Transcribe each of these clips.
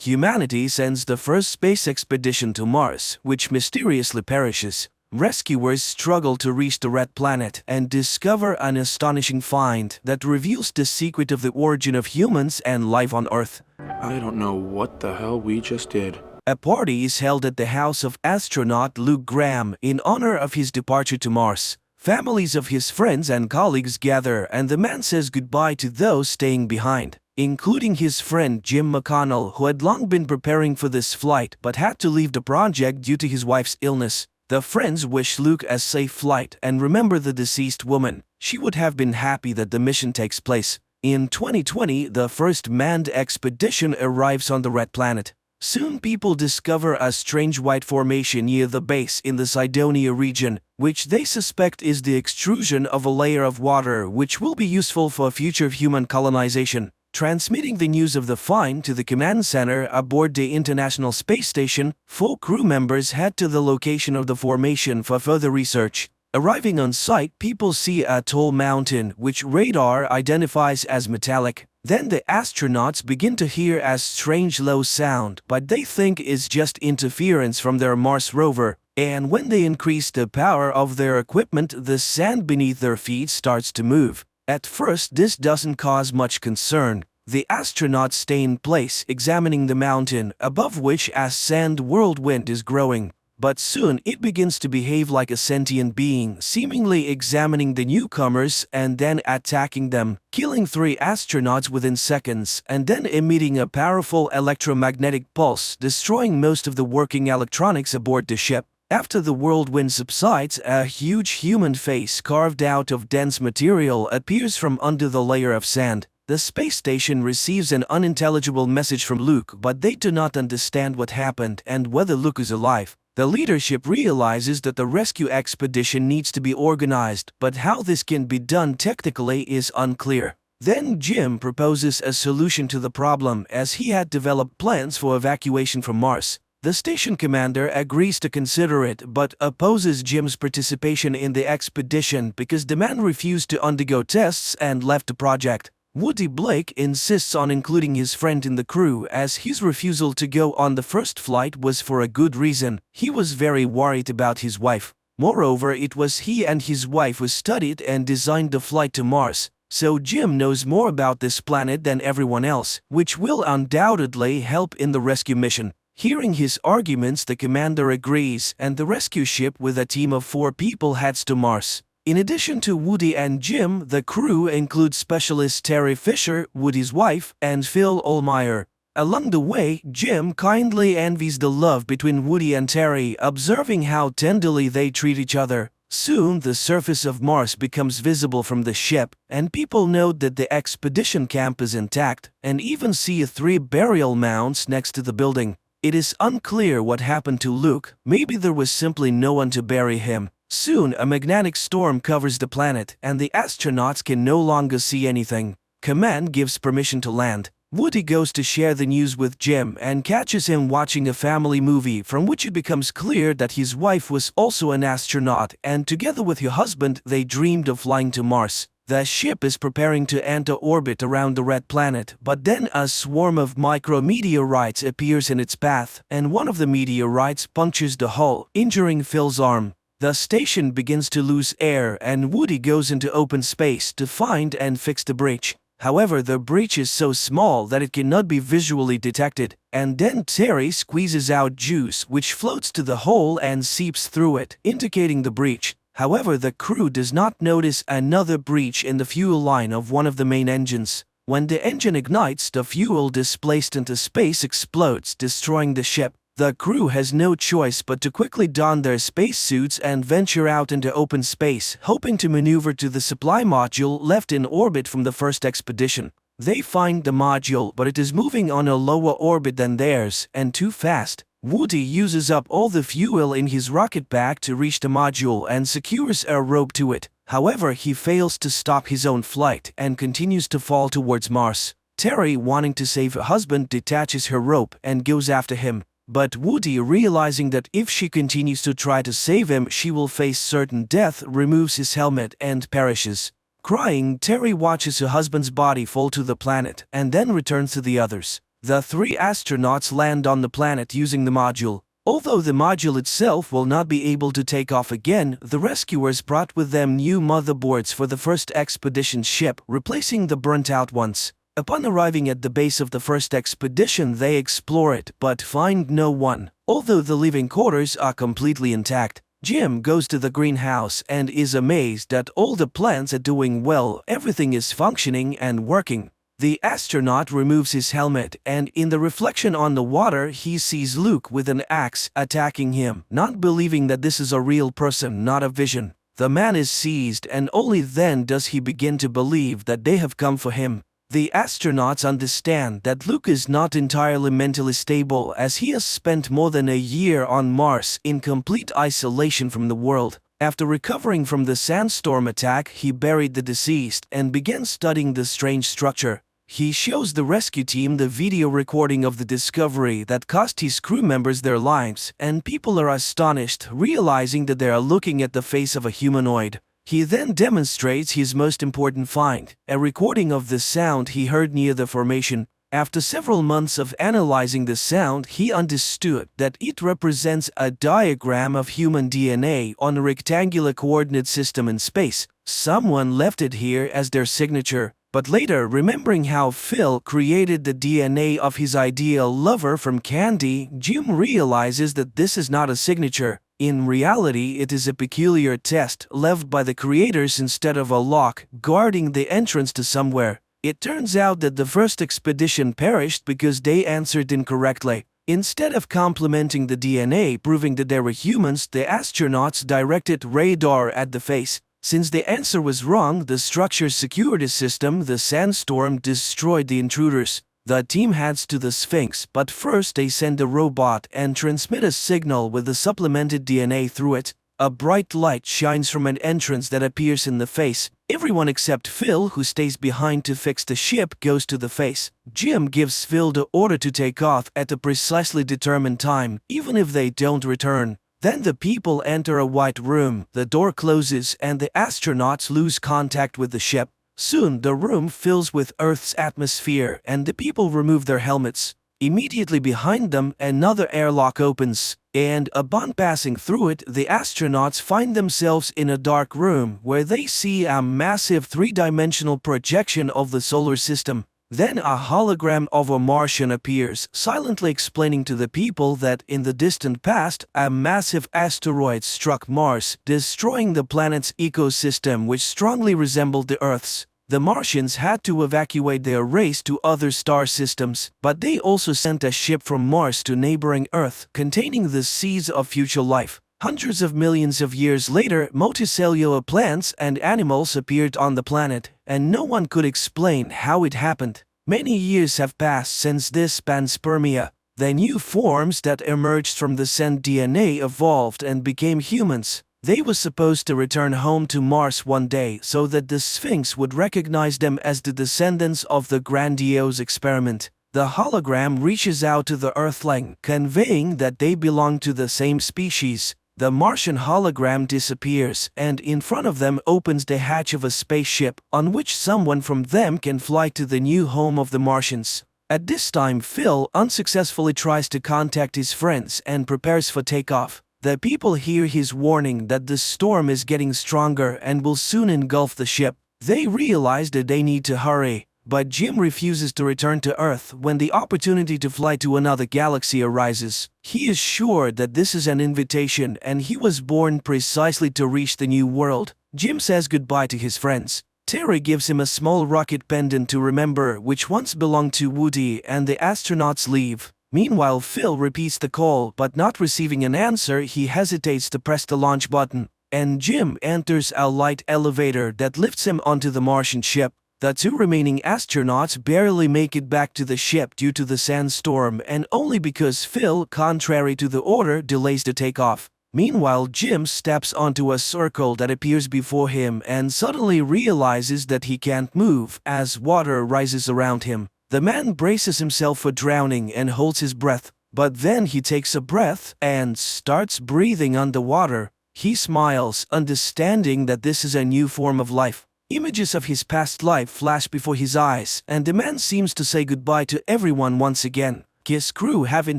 humanity sends the first space expedition to Mars, which mysteriously perishes. Rescuers struggle to reach the red planet and discover an astonishing find that reveals the secret of the origin of humans and life on Earth. I don't know what the hell we just did. A party is held at the house of astronaut Luke Graham in honor of his departure to Mars. Families of his friends and colleagues gather, and the man says goodbye to those staying behind, including his friend Jim McConnell, who had long been preparing for this flight but had to leave the project due to his wife's illness. The friends wish Luke a safe flight and remember the deceased woman. She would have been happy that the mission takes place. In 2020, the first manned expedition arrives on the red planet. Soon people discover a strange white formation near the base in the Cydonia region, which they suspect is the extrusion of a layer of water which will be useful for future human colonization. Transmitting the news of the find to the command center aboard the International Space Station, 4 crew members head to the location of the formation for further research. Arriving on site, people see a tall mountain which radar identifies as metallic. Then the astronauts begin to hear a strange low sound, but they think is just interference from their Mars rover. And when they increase the power of their equipment, the sand beneath their feet starts to move. At first, this doesn't cause much concern. The astronauts stay in place, examining the mountain, above which a sand whirlwind is growing. But soon it begins to behave like a sentient being, seemingly examining the newcomers and then attacking them, killing 3 astronauts within seconds, and then emitting a powerful electromagnetic pulse, destroying most of the working electronics aboard the ship. After the whirlwind subsides, a huge human face carved out of dense material appears from under the layer of sand. The space station receives an unintelligible message from Luke, but they do not understand what happened and whether Luke is alive. The leadership realizes that the rescue expedition needs to be organized, but how this can be done technically is unclear. Then Jim proposes a solution to the problem, as he had developed plans for evacuation from Mars. The station commander agrees to consider it but opposes Jim's participation in the expedition because the man refused to undergo tests and left the project. Woody Blake insists on including his friend in the crew, as his refusal to go on the first flight was for a good reason. He was very worried about his wife. Moreover, it was he and his wife who studied and designed the flight to Mars. So Jim knows more about this planet than everyone else, which will undoubtedly help in the rescue mission. Hearing his arguments, the commander agrees, and the rescue ship with a team of 4 people heads to Mars. In addition to Woody and Jim, the crew includes specialist Terry Fisher, Woody's wife, and Phil Ohlmeyer. Along the way, Jim kindly envies the love between Woody and Terry, observing how tenderly they treat each other. Soon, the surface of Mars becomes visible from the ship, and people note that the expedition camp is intact, and even see 3 burial mounds next to the building. It is unclear what happened to Luke. Maybe there was simply no one to bury him. Soon, a magnetic storm covers the planet, and the astronauts can no longer see anything. Command gives permission to land. Woody goes to share the news with Jim and catches him watching a family movie from which it becomes clear that his wife was also an astronaut, and together with her husband, they dreamed of flying to Mars. The ship is preparing to enter orbit around the red planet, but then a swarm of micrometeorites appears in its path, and one of the meteorites punctures the hull, injuring Phil's arm. The station begins to lose air, and Woody goes into open space to find and fix the breach. However, the breach is so small that it cannot be visually detected, and then Terry squeezes out juice which floats to the hole and seeps through it, indicating the breach. However, the crew does not notice another breach in the fuel line of one of the main engines. When the engine ignites, the fuel displaced into space explodes, destroying the ship. The crew has no choice but to quickly don their spacesuits and venture out into open space, hoping to maneuver to the supply module left in orbit from the first expedition. They find the module, but it is moving on a lower orbit than theirs, and too fast. Woody uses up all the fuel in his rocket pack to reach the module and secures a rope to it. However, he fails to stop his own flight and continues to fall towards Mars. Terry, wanting to save her husband, detaches her rope and goes after him. But Woody, realizing that if she continues to try to save him, she will face certain death, removes his helmet and perishes. Crying, Terry watches her husband's body fall to the planet and then returns to the others. The three astronauts land on the planet using the module. Although the module itself will not be able to take off again, the rescuers brought with them new motherboards for the first expedition ship, replacing the burnt-out ones. Upon arriving at the base of the first expedition, they explore it, but find no one. Although the living quarters are completely intact, Jim goes to the greenhouse and is amazed that all the plants are doing well, everything is functioning and working. The astronaut removes his helmet, and in the reflection on the water he sees Luke with an axe attacking him, not believing that this is a real person, not a vision. The man is seized, and only then does he begin to believe that they have come for him. The astronauts understand that Luke is not entirely mentally stable, as he has spent more than a year on Mars in complete isolation from the world. After recovering from the sandstorm attack, he buried the deceased and began studying the strange structure. He shows the rescue team the video recording of the discovery that cost his crew members their lives, and people are astonished, realizing that they are looking at the face of a humanoid. He then demonstrates his most important find, a recording of the sound he heard near the formation. After several months of analyzing the sound, he understood that it represents a diagram of human DNA on a rectangular coordinate system in space. Someone left it here as their signature. But later, remembering how Phil created the DNA of his ideal lover from candy, Jim realizes that this is not a signature. In reality, it is a peculiar test left by the creators instead of a lock guarding the entrance to somewhere. It turns out that the first expedition perished because they answered incorrectly. Instead of complementing the DNA proving that they were humans, the astronauts directed radar at the face. Since the answer was wrong, the structure's security system, the sandstorm, destroyed the intruders. The team heads to the Sphinx, but first they send a robot and transmit a signal with the supplemented DNA through it. A bright light shines from an entrance that appears in the face. Everyone except Phil, who stays behind to fix the ship, goes to the face. Jim gives Phil the order to take off at a precisely determined time, even if they don't return. Then the people enter a white room, the door closes, and the astronauts lose contact with the ship. Soon the room fills with Earth's atmosphere, and the people remove their helmets. Immediately behind them, another airlock opens, and upon passing through it, the astronauts find themselves in a dark room where they see a massive three-dimensional projection of the solar system. Then a hologram of a Martian appears, silently explaining to the people that in the distant past, a massive asteroid struck Mars, destroying the planet's ecosystem, which strongly resembled the Earth's. The Martians had to evacuate their race to other star systems, but they also sent a ship from Mars to neighboring Earth, containing the seeds of future life. Hundreds of millions of years later, multicellular plants and animals appeared on the planet, and no one could explain how it happened. Many years have passed since this panspermia. The new forms that emerged from the sent DNA evolved and became humans. They were supposed to return home to Mars one day so that the Sphinx would recognize them as the descendants of the grandiose experiment. The hologram reaches out to the Earthling, conveying that they belong to the same species. The Martian hologram disappears, and in front of them opens the hatch of a spaceship, on which someone from them can fly to the new home of the Martians. At this time, Phil unsuccessfully tries to contact his friends and prepares for takeoff. The people hear his warning that the storm is getting stronger and will soon engulf the ship. They realize that they need to hurry. But Jim refuses to return to Earth when the opportunity to fly to another galaxy arises. He is sure that this is an invitation and he was born precisely to reach the new world. Jim says goodbye to his friends. Terry gives him a small rocket pendant to remember, which once belonged to Woody, and the astronauts leave. Meanwhile, Phil repeats the call, but not receiving an answer, he hesitates to press the launch button. And Jim enters a light elevator that lifts him onto the Martian ship. The two remaining astronauts barely make it back to the ship due to the sandstorm, and only because Phil, contrary to the order, delays the takeoff. Meanwhile, Jim steps onto a circle that appears before him and suddenly realizes that he can't move as water rises around him. The man braces himself for drowning and holds his breath, but then he takes a breath and starts breathing underwater. He smiles, understanding that this is a new form of life. Images of his past life flash before his eyes, and the man seems to say goodbye to everyone once again. His crew, having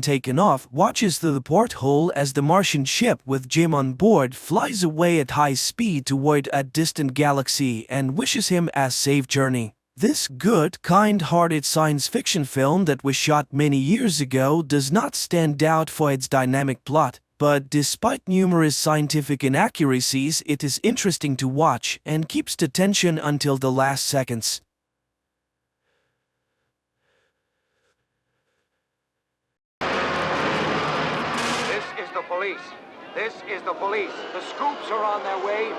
taken off, watches through the porthole as the Martian ship with Jim on board flies away at high speed toward a distant galaxy and wishes him a safe journey. This good, kind-hearted science fiction film that was shot many years ago does not stand out for its dynamic plot, but despite numerous scientific inaccuracies, it is interesting to watch and keeps the tension until the last seconds. This is the police. The scoops are on their way.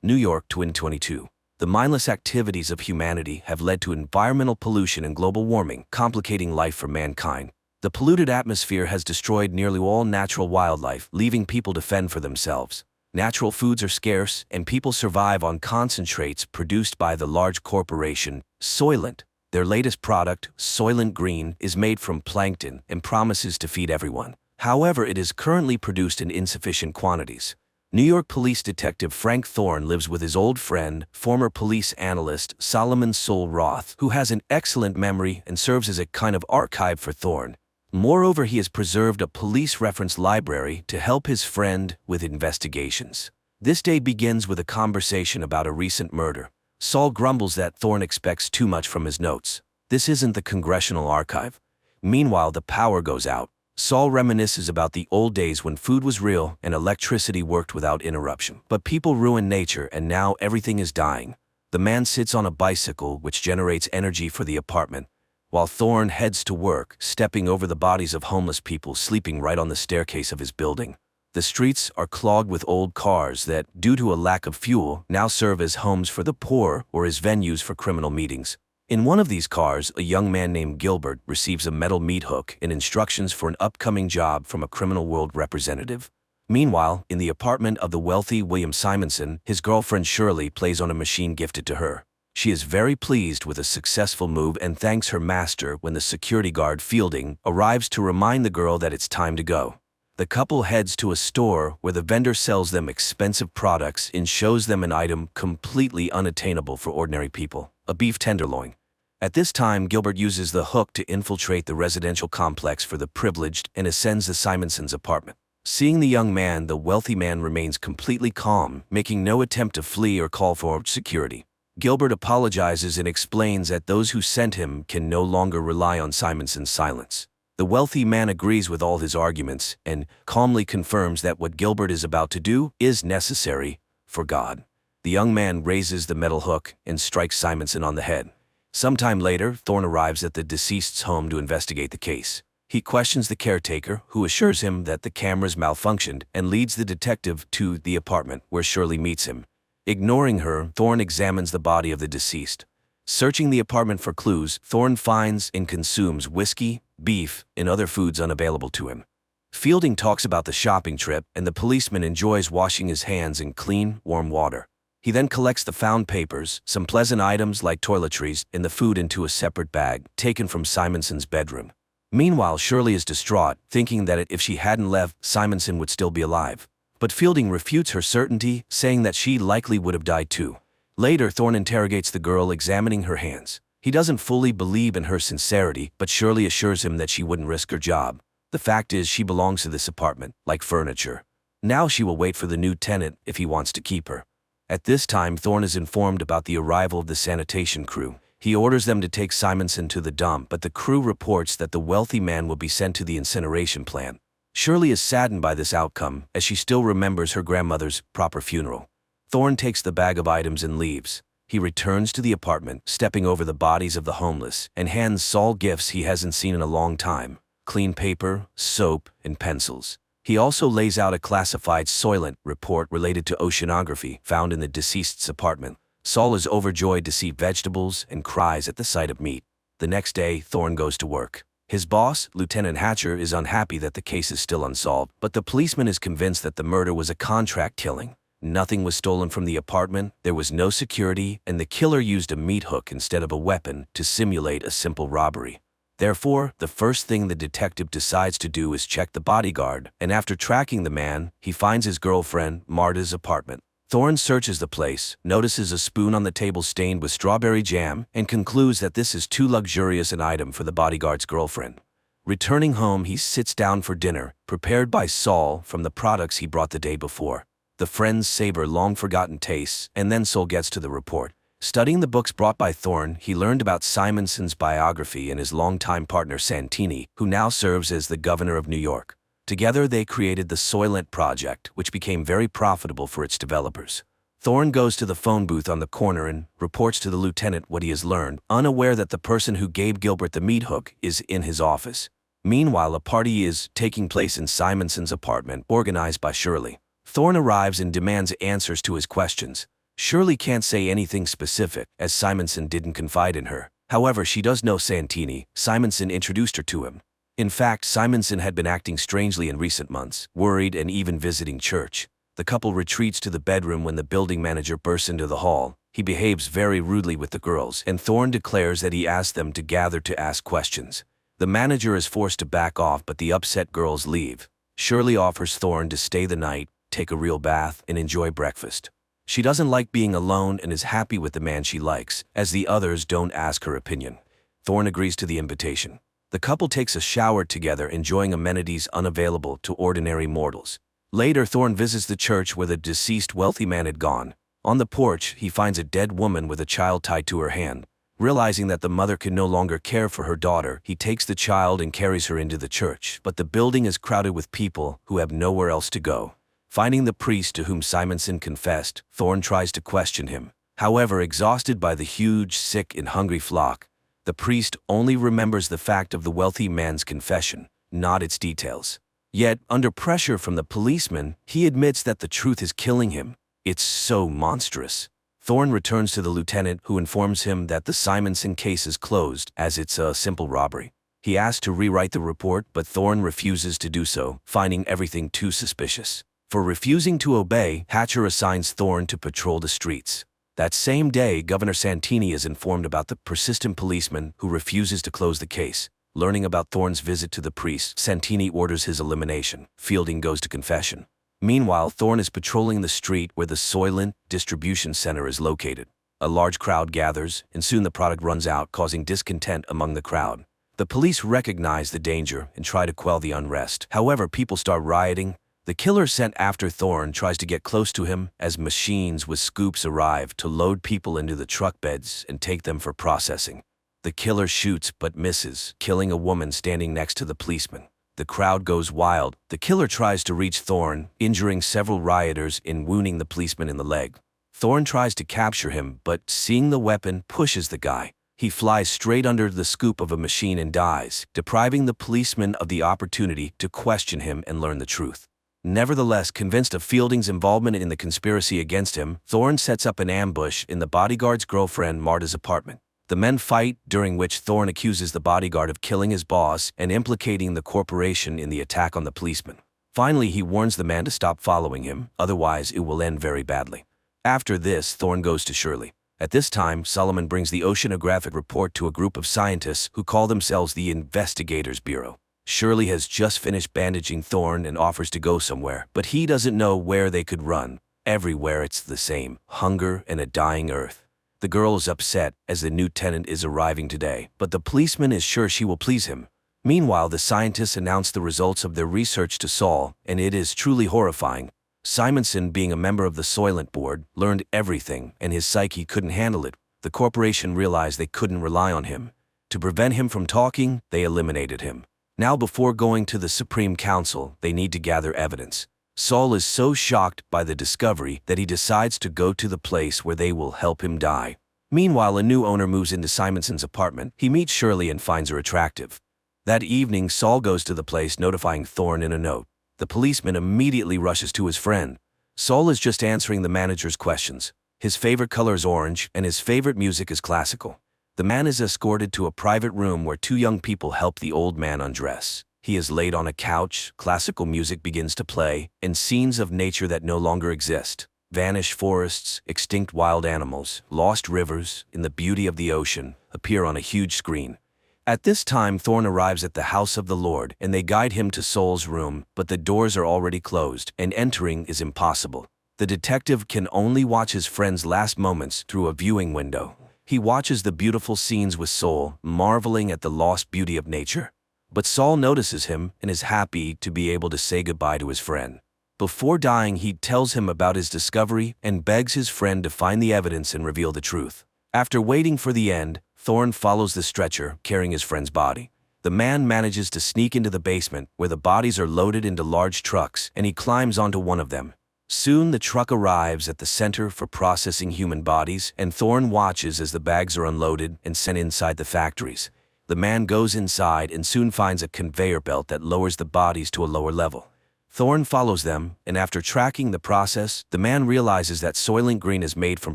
New York 2022. The mindless activities of humanity have led to environmental pollution and global warming, complicating life for mankind. The polluted atmosphere has destroyed nearly all natural wildlife, leaving people to fend for themselves. Natural foods are scarce, and people survive on concentrates produced by the large corporation, Soylent. Their latest product, Soylent Green, is made from plankton and promises to feed everyone. However, it is currently produced in insufficient quantities. New York police detective Frank Thorne lives with his old friend, former police analyst Solomon Sol Roth, who has an excellent memory and serves as a kind of archive for Thorne. Moreover, he has preserved a police reference library to help his friend with investigations. This day begins with a conversation about a recent murder. Saul grumbles that Thorne expects too much from his notes. This isn't the Congressional Archive. Meanwhile, the power goes out. Saul reminisces about the old days when food was real and electricity worked without interruption. But people ruin nature and now everything is dying. The man sits on a bicycle which generates energy for the apartment, while Thorne heads to work, stepping over the bodies of homeless people sleeping right on the staircase of his building. The streets are clogged with old cars that, due to a lack of fuel, now serve as homes for the poor or as venues for criminal meetings. In one of these cars, a young man named Gilbert receives a metal meat hook and instructions for an upcoming job from a criminal world representative. Meanwhile, in the apartment of the wealthy William Simonson, his girlfriend Shirley plays on a machine gifted to her. She is very pleased with a successful move and thanks her master when the security guard Fielding arrives to remind the girl that it's time to go. The couple heads to a store where the vendor sells them expensive products and shows them an item completely unattainable for ordinary people, a beef tenderloin. At this time, Gilbert uses the hook to infiltrate the residential complex for the privileged and ascends the Simonsons' apartment. Seeing the young man, the wealthy man remains completely calm, making no attempt to flee or call for security. Gilbert apologizes and explains that those who sent him can no longer rely on Simonson's silence. The wealthy man agrees with all his arguments and calmly confirms that what Gilbert is about to do is necessary for God. The young man raises the metal hook and strikes Simonson on the head. Sometime later, Thorne arrives at the deceased's home to investigate the case. He questions the caretaker, who assures him that the cameras malfunctioned, and leads the detective to the apartment where Shirley meets him. Ignoring her, Thorne examines the body of the deceased. Searching the apartment for clues, Thorne finds and consumes whiskey, beef, and other foods unavailable to him. Fielding talks about the shopping trip, and the policeman enjoys washing his hands in clean, warm water. He then collects the found papers, some pleasant items like toiletries, and the food into a separate bag, taken from Simonson's bedroom. Meanwhile, Shirley is distraught, thinking that if she hadn't left, Simonson would still be alive. But Fielding refutes her certainty, saying that she likely would have died too. Later, Thorne interrogates the girl, examining her hands. He doesn't fully believe in her sincerity, but Shirley assures him that she wouldn't risk her job. The fact is, she belongs to this apartment, like furniture. Now she will wait for the new tenant if he wants to keep her. At this time, Thorne is informed about the arrival of the sanitation crew. He orders them to take Simonson to the dump, but the crew reports that the wealthy man will be sent to the incineration plant. Shirley is saddened by this outcome, as she still remembers her grandmother's proper funeral. Thorne takes the bag of items and leaves. He returns to the apartment, stepping over the bodies of the homeless, and hands Saul gifts he hasn't seen in a long time: clean paper, soap, and pencils. He also lays out a classified Soylent report related to oceanography found in the deceased's apartment. Saul is overjoyed to see vegetables and cries at the sight of meat. The next day, Thorne goes to work. His boss, Lieutenant Hatcher, is unhappy that the case is still unsolved, but the policeman is convinced that the murder was a contract killing. Nothing was stolen from the apartment, there was no security, and the killer used a meat hook instead of a weapon to simulate a simple robbery. Therefore, the first thing the detective decides to do is check the bodyguard, and after tracking the man, he finds his girlfriend, Marta's apartment. Thorne searches the place, notices a spoon on the table stained with strawberry jam, and concludes that this is too luxurious an item for the bodyguard's girlfriend. Returning home, he sits down for dinner, prepared by Saul from the products he brought the day before. The friends savor long-forgotten tastes, and then Saul gets to the report. Studying the books brought by Thorne, he learned about Simonson's biography and his longtime partner Santini, who now serves as the governor of New York. Together they created the Soylent Project, which became very profitable for its developers. Thorne goes to the phone booth on the corner and reports to the lieutenant what he has learned, unaware that the person who gave Gilbert the meat hook is in his office. Meanwhile, a party is taking place in Simonson's apartment, organized by Shirley. Thorne arrives and demands answers to his questions. Shirley can't say anything specific, as Simonson didn't confide in her. However, she does know Santini. Simonson introduced her to him. In fact, Simonson had been acting strangely in recent months, worried and even visiting church. The couple retreats to the bedroom when the building manager bursts into the hall. He behaves very rudely with the girls, and Thorne declares that he asked them to gather to ask questions. The manager is forced to back off, but the upset girls leave. Shirley offers Thorne to stay the night, take a real bath, and enjoy breakfast. She doesn't like being alone and is happy with the man she likes, as the others don't ask her opinion. Thorne agrees to the invitation. The couple takes a shower together, enjoying amenities unavailable to ordinary mortals. Later, Thorne visits the church where the deceased wealthy man had gone. On the porch, he finds a dead woman with a child tied to her hand. Realizing that the mother can no longer care for her daughter, he takes the child and carries her into the church, but the building is crowded with people who have nowhere else to go. Finding the priest to whom Simonson confessed, Thorne tries to question him. However, exhausted by the huge, sick, and hungry flock, the priest only remembers the fact of the wealthy man's confession, not its details. Yet, under pressure from the policeman, he admits that the truth is killing him. It's so monstrous. Thorne returns to the lieutenant, who informs him that the Simonson case is closed, as it's a simple robbery. He asks to rewrite the report, but Thorne refuses to do so, finding everything too suspicious. For refusing to obey, Hatcher assigns Thorne to patrol the streets. That same day, Governor Santini is informed about the persistent policeman who refuses to close the case. Learning about Thorne's visit to the priest, Santini orders his elimination. Fielding goes to confession. Meanwhile, Thorne is patrolling the street where the Soylent distribution center is located. A large crowd gathers, and soon the product runs out, causing discontent among the crowd. The police recognize the danger and try to quell the unrest. However, people start rioting. The killer sent after Thorne tries to get close to him as machines with scoops arrive to load people into the truck beds and take them for processing. The killer shoots but misses, killing a woman standing next to the policeman. The crowd goes wild. The killer tries to reach Thorne, injuring several rioters and wounding the policeman in the leg. Thorne tries to capture him, but seeing the weapon, pushes the guy. He flies straight under the scoop of a machine and dies, depriving the policeman of the opportunity to question him and learn the truth. Nevertheless, convinced of Fielding's involvement in the conspiracy against him, Thorne sets up an ambush in the bodyguard's girlfriend Marta's apartment. The men fight, during which Thorne accuses the bodyguard of killing his boss and implicating the corporation in the attack on the policeman. Finally, he warns the man to stop following him, otherwise it will end very badly. After this, Thorne goes to Shirley. At this time, Solomon brings the oceanographic report to a group of scientists who call themselves the Investigators Bureau. Shirley has just finished bandaging Thorne and offers to go somewhere, but he doesn't know where they could run. Everywhere it's the same: hunger and a dying earth. The girl is upset as the new tenant is arriving today, but the policeman is sure she will please him. Meanwhile, the scientists announce the results of their research to Saul, and it is truly horrifying. Simonson, being a member of the Soylent board, learned everything, and his psyche couldn't handle it. The corporation realized they couldn't rely on him. To prevent him from talking, they eliminated him. Now, before going to the Supreme Council, they need to gather evidence. Saul is so shocked by the discovery that he decides to go to the place where they will help him die. Meanwhile, a new owner moves into Simonson's apartment. He meets Shirley and finds her attractive. That evening, Saul goes to the place, notifying Thorne in a note. The policeman immediately rushes to his friend. Saul is just answering the manager's questions. His favorite color is orange, and his favorite music is classical. The man is escorted to a private room where two young people help the old man undress. He is laid on a couch, classical music begins to play, and scenes of nature that no longer exist. Vanished forests, extinct wild animals, lost rivers, and the beauty of the ocean appear on a huge screen. At this time Thorn arrives at the house of the Lord, and they guide him to Saul's room, but the doors are already closed, and entering is impossible. The detective can only watch his friend's last moments through a viewing window. He watches the beautiful scenes with Saul, marveling at the lost beauty of nature. But Saul notices him and is happy to be able to say goodbye to his friend. Before dying, he tells him about his discovery and begs his friend to find the evidence and reveal the truth. After waiting for the end, Thorn follows the stretcher, carrying his friend's body. The man manages to sneak into the basement, where the bodies are loaded into large trucks, and he climbs onto one of them. Soon the truck arrives at the center for processing human bodies, and Thorn watches as the bags are unloaded and sent inside the factories. The man goes inside and soon finds a conveyor belt that lowers the bodies to a lower level. Thorn follows them, and after tracking the process, the man realizes that Soylent Green is made from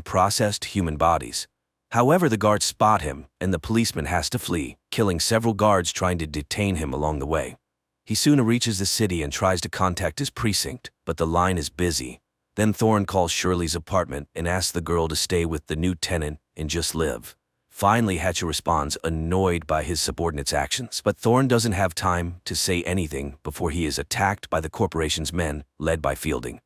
processed human bodies. However, the guards spot him, and the policeman has to flee, killing several guards trying to detain him along the way. He soon reaches the city and tries to contact his precinct, but the line is busy. Then Thorn calls Shirley's apartment and asks the girl to stay with the new tenant and just live. Finally, Hatcher responds, annoyed by his subordinate's actions, but Thorn doesn't have time to say anything before he is attacked by the corporation's men, led by Fielding.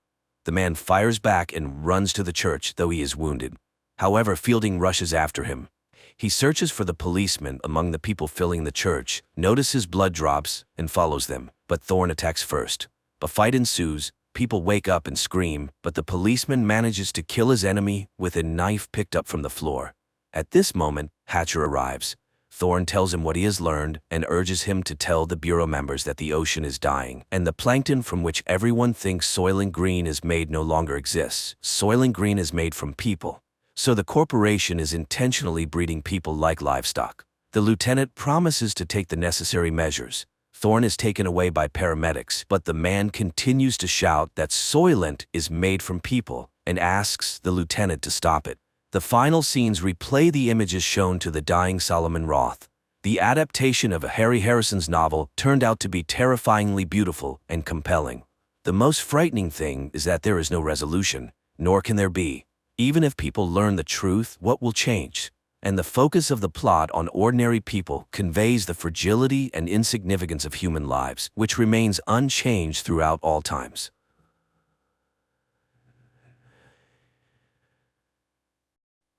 The man fires back and runs to the church, though he is wounded. However, Fielding rushes after him. He searches for the policeman among the people filling the church, notices blood drops, and follows them, but Thorn attacks first. A fight ensues, people wake up and scream, but the policeman manages to kill his enemy with a knife picked up from the floor. At this moment, Hatcher arrives. Thorn tells him what he has learned and urges him to tell the Bureau members that the ocean is dying, and the plankton from which everyone thinks Soylent Green is made no longer exists. Soylent Green is made from people. So the corporation is intentionally breeding people like livestock. The lieutenant promises to take the necessary measures. Thorn is taken away by paramedics, but the man continues to shout that Soylent is made from people and asks the lieutenant to stop it. The final scenes replay the images shown to the dying Solomon Roth. The adaptation of Harry Harrison's novel turned out to be terrifyingly beautiful and compelling. The most frightening thing is that there is no resolution, nor can there be. Even if people learn the truth, what will change? And the focus of the plot on ordinary people conveys the fragility and insignificance of human lives, which remains unchanged throughout all times.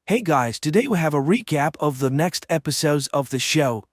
Hey guys, today we have a recap of the next episodes of the show.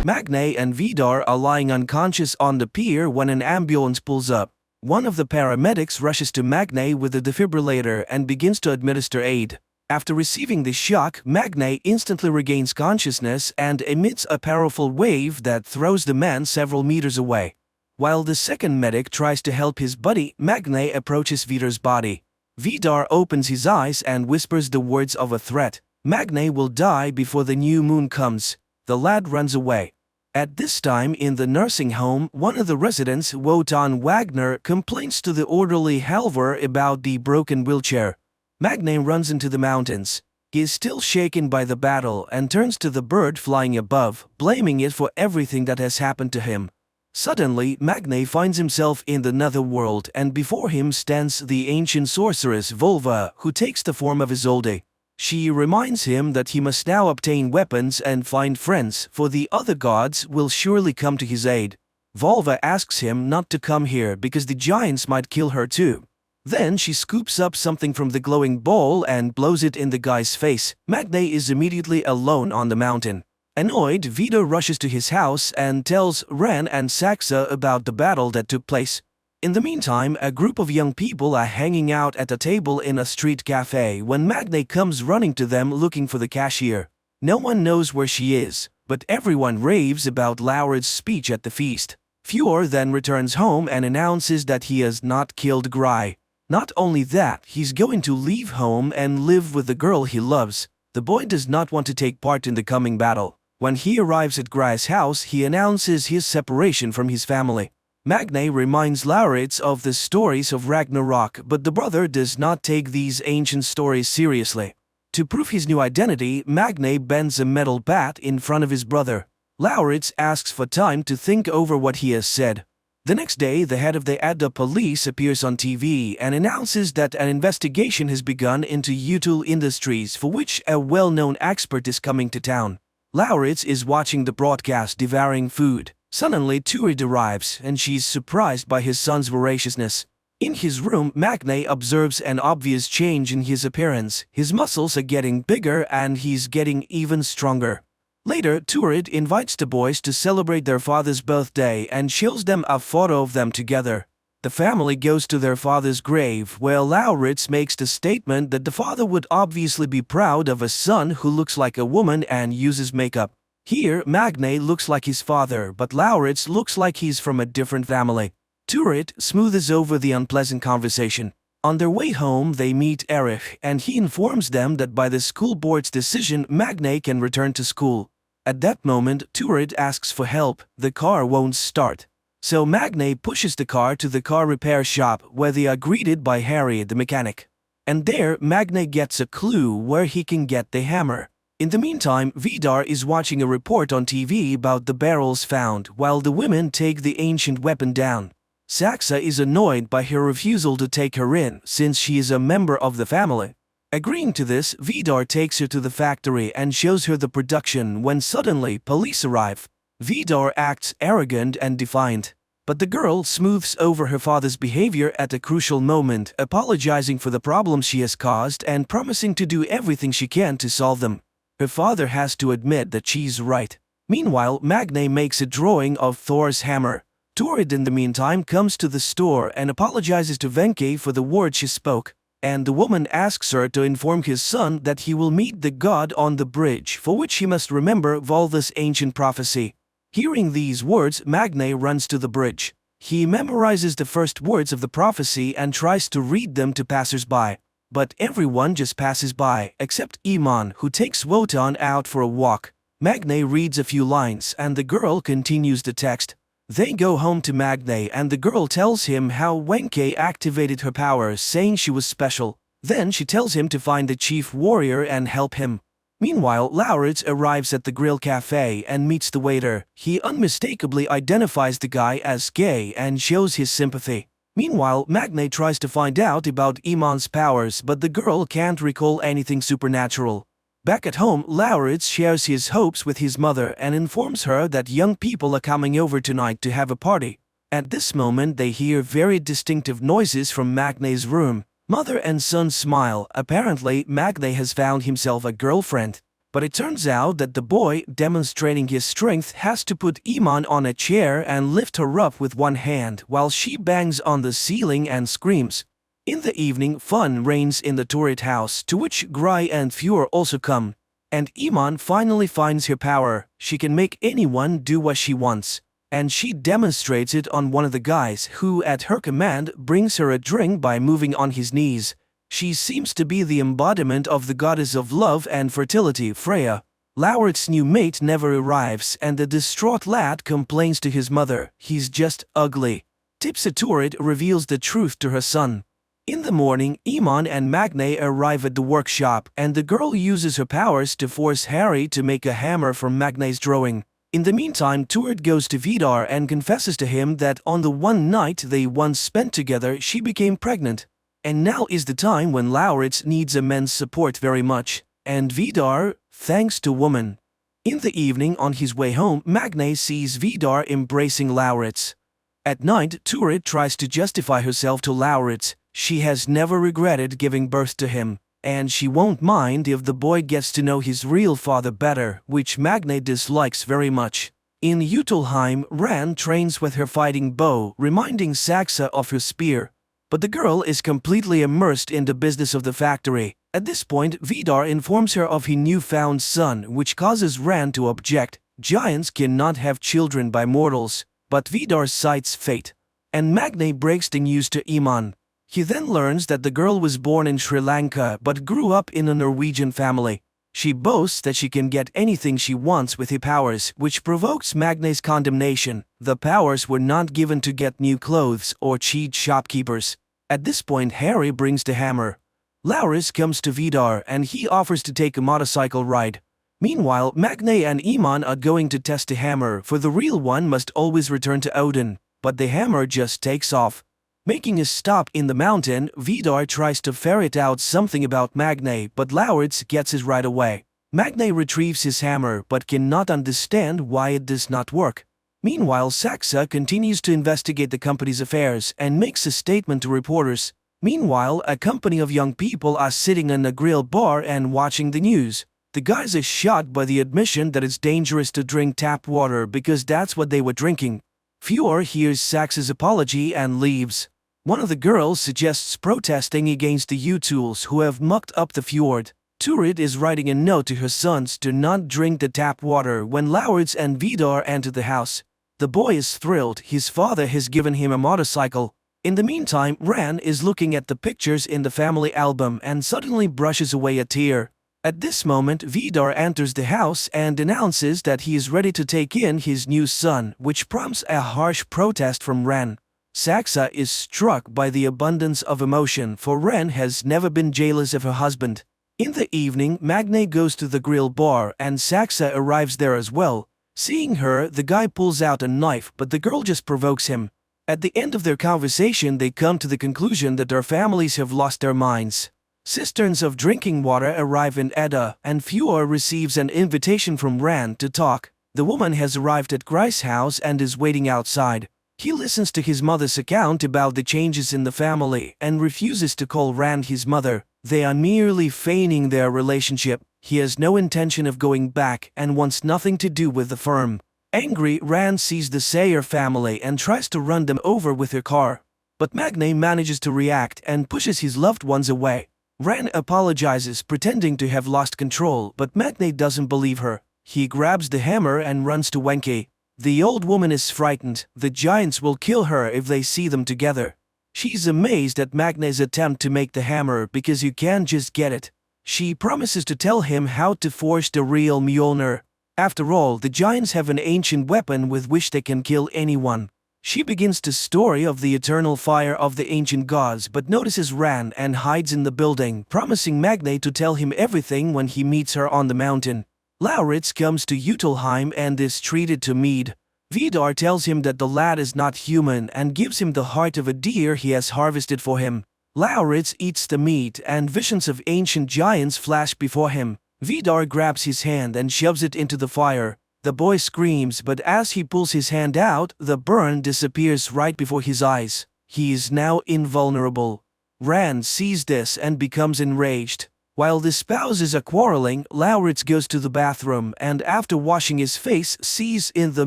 Magne and Vidar are lying unconscious on the pier when an ambulance pulls up. One of the paramedics rushes to Magne with a defibrillator and begins to administer aid. After receiving the shock, Magne instantly regains consciousness and emits a powerful wave that throws the man several meters away. While the second medic tries to help his buddy, Magne approaches Vidar's body. Vidar opens his eyes and whispers the words of a threat. Magne will die before the new moon comes. The lad runs away. At this time in the nursing home, one of the residents, Wotan Wagner, complains to the orderly Halvor about the broken wheelchair. Magne runs into the mountains. He is still shaken by the battle and turns to the bird flying above, blaming it for everything that has happened to him. Suddenly, Magne finds himself in the netherworld, and before him stands the ancient sorceress Volva, who takes the form of Isolde. She reminds him that he must now obtain weapons and find friends, for the other gods will surely come to his aid. Volva asks him not to come here because the giants might kill her too. Then she scoops up something from the glowing bowl and blows it in the guy's face. Magne is immediately alone on the mountain. Annoyed, Vidar rushes to his house and tells Ren and Saxa about the battle that took place. In the meantime, a group of young people are hanging out at a table in a street cafe when Magne comes running to them looking for the cashier. No one knows where she is, but everyone raves about Laurid's speech at the feast. Fjord then returns home and announces that he has not killed Gry. Not only that, he's going to leave home and live with the girl he loves. The boy does not want to take part in the coming battle. When he arrives at Gry's house, he announces his separation from his family. Magne reminds Lauritz of the stories of Ragnarok, but the brother does not take these ancient stories seriously. To prove his new identity, Magne bends a metal bat in front of his brother. Lauritz asks for time to think over what he has said. The next day, the head of the Adda police appears on TV and announces that an investigation has begun into util industries for which a well-known expert is coming to town. Lauritz is watching the broadcast devouring food. Suddenly, Turid arrives and she's surprised by his son's voraciousness. In his room, Magne observes an obvious change in his appearance. His muscles are getting bigger and he's getting even stronger. Later, Turid invites the boys to celebrate their father's birthday and shows them a photo of them together. The family goes to their father's grave, where Lauritz makes the statement that the father would obviously be proud of a son who looks like a woman and uses makeup. Here, Magne looks like his father, but Lauritz looks like he's from a different family. Turid smoothes over the unpleasant conversation. On their way home, they meet Erich, and he informs them that by the school board's decision, Magne can return to school. At that moment, Turid asks for help. The car won't start. So Magne pushes the car to the car repair shop, where they are greeted by Harry, the mechanic. And there, Magne gets a clue where he can get the hammer. In the meantime, Vidar is watching a report on TV about the barrels found, while the women take the ancient weapon down. Saxa is annoyed by her refusal to take her in, since she is a member of the family. Agreeing to this, Vidar takes her to the factory and shows her the production when suddenly police arrive. Vidar acts arrogant and defiant, but the girl smooths over her father's behavior at a crucial moment, apologizing for the problems she has caused and promising to do everything she can to solve them. Her father has to admit that she's right. Meanwhile, Magne makes a drawing of Thor's hammer. Turid in the meantime comes to the store and apologizes to Venke for the words she spoke. And the woman asks her to inform his son that he will meet the god on the bridge, for which he must remember Volva's ancient prophecy. Hearing these words, Magne runs to the bridge. He memorizes the first words of the prophecy and tries to read them to passers-by. But everyone just passes by, except Iman, who takes Wotan out for a walk. Magne reads a few lines and the girl continues the text. They go home to Magne and the girl tells him how Wenke activated her powers, saying she was special. Then she tells him to find the chief warrior and help him. Meanwhile, Lauritz arrives at the grill cafe and meets the waiter. He unmistakably identifies the guy as gay and shows his sympathy. Meanwhile, Magne tries to find out about Iman's powers, but the girl can't recall anything supernatural. Back at home, Lauritz shares his hopes with his mother and informs her that young people are coming over tonight to have a party. At this moment, they hear very distinctive noises from Magne's room. Mother and son smile. Apparently, Magne has found himself a girlfriend. But it turns out that the boy, demonstrating his strength, has to put Iman on a chair and lift her up with one hand while she bangs on the ceiling and screams. In the evening, fun reigns in the turret house, to which Grai and Fjord also come. And Iman finally finds her power. She can make anyone do what she wants. And she demonstrates it on one of the guys, who at her command brings her a drink by moving on his knees. She seems to be the embodiment of the goddess of love and fertility, Freya. Lauritz's new mate never arrives and the distraught lad complains to his mother. He's just ugly. Tipsa Turid reveals the truth to her son. In the morning, Iman and Magne arrive at the workshop and the girl uses her powers to force Harry to make a hammer from Magne's drawing. In the meantime, Turid goes to Vidar and confesses to him that on the one night they once spent together, she became pregnant. And now is the time when Lauritz needs a man's support very much. And Vidar, thanks to woman. In the evening, on his way home, Magne sees Vidar embracing Lauritz. At night, Turid tries to justify herself to Lauritz. She has never regretted giving birth to him, and she won't mind if the boy gets to know his real father better, which Magne dislikes very much. In Utelheim, Ran trains with her fighting bow, reminding Saxa of her spear. But the girl is completely immersed in the business of the factory. At this point, Vidar informs her of his newfound son, which causes Ran to object. Giants cannot have children by mortals, but Vidar cites fate. And Magne breaks the news to Iman. He then learns that the girl was born in Sri Lanka but grew up in a Norwegian family. She boasts that she can get anything she wants with her powers, which provokes Magne's condemnation. The powers were not given to get new clothes or cheat shopkeepers. At this point, Harry brings the hammer. Lauritz comes to Vidar and he offers to take a motorcycle ride. Meanwhile, Magne and Iman are going to test the hammer, for the real one must always return to Odin. but the hammer just takes off. Making a stop in the mountain, Vidar tries to ferret out something about Magne, but Lauritz gets it right away. Magne retrieves his hammer but cannot understand why it does not work. Meanwhile, Saxa continues to investigate the company's affairs and makes a statement to reporters. Meanwhile, a company of young people are sitting in a grill bar and watching the news. The guys are shocked by the admission that it's dangerous to drink tap water because that's what they were drinking. Fjord hears Saxa's apology and leaves. One of the girls suggests protesting against the U-Tools who have mucked up the fjord. Turid is writing a note to her sons to not drink the tap water when Lauritz and Vidar enter the house. The boy is thrilled, his father has given him a motorcycle. In the meantime, Ran is looking at the pictures in the family album and suddenly brushes away a tear. At this moment, Vidar enters the house and announces that he is ready to take in his new son, which prompts a harsh protest from Ran. Saxa is struck by the abundance of emotion, for Ren has never been jealous of her husband. In the evening, Magne goes to the grill bar and Saxa arrives there as well. Seeing her, the guy pulls out a knife, but the girl just provokes him. At the end of their conversation, they come to the conclusion that their families have lost their minds. Cisterns of drinking water arrive in Edda, and Fjord receives an invitation from Ran to talk. The woman has arrived at Gry's house and is waiting outside. He listens to his mother's account about the changes in the family and refuses to call Ran his mother. They are merely feigning their relationship. He has no intention of going back and wants nothing to do with the firm. Angry, Ran sees the Sayer family and tries to run them over with her car. But Magne manages to react and pushes his loved ones away. Ran apologizes, pretending to have lost control, but Magne doesn't believe her. He grabs the hammer and runs to Wenke. The old woman is frightened. The giants will kill her if they see them together. She's amazed at Magne's attempt to make the hammer because you can't just get it. She promises to tell him how to forge the real Mjolnir. After all, the giants have an ancient weapon with which they can kill anyone. She begins the story of the eternal fire of the ancient gods but notices Ran and hides in the building, promising Magne to tell him everything when he meets her on the mountain. Lauritz comes to Utelheim and is treated to mead. Vidar tells him that the lad is not human and gives him the heart of a deer he has harvested for him. Lauritz eats the meat and visions of ancient giants flash before him. Vidar grabs his hand and shoves it into the fire. The boy screams, but as he pulls his hand out, the burn disappears right before his eyes. He is now invulnerable. Ran sees this and becomes enraged. While the spouses are quarreling, Lauritz goes to the bathroom and after washing his face sees in the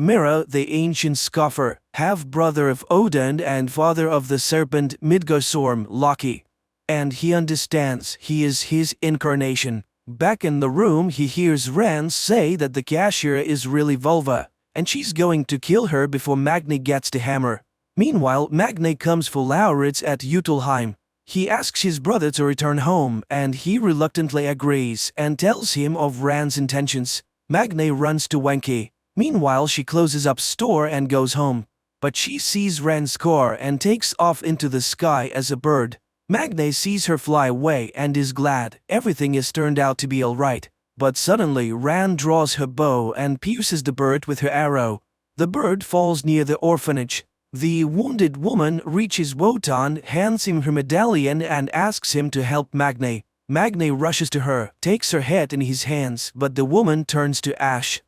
mirror the ancient scoffer, half-brother of Odin and father of the serpent Midgardsorm, Loki. And he understands he is his incarnation. Back in the room, he hears Ran say that the cashier is really Vulva, and she's going to kill her before Magne gets the hammer. Meanwhile, Magne comes for Lauritz at Utelheim. He asks his brother to return home, and he reluctantly agrees and tells him of Ran's intentions. Magne runs to Wenke. Meanwhile, she closes up store and goes home. But she sees Ran's car and takes off into the sky as a bird. Magne sees her fly away and is glad. Everything has turned out to be alright. But suddenly, Ran draws her bow and pierces the bird with her arrow. The bird falls near the orphanage. The wounded woman reaches Wotan, hands him her medallion and asks him to help Magne. Magne rushes to her, takes her head in his hands, but the woman turns to ash.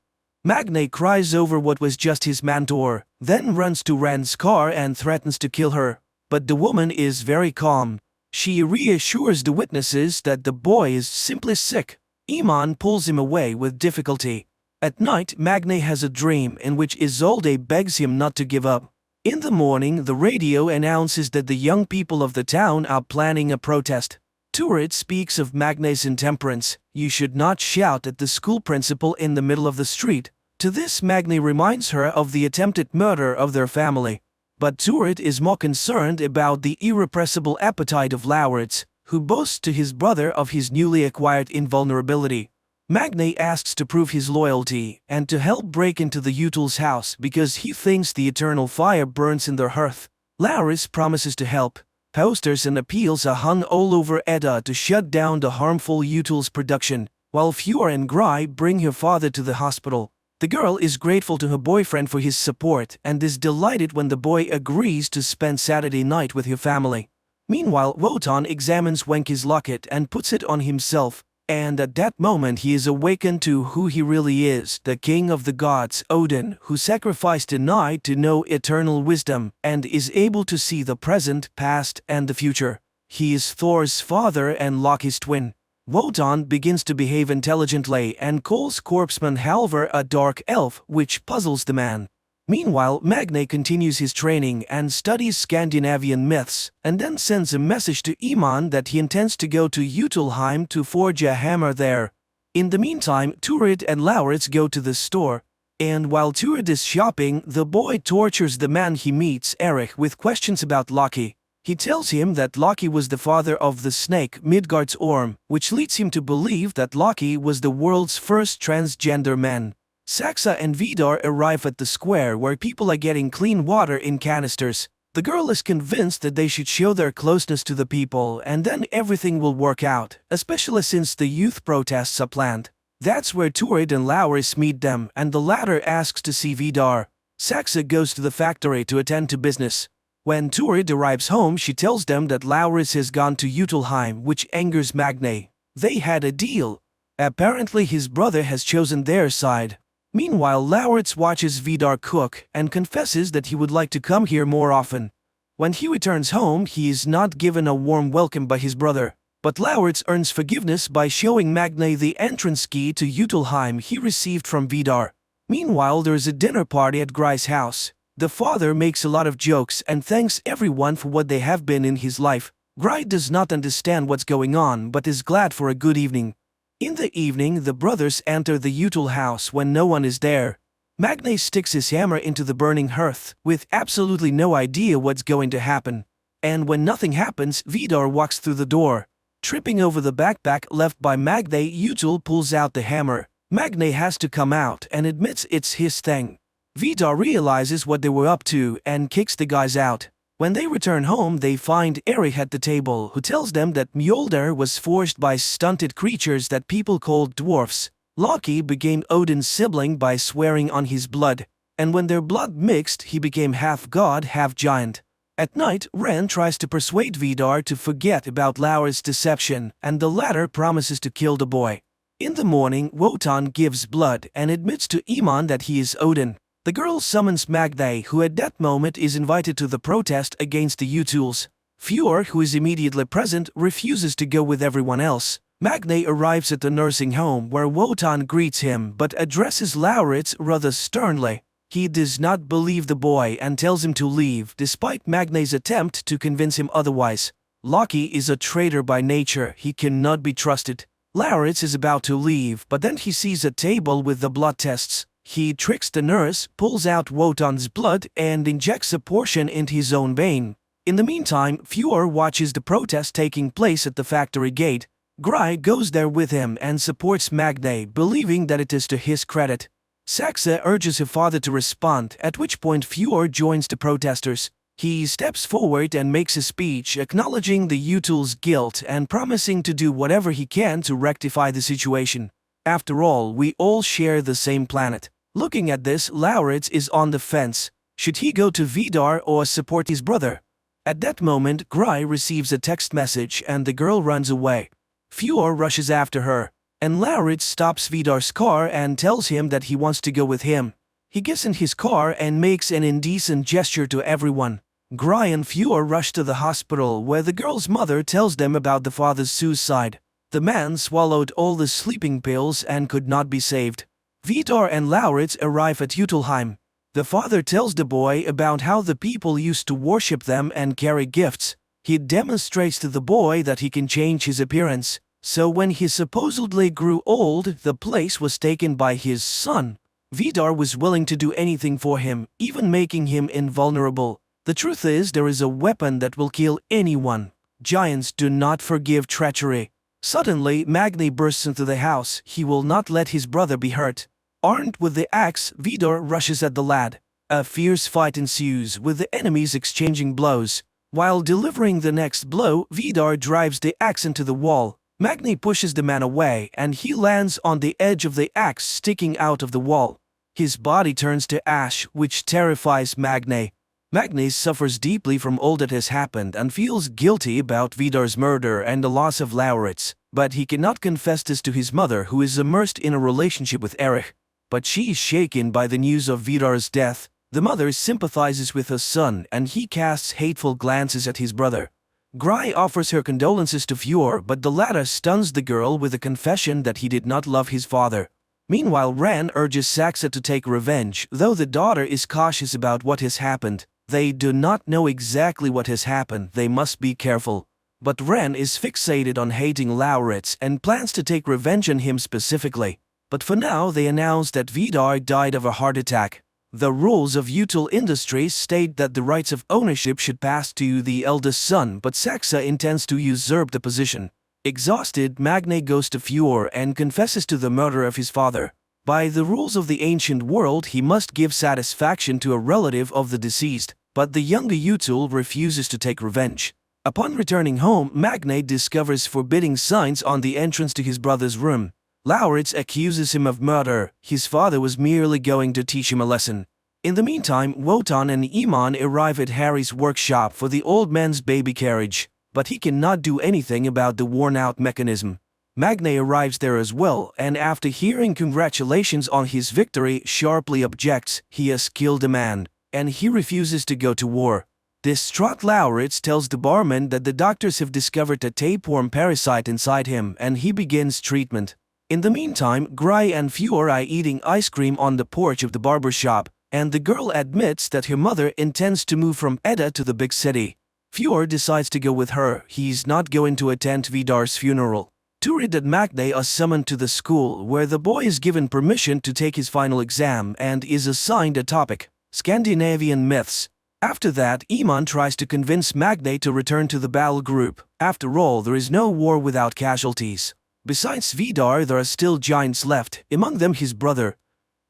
Magne cries over what was just his mentor, then runs to Ran's car and threatens to kill her. But the woman is very calm. She reassures the witnesses that the boy is simply sick. Iman pulls him away with difficulty. At night, Magne has a dream in which Isolde begs him not to give up. In the morning, the radio announces that the young people of the town are planning a protest. Turid speaks of Magne's intemperance. You should not shout at the school principal in the middle of the street. To this, Magne reminds her of the attempted murder of their family. But Turid is more concerned about the irrepressible appetite of Lauritz, who boasts to his brother of his newly acquired invulnerability. Magne asks to prove his loyalty and to help break into the Utel's house because he thinks the eternal fire burns in their hearth. Lauritz promises to help. Posters and appeals are hung all over Edda to shut down the harmful Utel's production, while Fjord and Gry bring her father to the hospital. The girl is grateful to her boyfriend for his support and is delighted when the boy agrees to spend Saturday night with her family. Meanwhile, Wotan examines Wenki's locket and puts it on himself, and at that moment he is awakened to who he really is, the king of the gods, Odin, who sacrificed a night to know eternal wisdom and is able to see the present, past, and the future. He is Thor's father and Loki's twin. Wotan begins to behave intelligently and calls corpseman Halvor a dark elf, which puzzles the man. Meanwhile, Magne continues his training and studies Scandinavian myths, and then sends a message to Iman that he intends to go to Jotunheim to forge a hammer there. In the meantime, Turid and Lauritz go to the store, and while Turid is shopping, the boy tortures the man he meets, Erich, with questions about Loki. He tells him that Loki was the father of the snake Midgard's Orm, which leads him to believe that Loki was the world's first transgender man. Saxa and Vidar arrive at the square where people are getting clean water in canisters. The girl is convinced that they should show their closeness to the people and then everything will work out, especially since the youth protests are planned. That's where Turid and Lauritz meet them, and the latter asks to see Vidar. Saxa goes to the factory to attend to business. When Turid arrives home, she tells them that Lauritz has gone to Jotunheim, which angers Magne. They had a deal. Apparently his brother has chosen their side. Meanwhile, Lauritz watches Vidar cook and confesses that he would like to come here more often. When he returns home, he is not given a warm welcome by his brother. But Lauritz earns forgiveness by showing Magne the entrance key to Jotunheim he received from Vidar. Meanwhile, there is a dinner party at Gry's house. The father makes a lot of jokes and thanks everyone for what they have been in his life. Gry does not understand what's going on but is glad for a good evening. In the evening, the brothers enter the Utul house when no one is there. Magne sticks his hammer into the burning hearth, with absolutely no idea what's going to happen. And when nothing happens, Vidar walks through the door. Tripping over the backpack left by Magne, Utul pulls out the hammer. Magne has to come out and admits it's his thing. Vidar realizes what they were up to and kicks the guys out. When they return home, they find Erich at the table, who tells them that Mjolnir was forged by stunted creatures that people called dwarfs. Loki became Odin's sibling by swearing on his blood, and when their blood mixed, he became half god, half giant. At night, Ren tries to persuade Vidar to forget about Laura's deception, and the latter promises to kill the boy. In the morning, Wotan gives blood and admits to Iman that he is Odin. The girl summons Magne, who at that moment is invited to the protest against the Utuls. Fjord, who is immediately present, refuses to go with everyone else. Magne arrives at the nursing home where Wotan greets him but addresses Lauritz rather sternly. He does not believe the boy and tells him to leave, despite Magne's attempt to convince him otherwise. Loki is a traitor by nature, he cannot be trusted. Lauritz is about to leave, but then he sees a table with the blood tests. He tricks the nurse, pulls out Wotan's blood, and injects a portion into his own vein. In the meantime, Fjord watches the protest taking place at the factory gate. Gry goes there with him and supports Magne, believing that it is to his credit. Saxa urges her father to respond, at which point Fjord joins the protesters. He steps forward and makes a speech acknowledging the Utul's guilt and promising to do whatever he can to rectify the situation. After all, we all share the same planet. Looking at this, Lauritz is on the fence. Should he go to Vidar or support his brother? At that moment, Gry receives a text message and the girl runs away. Fjord rushes after her, and Lauritz stops Vidar's car and tells him that he wants to go with him. He gets in his car and makes an indecent gesture to everyone. Gry and Fjord rush to the hospital where the girl's mother tells them about the father's suicide. The man swallowed all the sleeping pills and could not be saved. Vidar and Lauritz arrive at Jotunheim. The father tells the boy about how the people used to worship them and carry gifts. He demonstrates to the boy that he can change his appearance. So when he supposedly grew old, the place was taken by his son. Vidar was willing to do anything for him, even making him invulnerable. The truth is, there is a weapon that will kill anyone. Giants do not forgive treachery. Suddenly, Magne bursts into the house. He will not let his brother be hurt. Armed with the axe, Vidar rushes at the lad. A fierce fight ensues, with the enemies exchanging blows. While delivering the next blow, Vidar drives the axe into the wall. Magne pushes the man away, and he lands on the edge of the axe sticking out of the wall. His body turns to ash, which terrifies Magne. Magne suffers deeply from all that has happened and feels guilty about Vidar's murder and the loss of Lauritz, but he cannot confess this to his mother, who is immersed in a relationship with Erich. But she is shaken by the news of Vidar's death. The mother sympathizes with her son and he casts hateful glances at his brother. Gry offers her condolences to Fjord, but the latter stuns the girl with a confession that he did not love his father. Meanwhile, Ran urges Saxa to take revenge, though the daughter is cautious about what has happened. They do not know exactly what has happened, they must be careful. But Ran is fixated on hating Lauritz and plans to take revenge on him specifically. But for now, they announce that Vidar died of a heart attack. The rules of Util Industries state that the rights of ownership should pass to the eldest son, but Saxa intends to usurp the position. Exhausted, Magne goes to Fjord and confesses to the murder of his father. By the rules of the ancient world, he must give satisfaction to a relative of the deceased, but the younger Util refuses to take revenge. Upon returning home, Magne discovers forbidding signs on the entrance to his brother's room. Lauritz accuses him of murder. His father was merely going to teach him a lesson. In the meantime, Wotan and Iman arrive at Harry's workshop for the old man's baby carriage, but he cannot do anything about the worn-out mechanism. Magne arrives there as well, and after hearing congratulations on his victory, sharply objects. He has killed a man, and he refuses to go to war. Distraught Lauritz tells the barman that the doctors have discovered a tapeworm parasite inside him, and he begins treatment. In the meantime, Gry and Fjord are eating ice cream on the porch of the barber shop, and the girl admits that her mother intends to move from Edda to the big city. Fjord decides to go with her. He's not going to attend Vidar's funeral. Turid and Magne are summoned to the school, where the boy is given permission to take his final exam and is assigned a topic: Scandinavian myths. After that, Iman tries to convince Magne to return to the battle group. After all, there is no war without casualties. Besides Vidar, there are still giants left, among them his brother.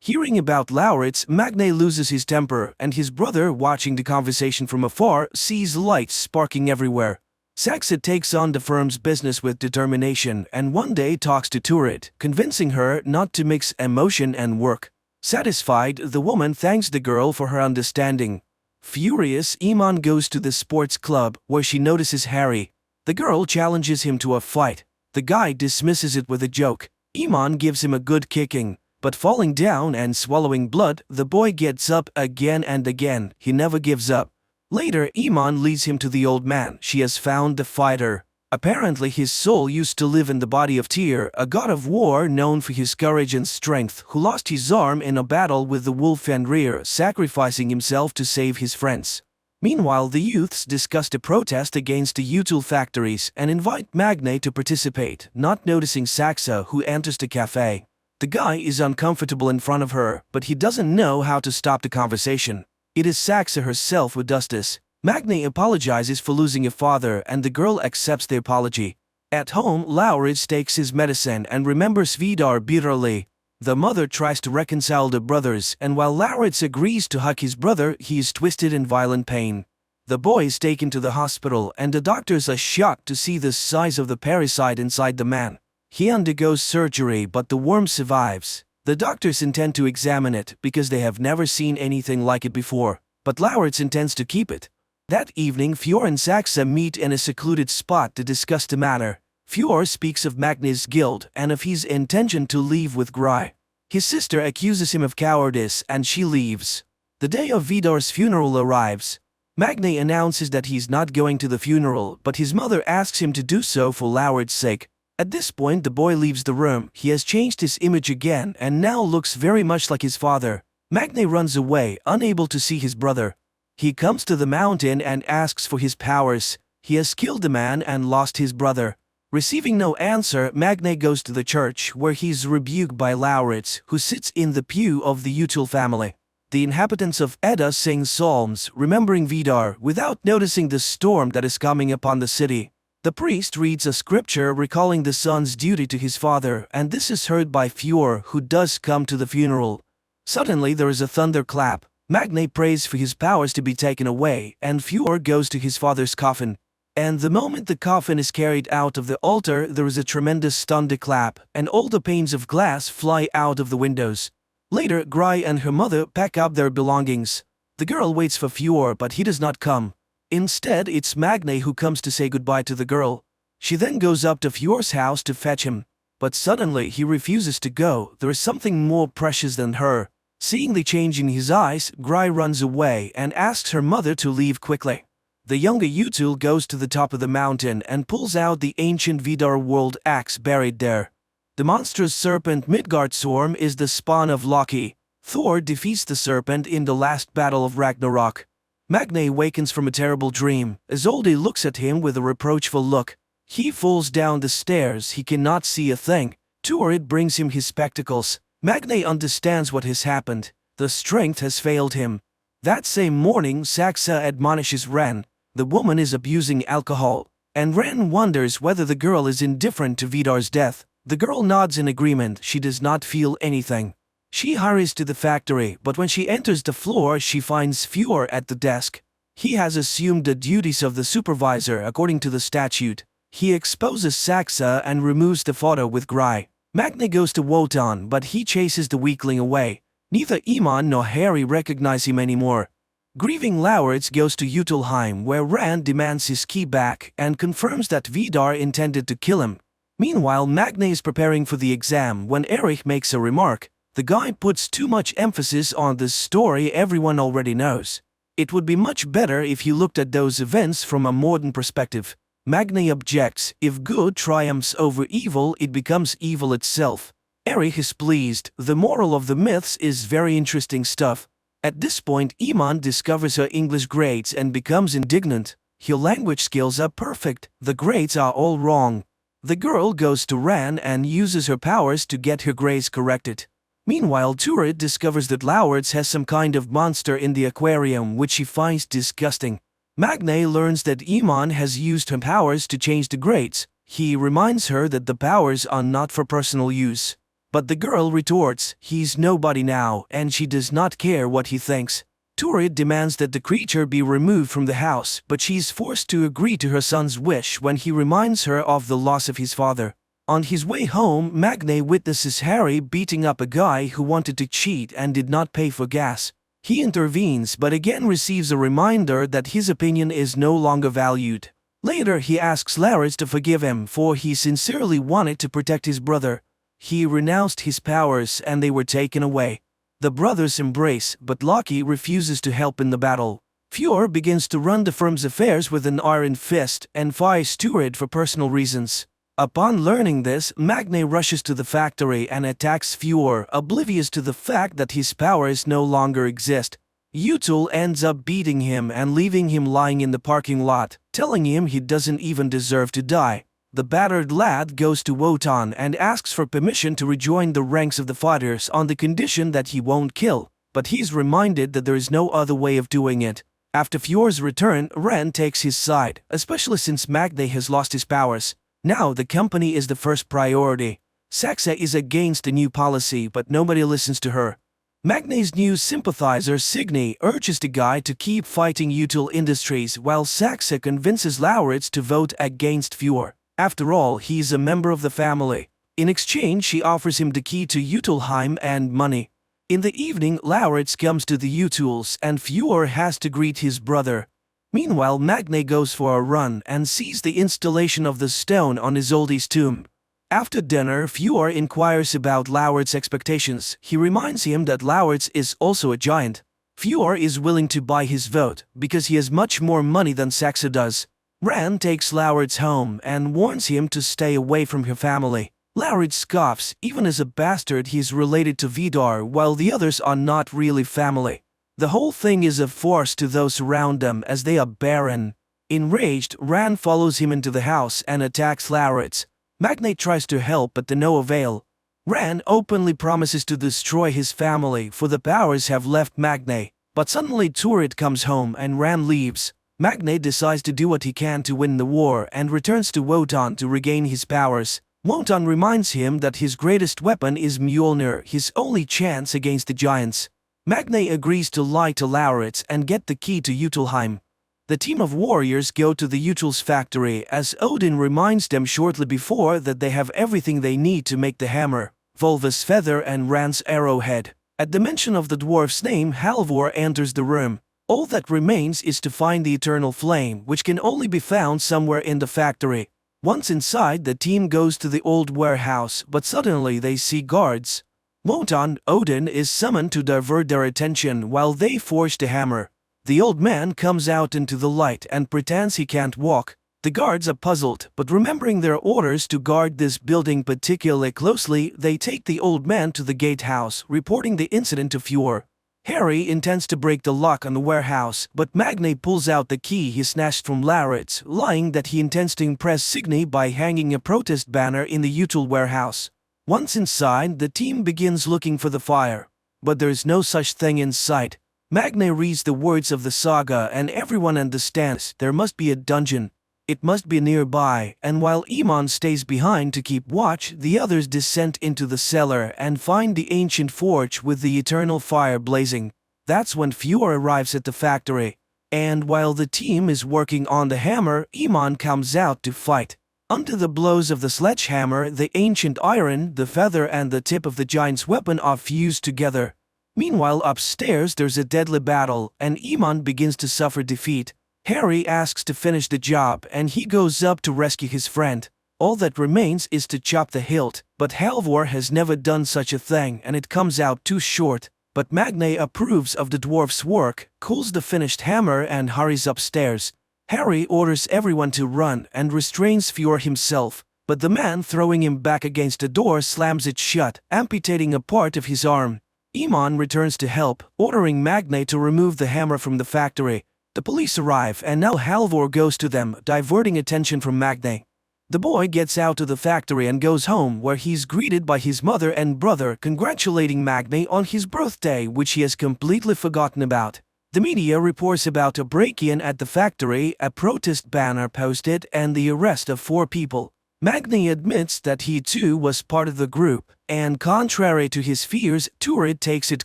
Hearing about Lauritz, Magne loses his temper, and his brother, watching the conversation from afar, sees lights sparking everywhere. Saxa takes on the firm's business with determination and one day talks to Turid, convincing her not to mix emotion and work. Satisfied, the woman thanks the girl for her understanding. Furious, Iman goes to the sports club, where she notices Harry. The girl challenges him to a fight. The guy dismisses it with a joke. Iman gives him a good kicking, but falling down and swallowing blood, the boy gets up again and again. He never gives up. Later, Iman leads him to the old man. She has found the fighter. Apparently, his soul used to live in the body of Tyr, a god of war known for his courage and strength, who lost his arm in a battle with the wolf Fenrir, sacrificing himself to save his friends. Meanwhile, the youths discuss a protest against the Util factories and invite Magne to participate, not noticing Saxa, who enters the cafe. The guy is uncomfortable in front of her, but he doesn't know how to stop the conversation. It is Saxa herself who does this. Magne apologizes for losing a father, and the girl accepts the apology. At home, Lauritz takes his medicine and remembers Vidar bitterly. The mother tries to reconcile the brothers, and while Lauritz agrees to hug his brother, he is twisted in violent pain. The boy is taken to the hospital, and the doctors are shocked to see the size of the parasite inside the man. He undergoes surgery, but the worm survives. The doctors intend to examine it because they have never seen anything like it before, but Lauritz intends to keep it. That evening, Fjord and Saxa meet in a secluded spot to discuss the matter. Fjord speaks of Magne's guilt and of his intention to leave with Gry. His sister accuses him of cowardice and she leaves. The day of Vidar's funeral arrives. Magne announces that he's not going to the funeral, but his mother asks him to do so for Lauritz's sake. At this point, the boy leaves the room. He has changed his image again and now looks very much like his father. Magne runs away, unable to see his brother. He comes to the mountain and asks for his powers. He has killed the man and lost his brother. Receiving no answer, Magne goes to the church, where he's rebuked by Lauritz, who sits in the pew of the Util family. The inhabitants of Edda sing psalms, remembering Vidar, without noticing the storm that is coming upon the city. The priest reads a scripture recalling the son's duty to his father, and this is heard by Fjord, who does come to the funeral. Suddenly there is a thunderclap. Magne prays for his powers to be taken away, and Fjord goes to his father's coffin. And the moment the coffin is carried out of the altar, there is a tremendous thunderclap, and all the panes of glass fly out of the windows. Later, Gry and her mother pack up their belongings. The girl waits for Fjord, but he does not come. Instead, it's Magne who comes to say goodbye to the girl. She then goes up to Fjord's house to fetch him. But suddenly he refuses to go. There is something more precious than her. Seeing the change in his eyes, Gry runs away and asks her mother to leave quickly. The younger Utul goes to the top of the mountain and pulls out the ancient Vidar world axe buried there. The monstrous serpent Midgardsorm is the spawn of Loki. Thor defeats the serpent in the last battle of Ragnarok. Magne wakens from a terrible dream. Isolde looks at him with a reproachful look. He falls down the stairs. He cannot see a thing. Turid brings him his spectacles. Magne understands what has happened. The strength has failed him. That same morning, Saxa admonishes Ran. The woman is abusing alcohol, and Ran wonders whether the girl is indifferent to Vidar's death. The girl nods in agreement. She does not feel anything. She hurries to the factory, but when she enters the floor, she finds Fjord at the desk. He has assumed the duties of the supervisor according to the statute. He exposes Saxa and removes the photo with Gry. Magne goes to Wotan, but he chases the weakling away. Neither Iman nor Harry recognize him anymore. Grieving Lauritz goes to Utilheim, where Rand demands his key back and confirms that Vidar intended to kill him. Meanwhile, Magne is preparing for the exam when Erich makes a remark. The guy puts too much emphasis on this story everyone already knows. It would be much better if you looked at those events from a modern perspective. Magne objects. If good triumphs over evil, it becomes evil itself. Erich is pleased. The moral of the myths is very interesting stuff. At this point, Iman discovers her English grades and becomes indignant. Her language skills are perfect. The grades are all wrong. The girl goes to Ran and uses her powers to get her grades corrected. Meanwhile, Turid discovers that Lauritz has some kind of monster in the aquarium which she finds disgusting. Magne learns that Iman has used her powers to change the grades. He reminds her that the powers are not for personal use. But the girl retorts, he's nobody now, and she does not care what he thinks. Turid demands that the creature be removed from the house, but she is forced to agree to her son's wish when he reminds her of the loss of his father. On his way home, Magne witnesses Harry beating up a guy who wanted to cheat and did not pay for gas. He intervenes but again receives a reminder that his opinion is no longer valued. Later he asks Lauritz to forgive him for he sincerely wanted to protect his brother. He renounced his powers and they were taken away. The brothers embrace, but Loki refuses to help in the battle. Fjord begins to run the firm's affairs with an iron fist and fires Turid for personal reasons. Upon learning this, Magne rushes to the factory and attacks Fjord, oblivious to the fact that his powers no longer exist. Utul ends up beating him and leaving him lying in the parking lot, telling him he doesn't even deserve to die. The battered lad goes to Wotan and asks for permission to rejoin the ranks of the fighters on the condition that he won't kill, but he's reminded that there is no other way of doing it. After Fjord's return, Ren takes his side, especially since Magne has lost his powers. Now the company is the first priority. Saxa is against the new policy, but nobody listens to her. Magne's new sympathizer Signy urges the guy to keep fighting Util Industries while Saxa convinces Lauritz to vote against Fjord. After all, he's a member of the family. In exchange, she offers him the key to Utilheim and money. In the evening, Lauritz comes to the Utils and Fjord has to greet his brother. Meanwhile, Magne goes for a run and sees the installation of the stone on Isolde's tomb. After dinner, Fjord inquires about Lauritz's expectations. He reminds him that Lauritz is also a giant. Fjord is willing to buy his vote because he has much more money than Saxa does. Ran takes Lauritz home and warns him to stay away from her family. Lauritz scoffs. Even as a bastard, he is related to Vidar, while the others are not really family. The whole thing is a farce to those around them as they are barren. Enraged, Ran follows him into the house and attacks Lauritz. Magne tries to help but to no avail. Ran openly promises to destroy his family for the powers have left Magne. But suddenly Turid comes home and Ran leaves. Magne decides to do what he can to win the war and returns to Wotan to regain his powers. Wotan reminds him that his greatest weapon is Mjolnir, his only chance against the giants. Magne agrees to lie to Lauritz and get the key to Utilheim. The team of warriors go to the Util's factory as Odin reminds them shortly before that they have everything they need to make the hammer, Volva's feather and Ran's arrowhead. At the mention of the dwarf's name, Halvor enters the room. All that remains is to find the eternal flame, which can only be found somewhere in the factory. Once inside, the team goes to the old warehouse, but suddenly they see guards. Wotan, Odin, is summoned to divert their attention while they forge the hammer. The old man comes out into the light and pretends he can't walk. The guards are puzzled, but remembering their orders to guard this building particularly closely, they take the old man to the gatehouse, reporting the incident to Fjord. Harry intends to break the lock on the warehouse, but Magne pulls out the key he snatched from Lauritz, lying that he intends to impress Signy by hanging a protest banner in the Util warehouse. Once inside, the team begins looking for the fire. But there's no such thing in sight. Magne reads the words of the saga and everyone understands there must be a dungeon. It must be nearby, and while Iman stays behind to keep watch, the others descend into the cellar and find the ancient forge with the eternal fire blazing. That's when Fjord arrives at the factory. And while the team is working on the hammer, Iman comes out to fight. Under the blows of the sledgehammer, the ancient iron, the feather and the tip of the giant's weapon are fused together. Meanwhile, upstairs there's a deadly battle, and Iman begins to suffer defeat. Harry asks to finish the job and he goes up to rescue his friend. All that remains is to chop the hilt, but Halvor has never done such a thing and it comes out too short. But Magne approves of the dwarf's work, cools the finished hammer and hurries upstairs. Harry orders everyone to run and restrains Fjord himself, but the man throwing him back against a door slams it shut, amputating a part of his arm. Iman returns to help, ordering Magne to remove the hammer from the factory. The police arrive and now Halvor goes to them, diverting attention from Magne. The boy gets out of the factory and goes home, where he's greeted by his mother and brother congratulating Magne on his birthday, which he has completely forgotten about. The media reports about a break-in at the factory, a protest banner posted, and the arrest of 4 people. Magne admits that he too was part of the group, and contrary to his fears, Turid takes it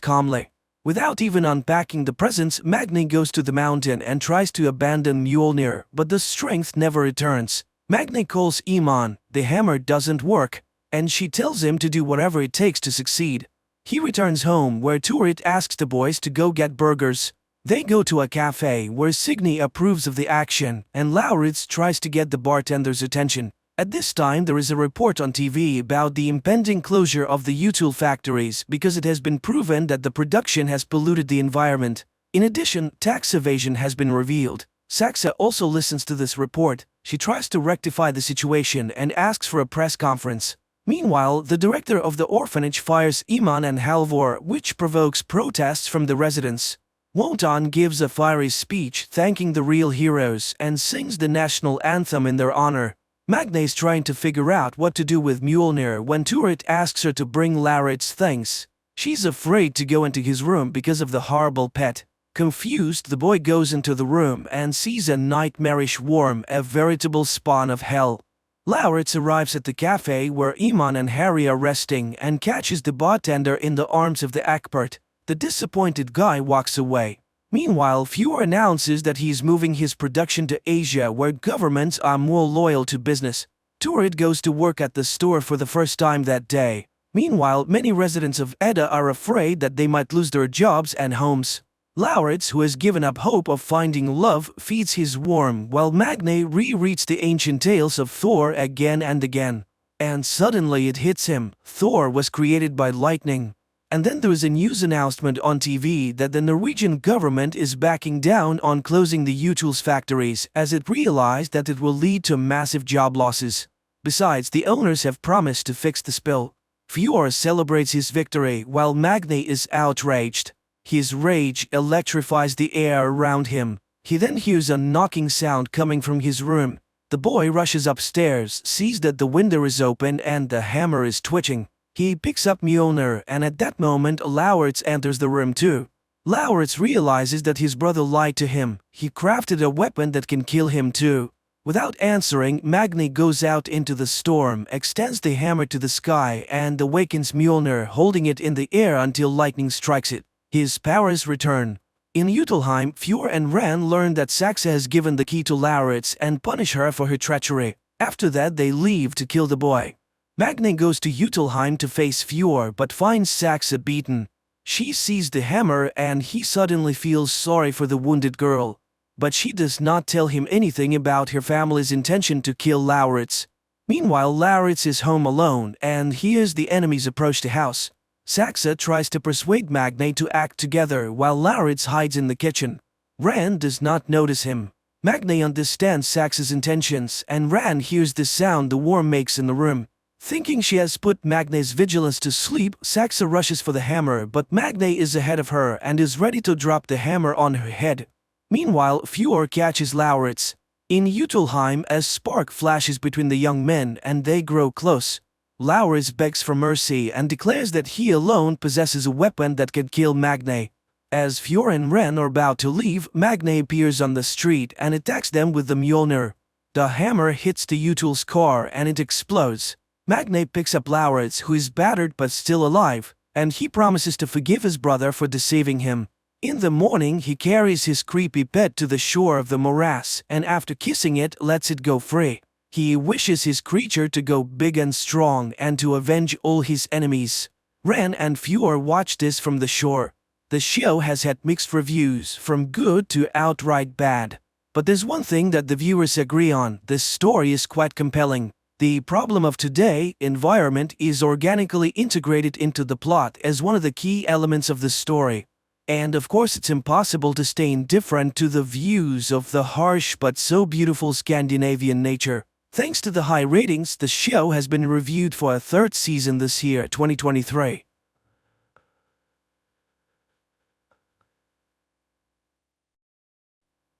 calmly. Without even unpacking the presents, Magne goes to the mountain and tries to abandon Mjolnir, but the strength never returns. Magne calls Iman, the hammer doesn't work, and she tells him to do whatever it takes to succeed. He returns home, where Turid asks the boys to go get burgers. They go to a cafe where Signy approves of the action, and Lauritz tries to get the bartender's attention. At this time there is a report on TV about the impending closure of the Util factories because it has been proven that the production has polluted the environment. In addition, tax evasion has been revealed. Saxa also listens to this report. She tries to rectify the situation and asks for a press conference. Meanwhile, the director of the orphanage fires Iman and Halvor, which provokes protests from the residents. Wotan gives a fiery speech thanking the real heroes and sings the national anthem in their honor. Magne is trying to figure out what to do with Mjolnir when Turid asks her to bring Lauritz things. She's afraid to go into his room because of the horrible pet. Confused, the boy goes into the room and sees a nightmarish worm, a veritable spawn of hell. Lauritz arrives at the cafe where Iman and Harry are resting and catches the bartender in the arms of the expert. The disappointed guy walks away. Meanwhile, Fjord announces that he is moving his production to Asia, where governments are more loyal to business. Turid goes to work at the store for the first time that day. Meanwhile, many residents of Edda are afraid that they might lose their jobs and homes. Lauritz, who has given up hope of finding love, feeds his worm, while Magne rereads the ancient tales of Thor again and again. And suddenly it hits him: Thor was created by lightning. And then there is a news announcement on TV that the Norwegian government is backing down on closing the Util's factories, as it realized that it will lead to massive job losses. Besides, the owners have promised to fix the spill. Fjord celebrates his victory while Magne is outraged. His rage electrifies the air around him. He then hears a knocking sound coming from his room. The boy rushes upstairs, sees that the window is open and the hammer is twitching. He picks up Mjolnir, and at that moment Lauritz enters the room too. Lauritz realizes that his brother lied to him. He crafted a weapon that can kill him too. Without answering, Magne goes out into the storm, extends the hammer to the sky, and awakens Mjolnir, holding it in the air until lightning strikes it. His powers return. In Utilheim, Fjord and Ran learn that Saxa has given the key to Lauritz and punish her for her treachery. After that, they leave to kill the boy. Magne goes to Utilheim to face Fjord but finds Saxa beaten. She sees the hammer and he suddenly feels sorry for the wounded girl. But she does not tell him anything about her family's intention to kill Lauritz. Meanwhile, Lauritz is home alone and hears the enemies approach the house. Saxa tries to persuade Magne to act together while Lauritz hides in the kitchen. Ran does not notice him. Magne understands Saxa's intentions and Ran hears the sound the worm makes in the room. Thinking she has put Magne's vigilance to sleep, Saxa rushes for the hammer, but Magne is ahead of her and is ready to drop the hammer on her head. Meanwhile, Fuhr catches Lauritz. In Utelheim, a spark flashes between the young men and they grow close. Lauritz begs for mercy and declares that he alone possesses a weapon that can kill Magne. As Fuhr and Ren are about to leave, Magne appears on the street and attacks them with the Mjolnir. The hammer hits the Utel's car and it explodes. Magne picks up Lauritz, who is battered but still alive, and he promises to forgive his brother for deceiving him. In the morning, he carries his creepy pet to the shore of the morass and after kissing it, lets it go free. He wishes his creature to go big and strong and to avenge all his enemies. Ren and Fuhr watch this from the shore. The show has had mixed reviews, from good to outright bad. But there's one thing that the viewers agree on: this story is quite compelling. The problem of today, environment, is organically integrated into the plot as one of the key elements of the story. And of course it's impossible to stay indifferent to the views of the harsh but so beautiful Scandinavian nature. Thanks to the high ratings, the show has been reviewed for a third season this year, 2023.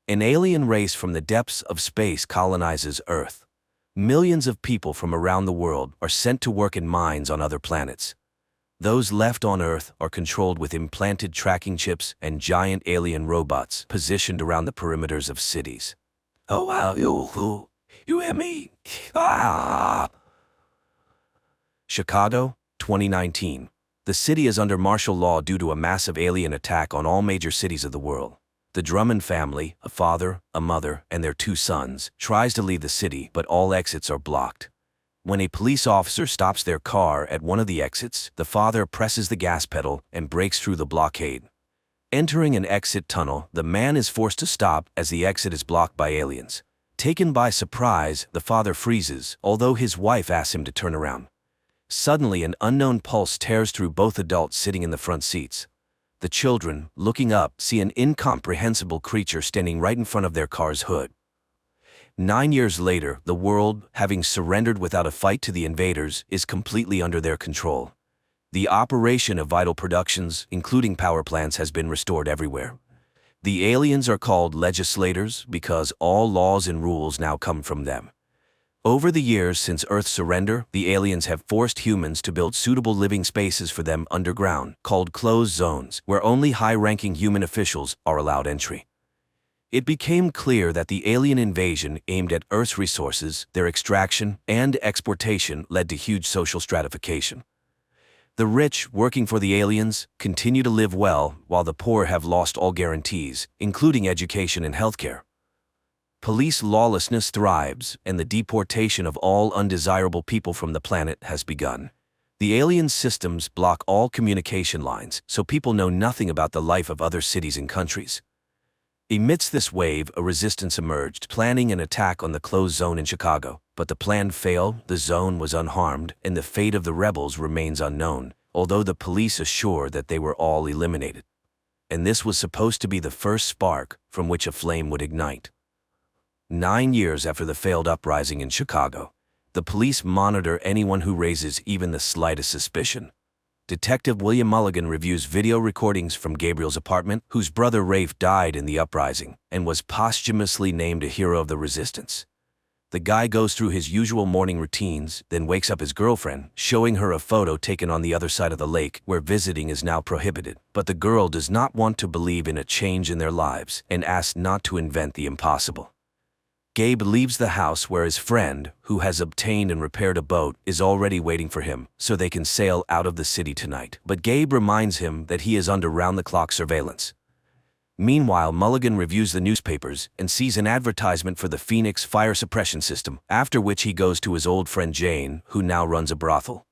An alien race from the depths of space colonizes Earth. Millions of people from around the world are sent to work in mines on other planets. Those left on Earth are controlled with implanted tracking chips and giant alien robots positioned around the perimeters of cities. Oh wow, you hear me? Ah! Chicago, 2019. The city is under martial law due to a massive alien attack on all major cities of the world. The Drummond family, a father, a mother, and their 2 sons, tries to leave the city, but all exits are blocked. When a police officer stops their car at one of the exits, the father presses the gas pedal and breaks through the blockade. Entering an exit tunnel, the man is forced to stop as the exit is blocked by aliens. Taken by surprise, the father freezes, although his wife asks him to turn around. Suddenly, an unknown pulse tears through both adults sitting in the front seats. The children, looking up, see an incomprehensible creature standing right in front of their car's hood. 9 years later, the world, having surrendered without a fight to the invaders, is completely under their control. The operation of vital productions, including power plants, has been restored everywhere. The aliens are called legislators because all laws and rules now come from them. Over the years since Earth's surrender, the aliens have forced humans to build suitable living spaces for them underground, called closed zones, where only high-ranking human officials are allowed entry. It became clear that the alien invasion aimed at Earth's resources, their extraction, and exportation led to huge social stratification. The rich, working for the aliens, continue to live well, while the poor have lost all guarantees, including education and healthcare. Police lawlessness thrives, and the deportation of all undesirable people from the planet has begun. The alien systems block all communication lines, so people know nothing about the life of other cities and countries. Amidst this wave, a resistance emerged, planning an attack on the closed zone in Chicago. But the plan failed, the zone was unharmed, and the fate of the rebels remains unknown, although the police assure that they were all eliminated. And this was supposed to be the first spark from which a flame would ignite. 9 years after the failed uprising in Chicago, the police monitor anyone who raises even the slightest suspicion. Detective William Mulligan reviews video recordings from Gabriel's apartment, whose brother Rafe died in the uprising and was posthumously named a hero of the resistance. The guy goes through his usual morning routines, then wakes up his girlfriend, showing her a photo taken on the other side of the lake, where visiting is now prohibited. But the girl does not want to believe in a change in their lives and asks not to invent the impossible. Gabe leaves the house where his friend, who has obtained and repaired a boat, is already waiting for him, so they can sail out of the city tonight. But Gabe reminds him that he is under round-the-clock surveillance. Meanwhile, Mulligan reviews the newspapers and sees an advertisement for the Phoenix fire suppression system, after which he goes to his old friend Jane, who now runs a brothel.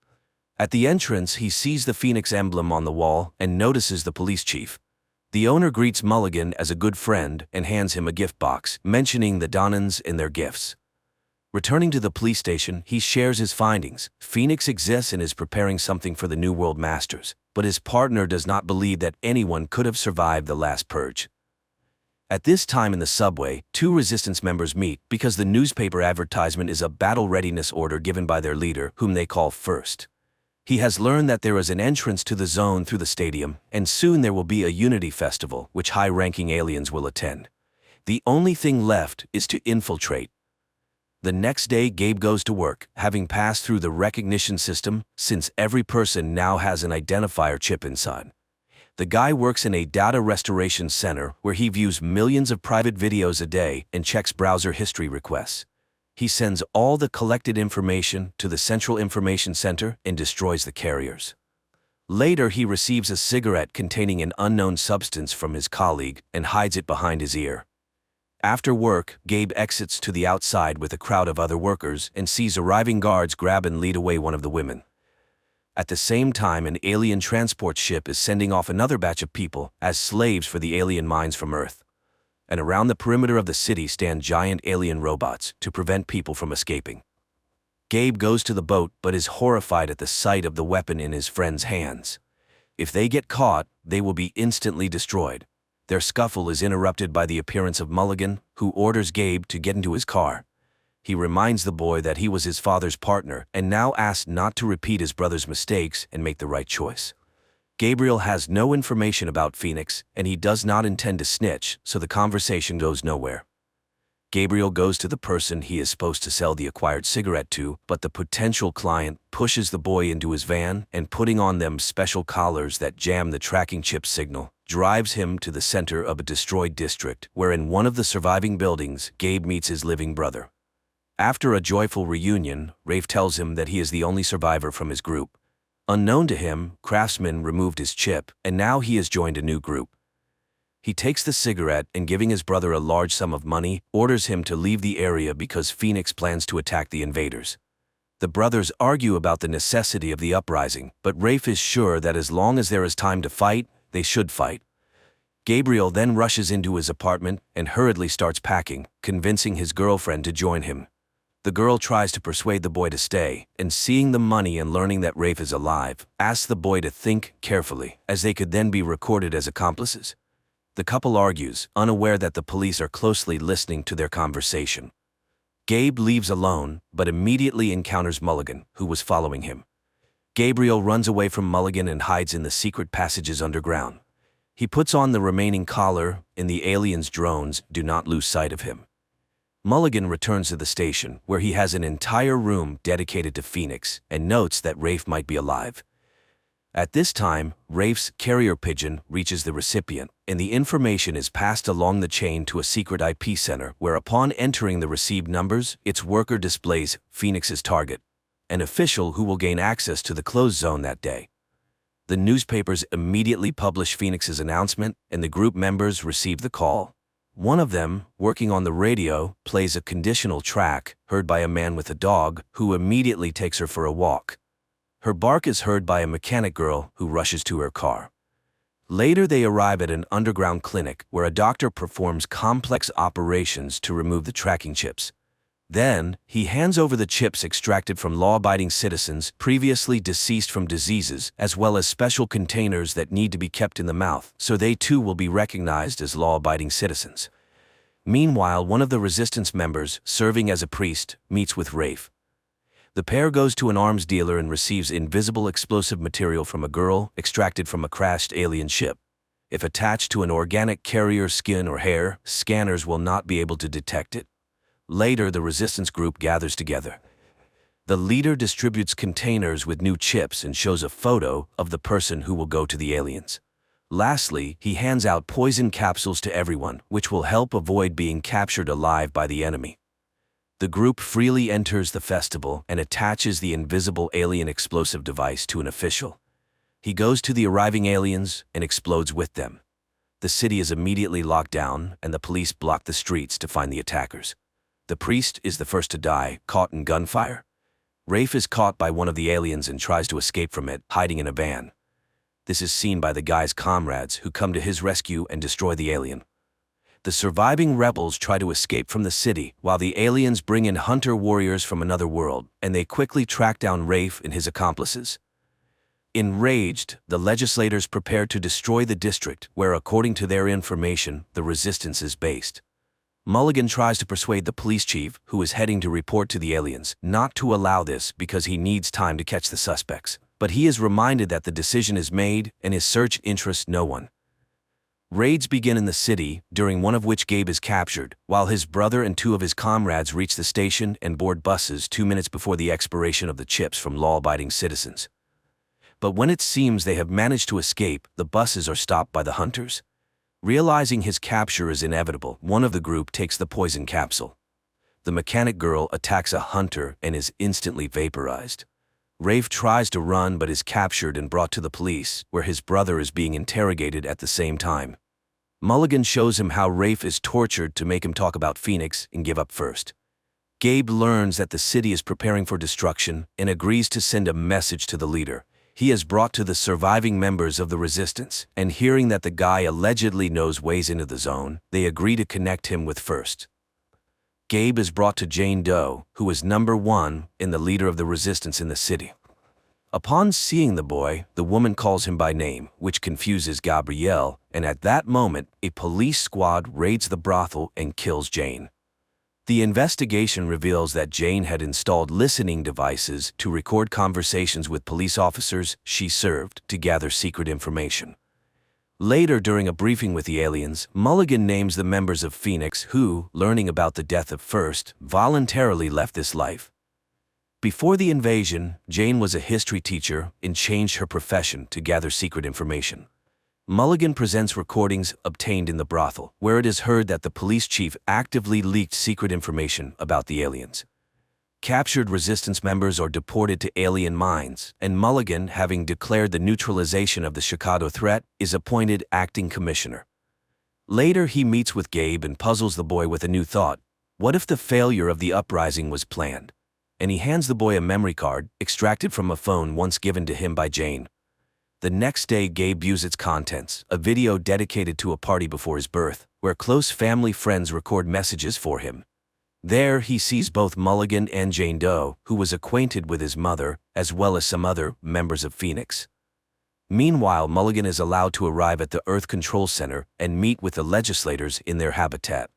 At the entrance, he sees the Phoenix emblem on the wall and notices the police chief. The owner greets Mulligan as a good friend and hands him a gift box, mentioning the Donnans and their gifts. Returning to the police station, he shares his findings. Phoenix exists and is preparing something for the New World Masters, but his partner does not believe that anyone could have survived the last purge. At this time in the subway, two resistance members meet because the newspaper advertisement is a battle readiness order given by their leader, whom they call First. He has learned that there is an entrance to the zone through the stadium, and soon there will be a Unity Festival, which high-ranking aliens will attend. The only thing left is to infiltrate. The next day, Gabe goes to work, having passed through the recognition system, since every person now has an identifier chip inside. The guy works in a data restoration center where he views millions of private videos a day and checks browser history requests. He sends all the collected information to the Central Information Center and destroys the carriers. Later, he receives a cigarette containing an unknown substance from his colleague and hides it behind his ear. After work, Gabe exits to the outside with a crowd of other workers and sees arriving guards grab and lead away one of the women. At the same time, an alien transport ship is sending off another batch of people as slaves for the alien mines from Earth. And around the perimeter of the city stand giant alien robots to prevent people from escaping. Gabe goes to the boat but is horrified at the sight of the weapon in his friend's hands. If they get caught, they will be instantly destroyed. Their scuffle is interrupted by the appearance of Mulligan, who orders Gabe to get into his car. He reminds the boy that he was his father's partner and now asks not to repeat his brother's mistakes and make the right choice. Gabriel has no information about Phoenix, and he does not intend to snitch, so the conversation goes nowhere. Gabriel goes to the person he is supposed to sell the acquired cigarette to, but the potential client pushes the boy into his van and, putting on them special collars that jam the tracking chip signal, drives him to the center of a destroyed district, where in one of the surviving buildings, Gabe meets his living brother. After a joyful reunion, Rafe tells him that he is the only survivor from his group. Unknown to him, Craftsman removed his chip, and now he has joined a new group. He takes the cigarette and, giving his brother a large sum of money, orders him to leave the area because Phoenix plans to attack the invaders. The brothers argue about the necessity of the uprising, but Rafe is sure that as long as there is time to fight, they should fight. Gabriel then rushes into his apartment and hurriedly starts packing, convincing his girlfriend to join him. The girl tries to persuade the boy to stay, and seeing the money and learning that Rafe is alive, asks the boy to think carefully, as they could then be recorded as accomplices. The couple argues, unaware that the police are closely listening to their conversation. Gabe leaves alone, but immediately encounters Mulligan, who was following him. Gabriel runs away from Mulligan and hides in the secret passages underground. He puts on the remaining collar, and the aliens' drones do not lose sight of him. Mulligan returns to the station, where he has an entire room dedicated to Phoenix, and notes that Rafe might be alive. At this time, Rafe's carrier pigeon reaches the recipient, and the information is passed along the chain to a secret IP center, where upon entering the received numbers, its worker displays Phoenix's target, an official who will gain access to the closed zone that day. The newspapers immediately publish Phoenix's announcement, and the group members receive the call. One of them, working on the radio, plays a conditional track heard by a man with a dog, who immediately takes her for a walk. Her bark is heard by a mechanic girl who rushes to her car. Later they arrive at an underground clinic where a doctor performs complex operations to remove the tracking chips. Then, he hands over the chips extracted from law-abiding citizens previously deceased from diseases, as well as special containers that need to be kept in the mouth, so they too will be recognized as law-abiding citizens. Meanwhile, one of the resistance members, serving as a priest, meets with Rafe. The pair goes to an arms dealer and receives invisible explosive material from a girl extracted from a crashed alien ship. If attached to an organic carrier's skin or hair, scanners will not be able to detect it. Later, the resistance group gathers together. The leader distributes containers with new chips and shows a photo of the person who will go to the aliens. Lastly, he hands out poison capsules to everyone, which will help avoid being captured alive by the enemy. The group freely enters the festival and attaches the invisible alien explosive device to an official. He goes to the arriving aliens and explodes with them. The city is immediately locked down, and the police block the streets to find the attackers. The priest is the first to die, caught in gunfire. Rafe is caught by one of the aliens and tries to escape from it, hiding in a van. This is seen by the guy's comrades, who come to his rescue and destroy the alien. The surviving rebels try to escape from the city, while the aliens bring in hunter warriors from another world, and they quickly track down Rafe and his accomplices. Enraged, the legislators prepare to destroy the district where, according to their information, the resistance is based. Mulligan tries to persuade the police chief, who is heading to report to the aliens, not to allow this because he needs time to catch the suspects. But he is reminded that the decision is made and his search interests no one. Raids begin in the city, during one of which Gabe is captured, while his brother and two of his comrades reach the station and board buses 2 minutes before the expiration of the chips from law-abiding citizens. But when it seems they have managed to escape, the buses are stopped by the hunters. Realizing his capture is inevitable, one of the group takes the poison capsule. The mechanic girl attacks a hunter and is instantly vaporized. Rafe tries to run but is captured and brought to the police, where his brother is being interrogated at the same time. Mulligan shows him how Rafe is tortured to make him talk about Phoenix and give up first. Gabe learns that the city is preparing for destruction and agrees to send a message to the leader. He is brought to the surviving members of the resistance, and hearing that the guy allegedly knows ways into the zone, they agree to connect him with first. Gabe is brought to Jane Doe, who is number 1 and the leader of the resistance in the city. Upon seeing the boy, the woman calls him by name, which confuses Gabrielle, and at that moment, a police squad raids the brothel and kills Jane. The investigation reveals that Jane had installed listening devices to record conversations with police officers she served to gather secret information. Later, during a briefing with the aliens, Mulligan names the members of Phoenix who, learning about the death of First, voluntarily left this life. Before the invasion, Jane was a history teacher and changed her profession to gather secret information. Mulligan presents recordings obtained in the brothel, where it is heard that the police chief actively leaked secret information about the aliens. Captured resistance members are deported to alien mines, and Mulligan, having declared the neutralization of the Chicago threat, is appointed acting commissioner. Later, he meets with Gabe and puzzles the boy with a new thought. What if the failure of the uprising was planned? And he hands the boy a memory card, extracted from a phone once given to him by Jane. The next day, Gabe views its contents, a video dedicated to a party before his birth, where close family friends record messages for him. There, he sees both Mulligan and Jane Doe, who was acquainted with his mother, as well as some other members of Phoenix. Meanwhile, Mulligan is allowed to arrive at the Earth Control Center and meet with the legislators in their habitat.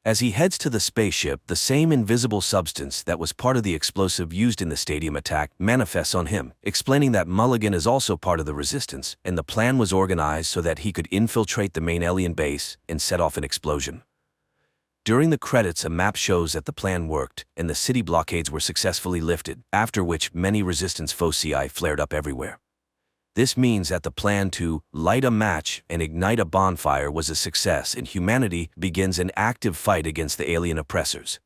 As he heads to the spaceship, the same invisible substance that was part of the explosive used in the stadium attack manifests on him, explaining that Mulligan is also part of the resistance, and the plan was organized so that he could infiltrate the main alien base and set off an explosion. During the credits, a map shows that the plan worked, and the city blockades were successfully lifted, after which many resistance foci flared up everywhere. This means that the plan to light a match and ignite a bonfire was a success, and humanity begins an active fight against the alien oppressors.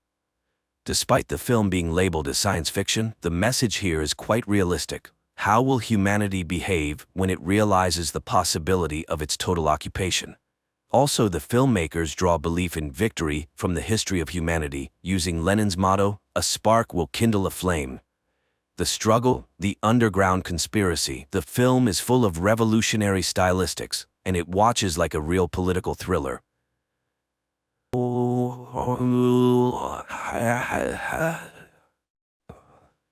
Despite the film being labeled as science fiction, the message here is quite realistic. How will humanity behave when it realizes the possibility of its total occupation? Also, the filmmakers draw belief in victory from the history of humanity, using Lenin's motto, "A spark will kindle a flame." The struggle, the underground conspiracy, the film is full of revolutionary stylistics, and it watches like a real political thriller.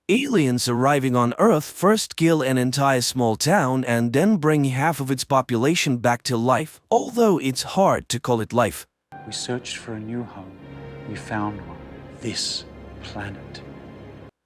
Aliens arriving on Earth first kill an entire small town and then bring half of its population back to life, although it's hard to call it life. We searched for a new home. We found one. This planet.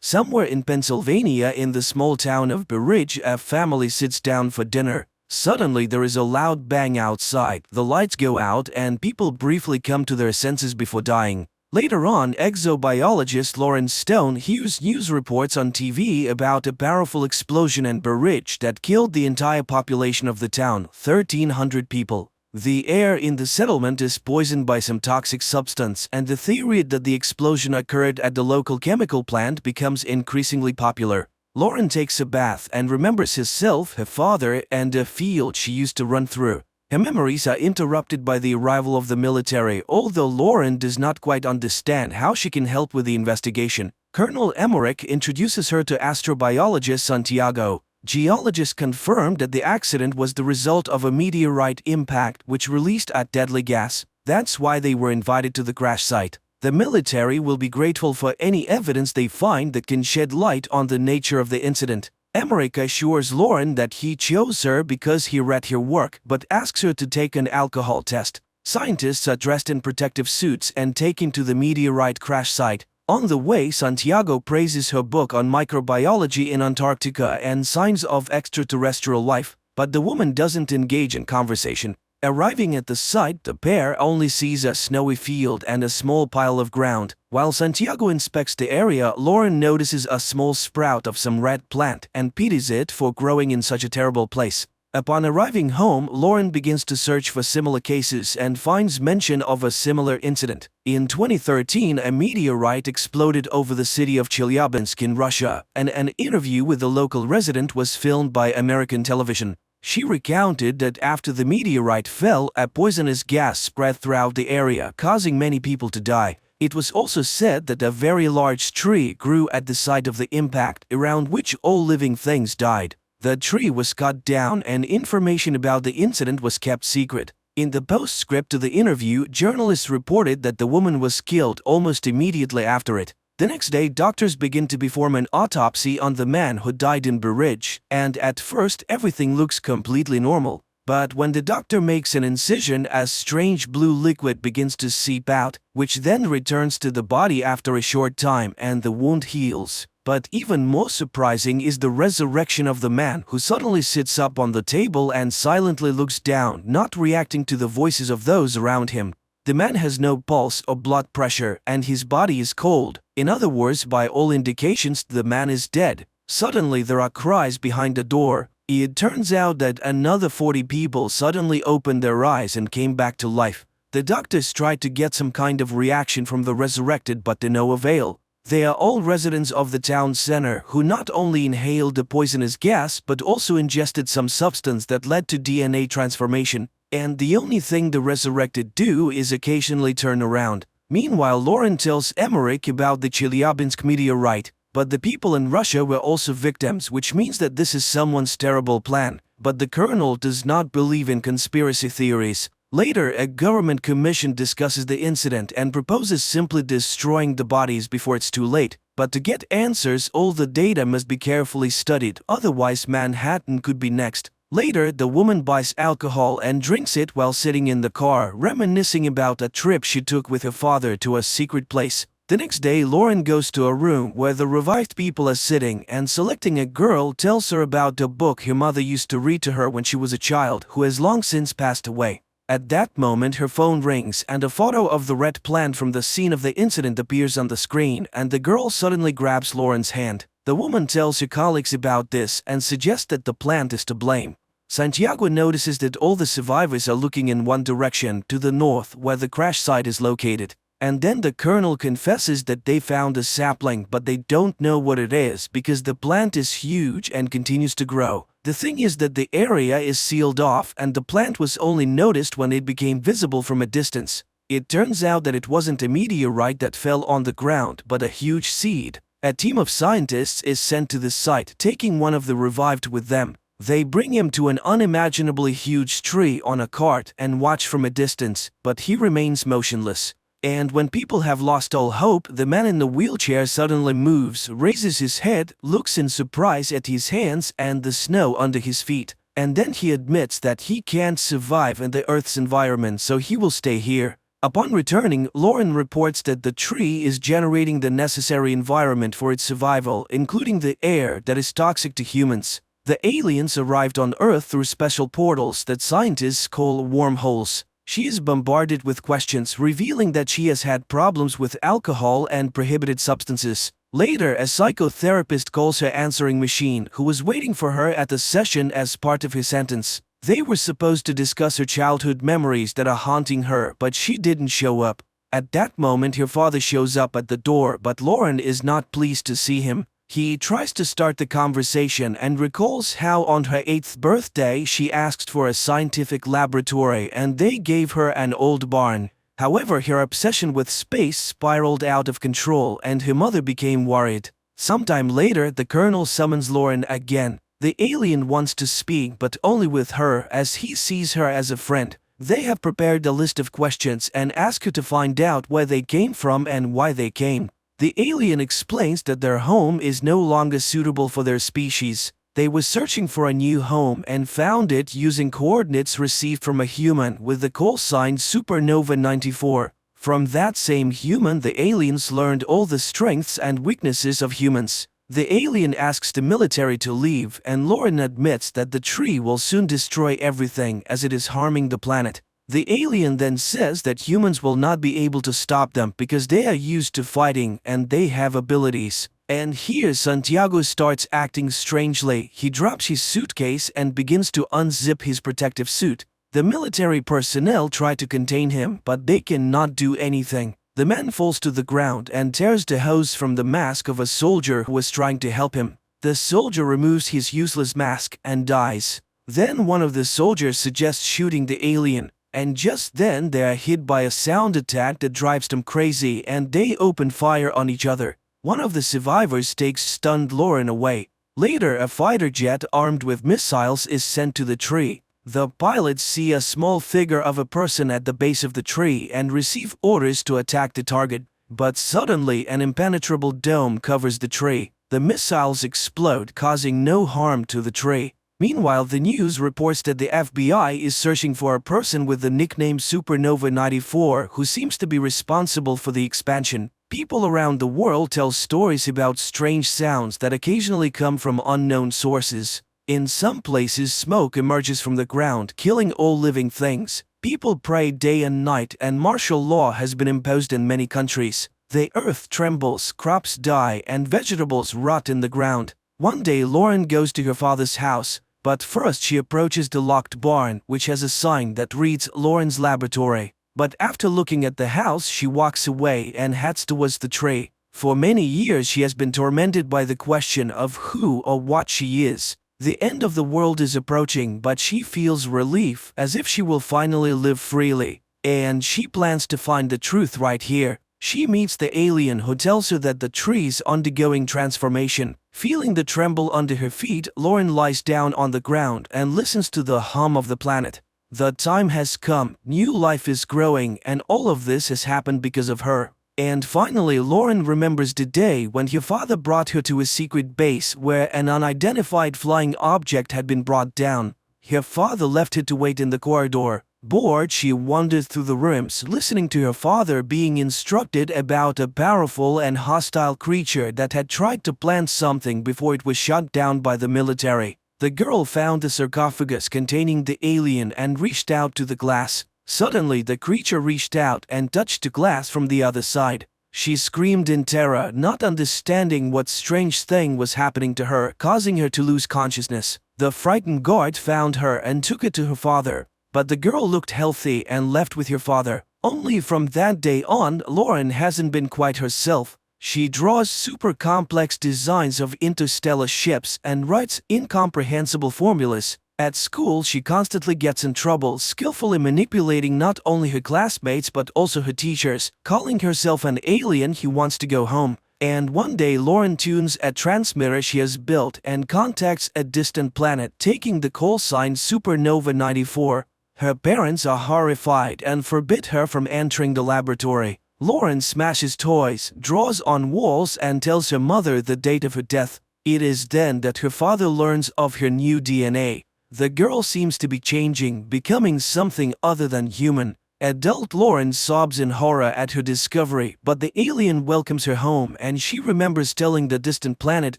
Somewhere in Pennsylvania, in the small town of Berridge, a family sits down for dinner. Suddenly, there is a loud bang outside. The lights go out and people briefly come to their senses before dying. Later on, exobiologist Lauren Stone hears news reports on TV about a powerful explosion in Berridge that killed the entire population of the town, 1,300 people. The air in the settlement is poisoned by some toxic substance, and the theory that the explosion occurred at the local chemical plant becomes increasingly popular. Lauren takes a bath and remembers herself, her father, and a field she used to run through. Her memories are interrupted by the arrival of the military, although Lauren does not quite understand how she can help with the investigation. Colonel Emmerich introduces her to astrobiologist Santiago. Geologists confirmed that the accident was the result of a meteorite impact which released a deadly gas. That's why they were invited to the crash site. The military will be grateful for any evidence they find that can shed light on the nature of the incident. Emmerich assures Lauren that he chose her because he read her work, but asks her to take an alcohol test. Scientists are dressed in protective suits and taken to the meteorite crash site. On the way, Santiago praises her book on microbiology in Antarctica and signs of extraterrestrial life, but the woman doesn't engage in conversation. Arriving at the site, the pair only sees a snowy field and a small pile of ground. While Santiago inspects the area, Lauren notices a small sprout of some red plant and pities it for growing in such a terrible place. Upon arriving home, Lauren begins to search for similar cases and finds mention of a similar incident. In 2013, a meteorite exploded over the city of Chelyabinsk in Russia, and an interview with the local resident was filmed by American television. She recounted that after the meteorite fell, a poisonous gas spread throughout the area, causing many people to die. It was also said that a very large tree grew at the site of the impact, around which all living things died. The tree was cut down and information about the incident was kept secret. In the postscript to the interview, journalists reported that the woman was killed almost immediately after it. The next day, doctors begin to perform an autopsy on the man who died in Burridge, and at first everything looks completely normal. But when the doctor makes an incision, a strange blue liquid begins to seep out, which then returns to the body after a short time and the wound heals. But even more surprising is the resurrection of the man who suddenly sits up on the table and silently looks down, not reacting to the voices of those around him. The man has no pulse or blood pressure and his body is cold. In other words, by all indications, the man is dead. Suddenly there are cries behind the door. It turns out that another 40 people suddenly opened their eyes and came back to life. The doctors tried to get some kind of reaction from the resurrected, but to no avail. They are all residents of the town center who not only inhaled the poisonous gas but also ingested some substance that led to DNA transformation, and the only thing the resurrected do is occasionally turn around. Meanwhile, Lauren tells Emmerich about the Chelyabinsk meteorite, but the people in Russia were also victims, which means that this is someone's terrible plan. But the colonel does not believe in conspiracy theories. Later, a government commission discusses the incident and proposes simply destroying the bodies before it's too late. But to get answers, all the data must be carefully studied, otherwise Manhattan could be next. Later, the woman buys alcohol and drinks it while sitting in the car, reminiscing about a trip she took with her father to a secret place. The next day, Lauren goes to a room where the revived people are sitting and, selecting a girl, tells her about the book her mother used to read to her when she was a child, who has long since passed away. At that moment, her phone rings and a photo of the red plant from the scene of the incident appears on the screen, and the girl suddenly grabs Lauren's hand. The woman tells her colleagues about this and suggests that the plant is to blame. Santiago notices that all the survivors are looking in one direction, to the north, where the crash site is located. And then the colonel confesses that they found a sapling, but they don't know what it is because the plant is huge and continues to grow. The thing is that the area is sealed off and the plant was only noticed when it became visible from a distance. It turns out that it wasn't a meteorite that fell on the ground, but a huge seed. A team of scientists is sent to the site, taking one of the revived with them. They bring him to an unimaginably huge tree on a cart and watch from a distance, but he remains motionless. And when people have lost all hope, the man in the wheelchair suddenly moves, raises his head, looks in surprise at his hands and the snow under his feet, and then he admits that he can't survive in the Earth's environment, so he will stay here. Upon returning, Lauren reports that the tree is generating the necessary environment for its survival, including the air that is toxic to humans. The aliens arrived on Earth through special portals that scientists call wormholes. She is bombarded with questions, revealing that she has had problems with alcohol and prohibited substances. Later, a psychotherapist calls her answering machine, who was waiting for her at the session as part of his sentence. They were supposed to discuss her childhood memories that are haunting her, but she didn't show up. At that moment, her father shows up at the door, but Lauren is not pleased to see him. He tries to start the conversation and recalls how on her 8th birthday she asked for a scientific laboratory and they gave her an old barn. However, her obsession with space spiraled out of control and her mother became worried. Sometime later, the Colonel summons Lauren again. The alien wants to speak, but only with her, as he sees her as a friend. They have prepared a list of questions and ask her to find out where they came from and why they came. The alien explains that their home is no longer suitable for their species. They were searching for a new home and found it using coordinates received from a human with the call sign Supernova 94. From that same human, the aliens learned all the strengths and weaknesses of humans. The alien asks the military to leave, and Lauren admits that the tree will soon destroy everything as it is harming the planet. The alien then says that humans will not be able to stop them because they are used to fighting and they have abilities. And here Santiago starts acting strangely. He drops his suitcase and begins to unzip his protective suit. The military personnel try to contain him, but they cannot do anything. The man falls to the ground and tears the hose from the mask of a soldier who was trying to help him. The soldier removes his useless mask and dies. Then one of the soldiers suggests shooting the alien, and just then they are hit by a sound attack that drives them crazy and they open fire on each other. One of the survivors takes stunned Lauren away. Later, a fighter jet armed with missiles is sent to the tree. The pilots see a small figure of a person at the base of the tree and receive orders to attack the target. But suddenly an impenetrable dome covers the tree. The missiles explode, causing no harm to the tree. Meanwhile, the news reports that the FBI is searching for a person with the nickname Supernova 94 who seems to be responsible for the expansion. People around the world tell stories about strange sounds that occasionally come from unknown sources. In some places, smoke emerges from the ground, killing all living things. People pray day and night, and martial law has been imposed in many countries. The earth trembles, crops die, and vegetables rot in the ground. One day, Lauren goes to her father's house, but first she approaches the locked barn, which has a sign that reads Lauren's laboratory. But after looking at the house, she walks away and heads towards the tree. For many years, she has been tormented by the question of who or what she is. The end of the world is approaching, but she feels relief, as if she will finally live freely. And she plans to find the truth right here. She meets the alien who tells her that the tree is undergoing transformation. Feeling the tremble under her feet, Lauren lies down on the ground and listens to the hum of the planet. The time has come, new life is growing, and all of this has happened because of her. And finally, Lauren remembers the day when her father brought her to a secret base where an unidentified flying object had been brought down. Her father left her to wait in the corridor. Bored, she wandered through the rooms, listening to her father being instructed about a powerful and hostile creature that had tried to plant something before it was shot down by the military. The girl found the sarcophagus containing the alien and reached out to the glass. Suddenly, the creature reached out and touched the glass from the other side. She screamed in terror, not understanding what strange thing was happening to her, causing her to lose consciousness. The frightened guard found her and took her to her father. But the girl looked healthy and left with her father. Only from that day on, Lauren hasn't been quite herself. She draws super complex designs of interstellar ships and writes incomprehensible formulas. At school, she constantly gets in trouble, skillfully manipulating not only her classmates but also her teachers, calling herself an alien who wants to go home. And one day, Lauren tunes a transmitter she has built and contacts a distant planet, taking the call sign Supernova 94. Her parents are horrified and forbid her from entering the laboratory. Lauren smashes toys, draws on walls, and tells her mother the date of her death. It is then that her father learns of her new DNA. The girl seems to be changing, becoming something other than human. Adult Lauren sobs in horror at her discovery, but the alien welcomes her home and she remembers telling the distant planet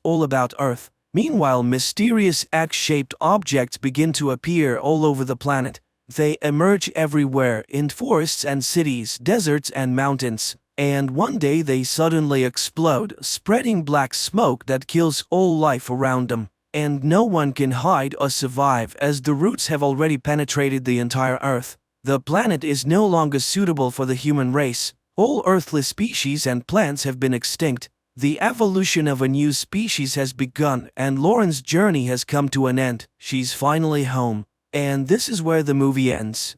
all about Earth. Meanwhile, mysterious X-shaped objects begin to appear all over the planet. They emerge everywhere, in forests and cities, deserts and mountains. And one day they suddenly explode, spreading black smoke that kills all life around them. And no one can hide or survive as the roots have already penetrated the entire Earth. The planet is no longer suitable for the human race. All earthly species and plants have been extinct. The evolution of a new species has begun, and Lauren's journey has come to an end. She's finally home. And this is where the movie ends.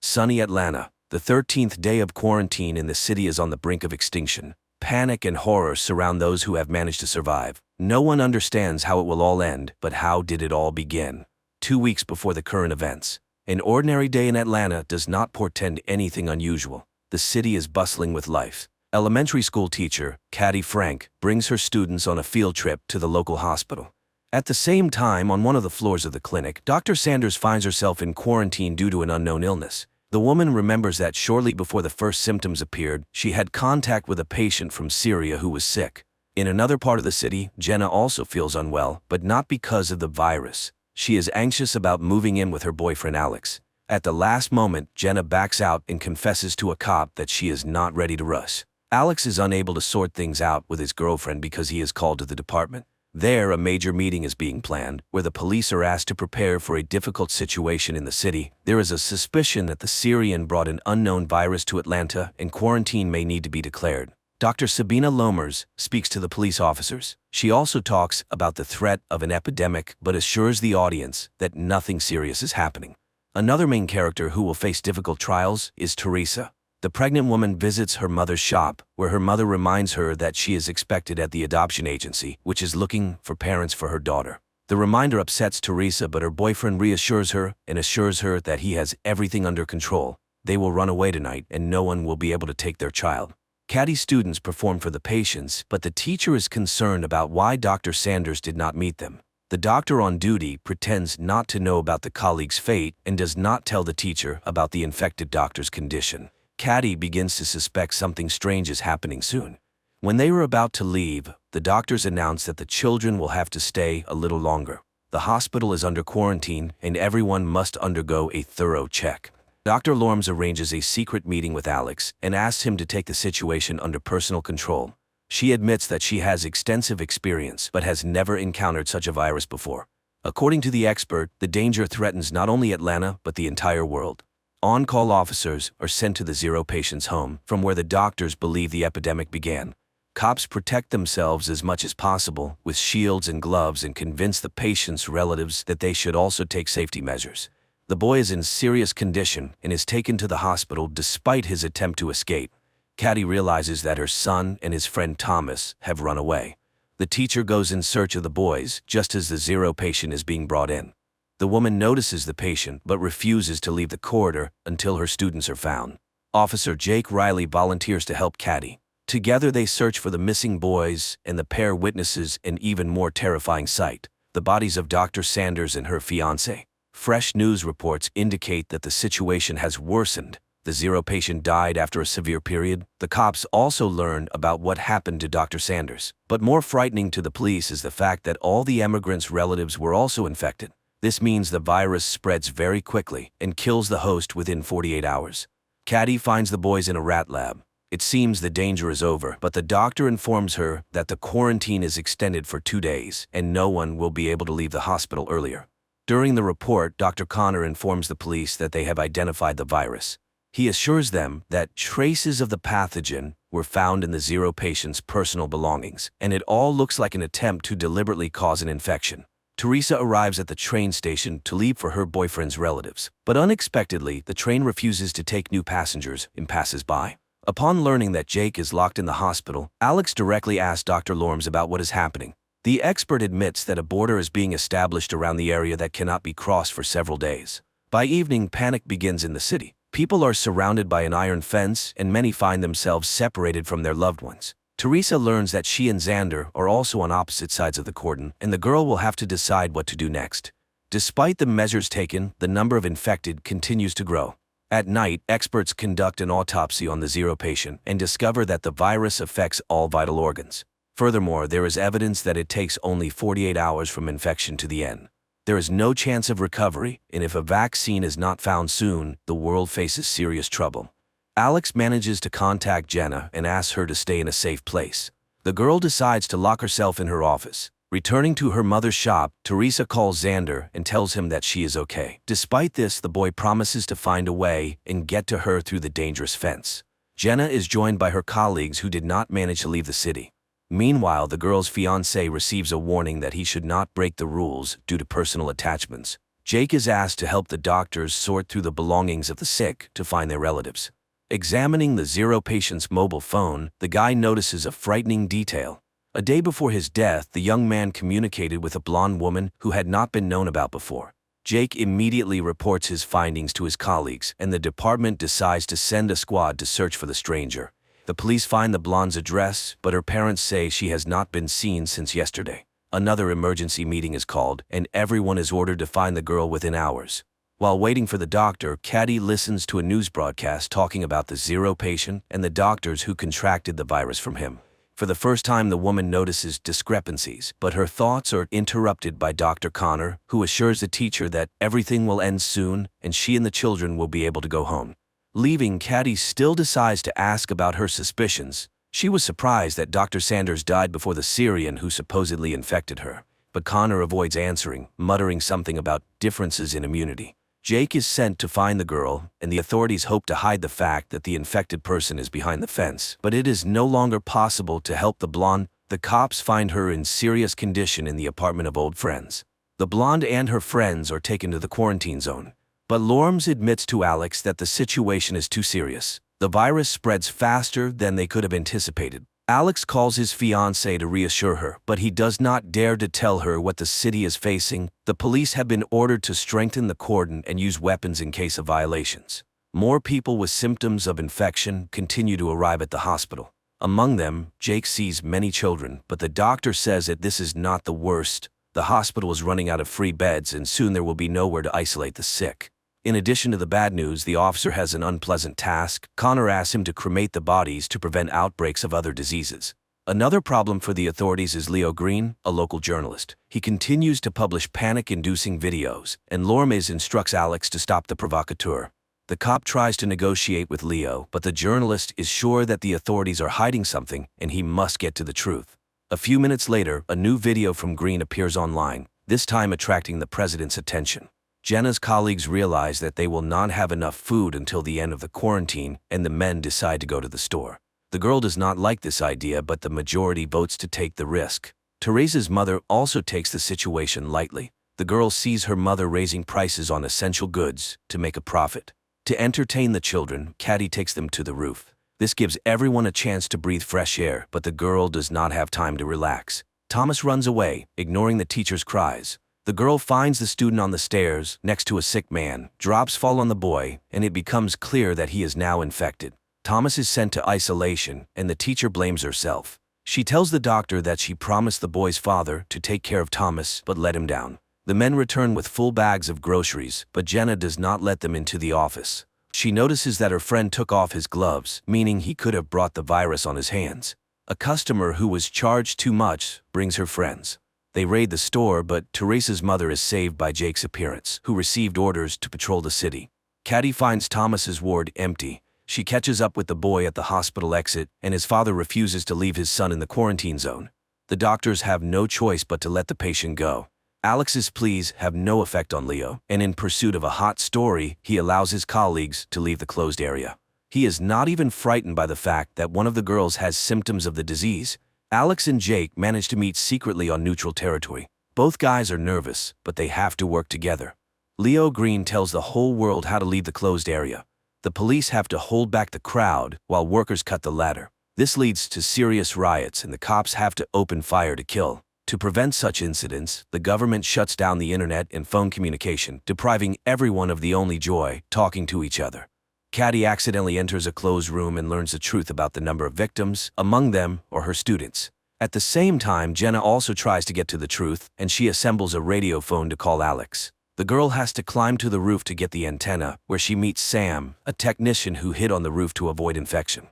Sunny Atlanta. The 13th day of quarantine in the city is on the brink of extinction. Panic and horror surround those who have managed to survive. No one understands how it will all end, but how did it all begin? 2 weeks before the current events. An ordinary day in Atlanta does not portend anything unusual. The city is bustling with life. Elementary school teacher, Caddy Frank, brings her students on a field trip to the local hospital. At the same time, on one of the floors of the clinic, Dr. Sanders finds herself in quarantine due to an unknown illness. The woman remembers that shortly before the first symptoms appeared, she had contact with a patient from Syria who was sick. In another part of the city, Jenna also feels unwell, but not because of the virus. She is anxious about moving in with her boyfriend Alex. At the last moment, Jenna backs out and confesses to a cop that she is not ready to rush. Alex is unable to sort things out with his girlfriend because he is called to the department. There, a major meeting is being planned, where the police are asked to prepare for a difficult situation in the city. There is a suspicion that the Syrian brought an unknown virus to Atlanta and quarantine may need to be declared. Dr. Sabina Lomers speaks to the police officers. She also talks about the threat of an epidemic but assures the audience that nothing serious is happening. Another main character who will face difficult trials is Teresa. The pregnant woman visits her mother's shop, where her mother reminds her that she is expected at the adoption agency, which is looking for parents for her daughter. The reminder upsets Teresa, but her boyfriend reassures her and assures her that he has everything under control. They will run away tonight and no one will be able to take their child. Caddy's students perform for the patients, but the teacher is concerned about why Dr. Sanders did not meet them. The doctor on duty pretends not to know about the colleague's fate and does not tell the teacher about the infected doctor's condition. Caddy begins to suspect something strange is happening soon. When they were about to leave, the doctors announce that the children will have to stay a little longer. The hospital is under quarantine and everyone must undergo a thorough check. Dr. Lorms arranges a secret meeting with Alex and asks him to take the situation under personal control. She admits that she has extensive experience but has never encountered such a virus before. According to the expert, the danger threatens not only Atlanta but the entire world. On-call officers are sent to the Zero patient's home, from where the doctors believe the epidemic began. Cops protect themselves as much as possible with shields and gloves and convince the patient's relatives that they should also take safety measures. The boy is in serious condition and is taken to the hospital despite his attempt to escape. Caddy realizes that her son and his friend Thomas have run away. The teacher goes in search of the boys just as the Zero patient is being brought in. The woman notices the patient but refuses to leave the corridor until her students are found. Officer Jake Riley volunteers to help Caddy. Together they search for the missing boys, and the pair witnesses an even more terrifying sight: the bodies of Dr. Sanders and her fiancé. Fresh news reports indicate that the situation has worsened. The Zero patient died after a severe period. The cops also learn about what happened to Dr. Sanders. But more frightening to the police is the fact that all the emigrants' relatives were also infected. This means the virus spreads very quickly and kills the host within 48 hours. Caddy finds the boys in a rat lab. It seems the danger is over, but the doctor informs her that the quarantine is extended for 2 days and no one will be able to leave the hospital earlier. During the report, Dr. Connor informs the police that they have identified the virus. He assures them that traces of the pathogen were found in the Zero patient's personal belongings, and it all looks like an attempt to deliberately cause an infection. Teresa arrives at the train station to leave for her boyfriend's relatives, but unexpectedly, the train refuses to take new passengers and passes by. Upon learning that Jake is locked in the hospital, Alex directly asks Dr. Lorms about what is happening. The expert admits that a border is being established around the area that cannot be crossed for several days. By evening, panic begins in the city. People are surrounded by an iron fence, and many find themselves separated from their loved ones. Teresa learns that she and Xander are also on opposite sides of the cordon, and the girl will have to decide what to do next. Despite the measures taken, the number of infected continues to grow. At night, experts conduct an autopsy on the Zero patient and discover that the virus affects all vital organs. Furthermore, there is evidence that it takes only 48 hours from infection to the end. There is no chance of recovery, and if a vaccine is not found soon, the world faces serious trouble. Alex manages to contact Jenna and asks her to stay in a safe place. The girl decides to lock herself in her office. Returning to her mother's shop, Teresa calls Xander and tells him that she is okay. Despite this, the boy promises to find a way and get to her through the dangerous fence. Jenna is joined by her colleagues who did not manage to leave the city. Meanwhile, the girl's fiancé receives a warning that he should not break the rules due to personal attachments. Jake is asked to help the doctors sort through the belongings of the sick to find their relatives. Examining the Zero patient's mobile phone, the guy notices a frightening detail. A day before his death, the young man communicated with a blonde woman who had not been known about before. Jake immediately reports his findings to his colleagues, and the department decides to send a squad to search for the stranger. The police find the blonde's address, but her parents say she has not been seen since yesterday. Another emergency meeting is called, and everyone is ordered to find the girl within hours. While waiting for the doctor, Caddy listens to a news broadcast talking about the Zero patient and the doctors who contracted the virus from him. For the first time, the woman notices discrepancies, but her thoughts are interrupted by Dr. Connor, who assures the teacher that everything will end soon and she and the children will be able to go home. Leaving, Caddy still decides to ask about her suspicions. She was surprised that Dr. Sanders died before the Syrian who supposedly infected her, but Connor avoids answering, muttering something about differences in immunity. Jake is sent to find the girl, and the authorities hope to hide the fact that the infected person is behind the fence. But it is no longer possible to help the blonde. The cops find her in serious condition in the apartment of old friends. The blonde and her friends are taken to the quarantine zone. But Lorms admits to Alex that the situation is too serious. The virus spreads faster than they could have anticipated. Alex calls his fiancée to reassure her, but he does not dare to tell her what the city is facing. The police have been ordered to strengthen the cordon and use weapons in case of violations. More people with symptoms of infection continue to arrive at the hospital. Among them, Jake sees many children, but the doctor says that this is not the worst. The hospital is running out of free beds, and soon there will be nowhere to isolate the sick. In addition to the bad news, the officer has an unpleasant task. Connor asks him to cremate the bodies to prevent outbreaks of other diseases. Another problem for the authorities is Leo Green, a local journalist. He continues to publish panic-inducing videos, and Lormes instructs Alex to stop the provocateur. The cop tries to negotiate with Leo, but the journalist is sure that the authorities are hiding something, and he must get to the truth. A few minutes later, a new video from Green appears online, this time attracting the president's attention. Jenna's colleagues realize that they will not have enough food until the end of the quarantine, and the men decide to go to the store. The girl does not like this idea, but the majority votes to take the risk. Teresa's mother also takes the situation lightly. The girl sees her mother raising prices on essential goods to make a profit. To entertain the children, Caddy takes them to the roof. This gives everyone a chance to breathe fresh air, but the girl does not have time to relax. Thomas runs away, ignoring the teacher's cries. The girl finds the student on the stairs, next to a sick man. Drops fall on the boy, and it becomes clear that he is now infected. Thomas is sent to isolation, and the teacher blames herself. She tells the doctor that she promised the boy's father to take care of Thomas, but let him down. The men return with full bags of groceries, but Jenna does not let them into the office. She notices that her friend took off his gloves, meaning he could have brought the virus on his hands. A customer who was charged too much brings her friends. They raid the store, but Teresa's mother is saved by Jake's appearance, who received orders to patrol the city. Caddy finds Thomas's ward empty. She catches up with the boy at the hospital exit, and his father refuses to leave his son in the quarantine zone. The doctors have no choice but to let the patient go. Alex's pleas have no effect on Leo, and in pursuit of a hot story, he allows his colleagues to leave the closed area. He is not even frightened by the fact that one of the girls has symptoms of the disease. Alex and Jake manage to meet secretly on neutral territory. Both guys are nervous, but they have to work together. Leo Green tells the whole world how to leave the closed area. The police have to hold back the crowd while workers cut the ladder. This leads to serious riots, and the cops have to open fire to kill. To prevent such incidents, the government shuts down the internet and phone communication, depriving everyone of the only joy, talking to each other. Caddy accidentally enters a closed room and learns the truth about the number of victims. Among them are her students. At the same time, Jenna also tries to get to the truth, and she assembles a radio phone to call Alex. The girl has to climb to the roof to get the antenna, where she meets Sam, a technician who hid on the roof to avoid infection.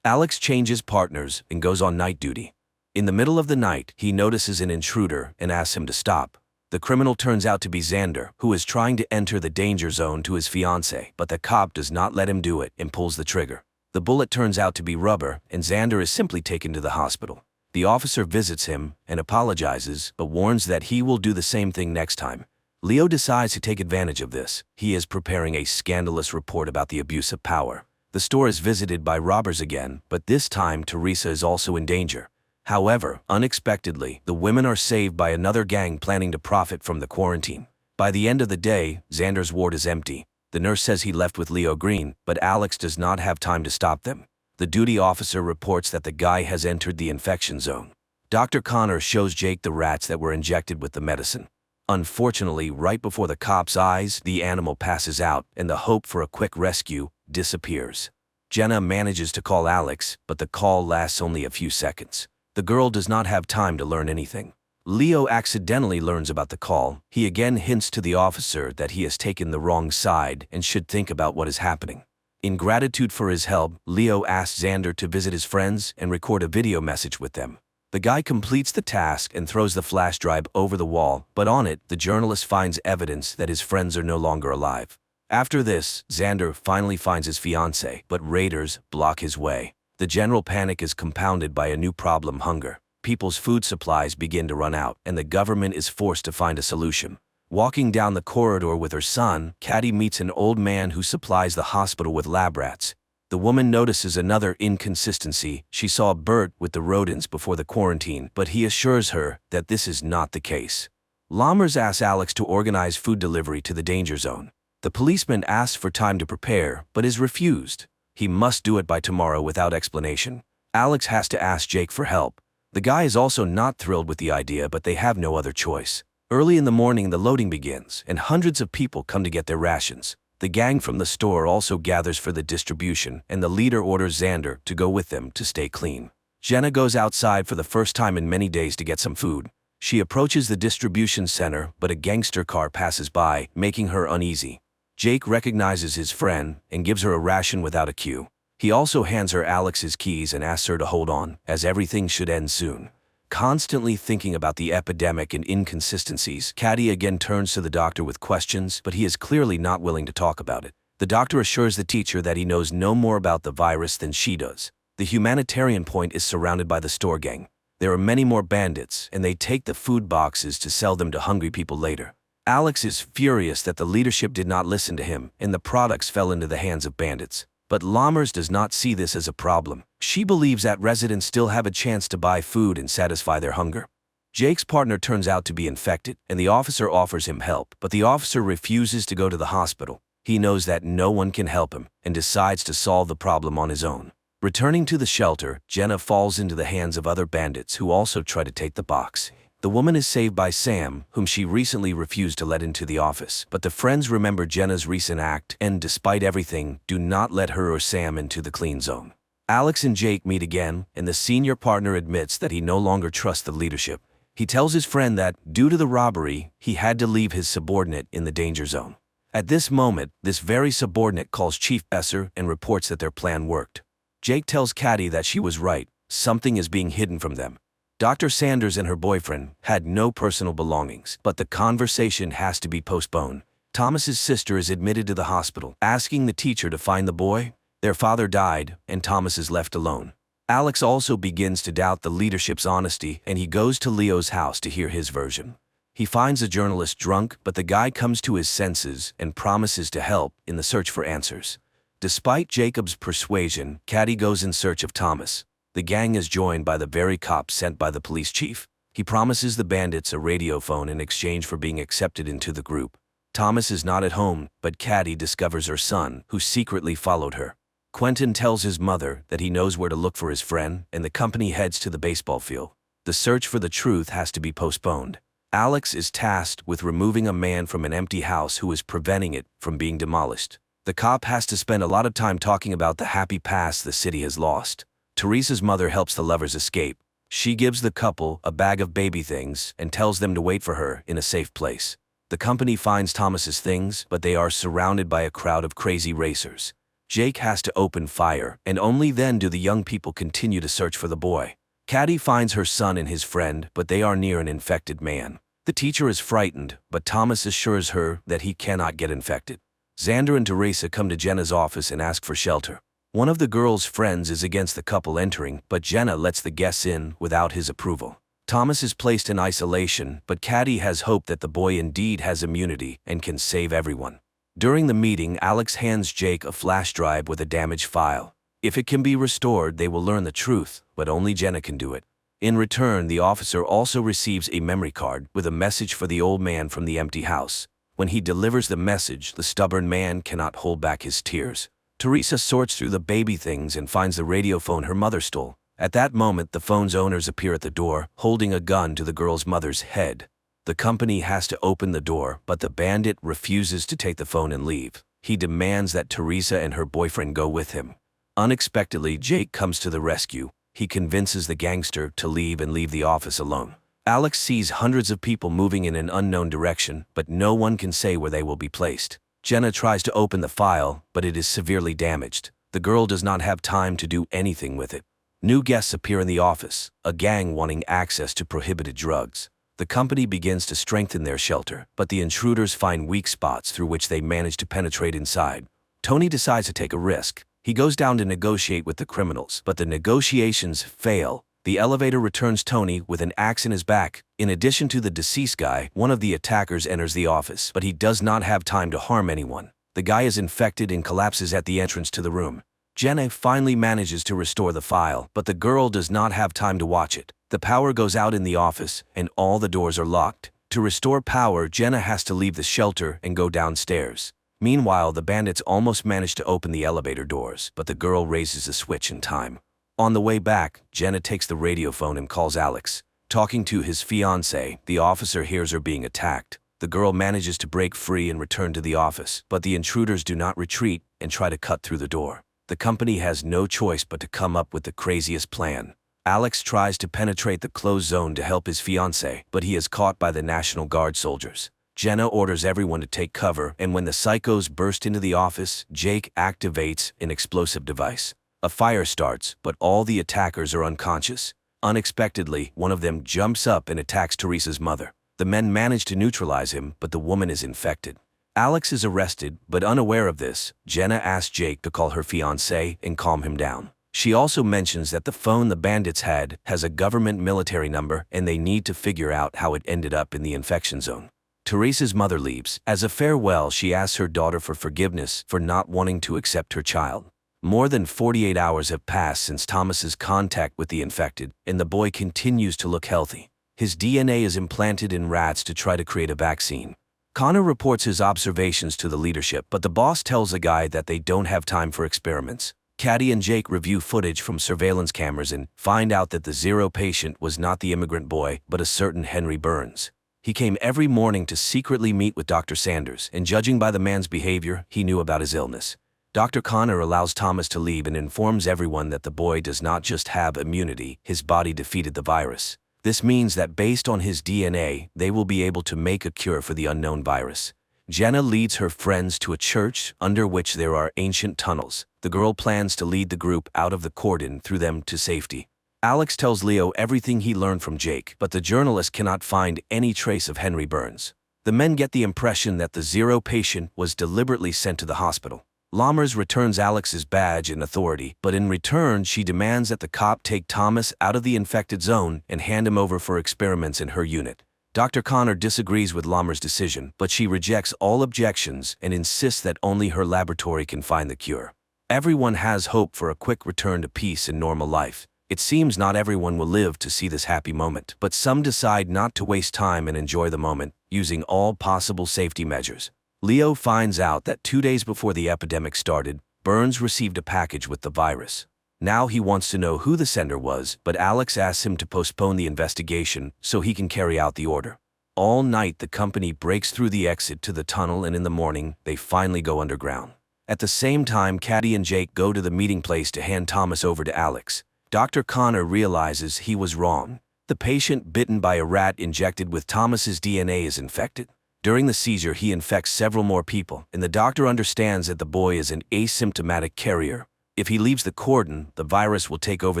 Alex changes partners and goes on night duty. In the middle of the night, he notices an intruder and asks him to stop. The criminal turns out to be Xander, who is trying to enter the danger zone to his fiancée, but the cop does not let him do it and pulls the trigger. The bullet turns out to be rubber, and Xander is simply taken to the hospital. The officer visits him and apologizes, but warns that he will do the same thing next time. Leo decides to take advantage of this. He is preparing a scandalous report about the abuse of power. The store is visited by robbers again, but this time Teresa is also in danger. However, unexpectedly, the women are saved by another gang planning to profit from the quarantine. By the end of the day, Xander's ward is empty. The nurse says he left with Leo Green, but Alex does not have time to stop them. The duty officer reports that the guy has entered the infection zone. Dr. Connor shows Jake the rats that were injected with the medicine. Unfortunately, right before the cop's eyes, the animal passes out, and the hope for a quick rescue disappears. Jenna manages to call Alex, but the call lasts only a few seconds. The girl does not have time to learn anything. Leo accidentally learns about the call. He again hints to the officer that he has taken the wrong side and should think about what is happening. In gratitude for his help, Leo asks Xander to visit his friends and record a video message with them. The guy completes the task and throws the flash drive over the wall, but on it, the journalist finds evidence that his friends are no longer alive. After this, Xander finally finds his fiancée, but raiders block his way. The general panic is compounded by a new problem: hunger. People's food supplies begin to run out, and the government is forced to find a solution. Walking down the corridor with her son, Caddy meets an old man who supplies the hospital with lab rats. The woman notices another inconsistency. She saw Bert with the rodents before the quarantine, but he assures her that this is not the case. Lammers asks Alex to organize food delivery to the danger zone. The policeman asks for time to prepare, but is refused. He must do it by tomorrow without explanation. Alex has to ask Jake for help. The guy is also not thrilled with the idea, but they have no other choice. Early in the morning, the loading begins, and hundreds of people come to get their rations. The gang from the store also gathers for the distribution, and the leader orders Xander to go with them to stay clean. Jenna goes outside for the first time in many days to get some food. She approaches the distribution center, but a gangster car passes by, making her uneasy. Jake recognizes his friend and gives her a ration without a queue. He also hands her Alex's keys and asks her to hold on, as everything should end soon. Constantly thinking about the epidemic and inconsistencies, Caddy again turns to the doctor with questions, but he is clearly not willing to talk about it. The doctor assures the teacher that he knows no more about the virus than she does. The humanitarian point is surrounded by the store gang. There are many more bandits, and they take the food boxes to sell them to hungry people later. Alex is furious that the leadership did not listen to him, and the products fell into the hands of bandits. But Lammers does not see this as a problem. She believes that residents still have a chance to buy food and satisfy their hunger. Jake's partner turns out to be infected, and the officer offers him help, but the officer refuses to go to the hospital. He knows that no one can help him, and decides to solve the problem on his own. Returning to the shelter, Jenna falls into the hands of other bandits who also try to take the box. The woman is saved by Sam, whom she recently refused to let into the office, but the friends remember Jenna's recent act and, despite everything, do not let her or Sam into the clean zone. Alex and Jake meet again, and the senior partner admits that he no longer trusts the leadership. He tells his friend that, due to the robbery, he had to leave his subordinate in the danger zone. At this moment, this very subordinate calls Chief Besser and reports that their plan worked. Jake tells Caddy that she was right. Something is being hidden from them. Dr. Sanders and her boyfriend had no personal belongings, but the conversation has to be postponed. Thomas's sister is admitted to the hospital, asking the teacher to find the boy. Their father died, and Thomas is left alone. Alex also begins to doubt the leadership's honesty, and he goes to Leo's house to hear his version. He finds the journalist drunk, but the guy comes to his senses and promises to help in the search for answers. Despite Jacob's persuasion, Caddy goes in search of Thomas. The gang is joined by the very cop sent by the police chief. He promises the bandits a radio phone in exchange for being accepted into the group. Thomas is not at home, but Caddy discovers her son, who secretly followed her. Quentin tells his mother that he knows where to look for his friend, and the company heads to the baseball field. The search for the truth has to be postponed. Alex is tasked with removing a man from an empty house who is preventing it from being demolished. The cop has to spend a lot of time talking about the happy past the city has lost. Teresa's mother helps the lovers escape. She gives the couple a bag of baby things and tells them to wait for her in a safe place. The company finds Thomas's things, but they are surrounded by a crowd of crazy racers. Jake has to open fire, and only then do the young people continue to search for the boy. Caddy finds her son and his friend, but they are near an infected man. The teacher is frightened, but Thomas assures her that he cannot get infected. Xander and Teresa come to Jenna's office and ask for shelter. One of the girl's friends is against the couple entering, but Jenna lets the guests in without his approval. Thomas is placed in isolation, but Caddy has hope that the boy indeed has immunity and can save everyone. During the meeting, Alex hands Jake a flash drive with a damaged file. If it can be restored, they will learn the truth, but only Jenna can do it. In return, the officer also receives a memory card with a message for the old man from the empty house. When he delivers the message, the stubborn man cannot hold back his tears. Teresa sorts through the baby things and finds the radio phone her mother stole. At that moment, the phone's owners appear at the door, holding a gun to the girl's mother's head. The company has to open the door, but the bandit refuses to take the phone and leave. He demands that Teresa and her boyfriend go with him. Unexpectedly, Jake comes to the rescue. He convinces the gangster to leave the office alone. Alex sees hundreds of people moving in an unknown direction, but no one can say where they will be placed. Jenna tries to open the file, but it is severely damaged. The girl does not have time to do anything with it. New guests appear in the office, a gang wanting access to prohibited drugs. The company begins to strengthen their shelter, but the intruders find weak spots through which they manage to penetrate inside. Tony decides to take a risk. He goes down to negotiate with the criminals, but the negotiations fail. The elevator returns Tony with an axe in his back. In addition to the deceased guy, one of the attackers enters the office, but he does not have time to harm anyone. The guy is infected and collapses at the entrance to the room. Jenna finally manages to restore the file, but the girl does not have time to watch it. The power goes out in the office, and all the doors are locked. To restore power, Jenna has to leave the shelter and go downstairs. Meanwhile, the bandits almost manage to open the elevator doors, but the girl raises the switch in time. On the way back, Jenna takes the radio phone and calls Alex. Talking to his fiancée, the officer hears her being attacked. The girl manages to break free and return to the office, but the intruders do not retreat and try to cut through the door. The company has no choice but to come up with the craziest plan. Alex tries to penetrate the closed zone to help his fiancée, but he is caught by the National Guard soldiers. Jenna orders everyone to take cover, and when the psychos burst into the office, Jake activates an explosive device. A fire starts, but all the attackers are unconscious. Unexpectedly, one of them jumps up and attacks Teresa's mother. The men manage to neutralize him, but the woman is infected. Alex is arrested, but unaware of this, Jenna asks Jake to call her fiancé and calm him down. She also mentions that the phone the bandits had has a government military number and they need to figure out how it ended up in the infection zone. Teresa's mother leaves. As a farewell, she asks her daughter for forgiveness for not wanting to accept her child. More than 48 hours have passed since Thomas's contact with the infected, and the boy continues to look healthy. His DNA is implanted in rats to try to create a vaccine. Connor reports his observations to the leadership, but the boss tells the guy that they don't have time for experiments. Caddy and Jake review footage from surveillance cameras and find out that the zero patient was not the immigrant boy, but a certain Henry Burns. He came every morning to secretly meet with Dr. Sanders, and judging by the man's behavior, he knew about his illness. Dr. Connor allows Thomas to leave and informs everyone that the boy does not just have immunity, his body defeated the virus. This means that based on his DNA, they will be able to make a cure for the unknown virus. Jenna leads her friends to a church under which there are ancient tunnels. The girl plans to lead the group out of the cordon through them to safety. Alex tells Leo everything he learned from Jake, but the journalist cannot find any trace of Henry Burns. The men get the impression that the zero patient was deliberately sent to the hospital. Lammers returns Alex's badge and authority, but in return she demands that the cop take Thomas out of the infected zone and hand him over for experiments in her unit. Dr. Connor disagrees with Lammers' decision, but she rejects all objections and insists that only her laboratory can find the cure. Everyone has hope for a quick return to peace and normal life. It seems not everyone will live to see this happy moment, but some decide not to waste time and enjoy the moment, using all possible safety measures. Leo finds out that 2 days before the epidemic started, Burns received a package with the virus. Now he wants to know who the sender was, but Alex asks him to postpone the investigation so he can carry out the order. All night the company breaks through the exit to the tunnel, and in the morning they finally go underground. At the same time, Caddy and Jake go to the meeting place to hand Thomas over to Alex. Dr. Connor realizes he was wrong. The patient bitten by a rat injected with Thomas's DNA is infected. During the seizure, he infects several more people, and the doctor understands that the boy is an asymptomatic carrier. If he leaves the cordon, the virus will take over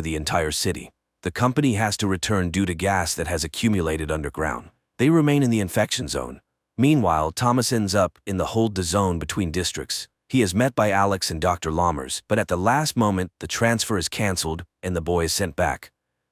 the entire city. The company has to return due to gas that has accumulated underground. They remain in the infection zone. Meanwhile, Thomas ends up in the hold the zone between districts. He is met by Alex and Dr. Lammers, but at the last moment, the transfer is cancelled and the boy is sent back.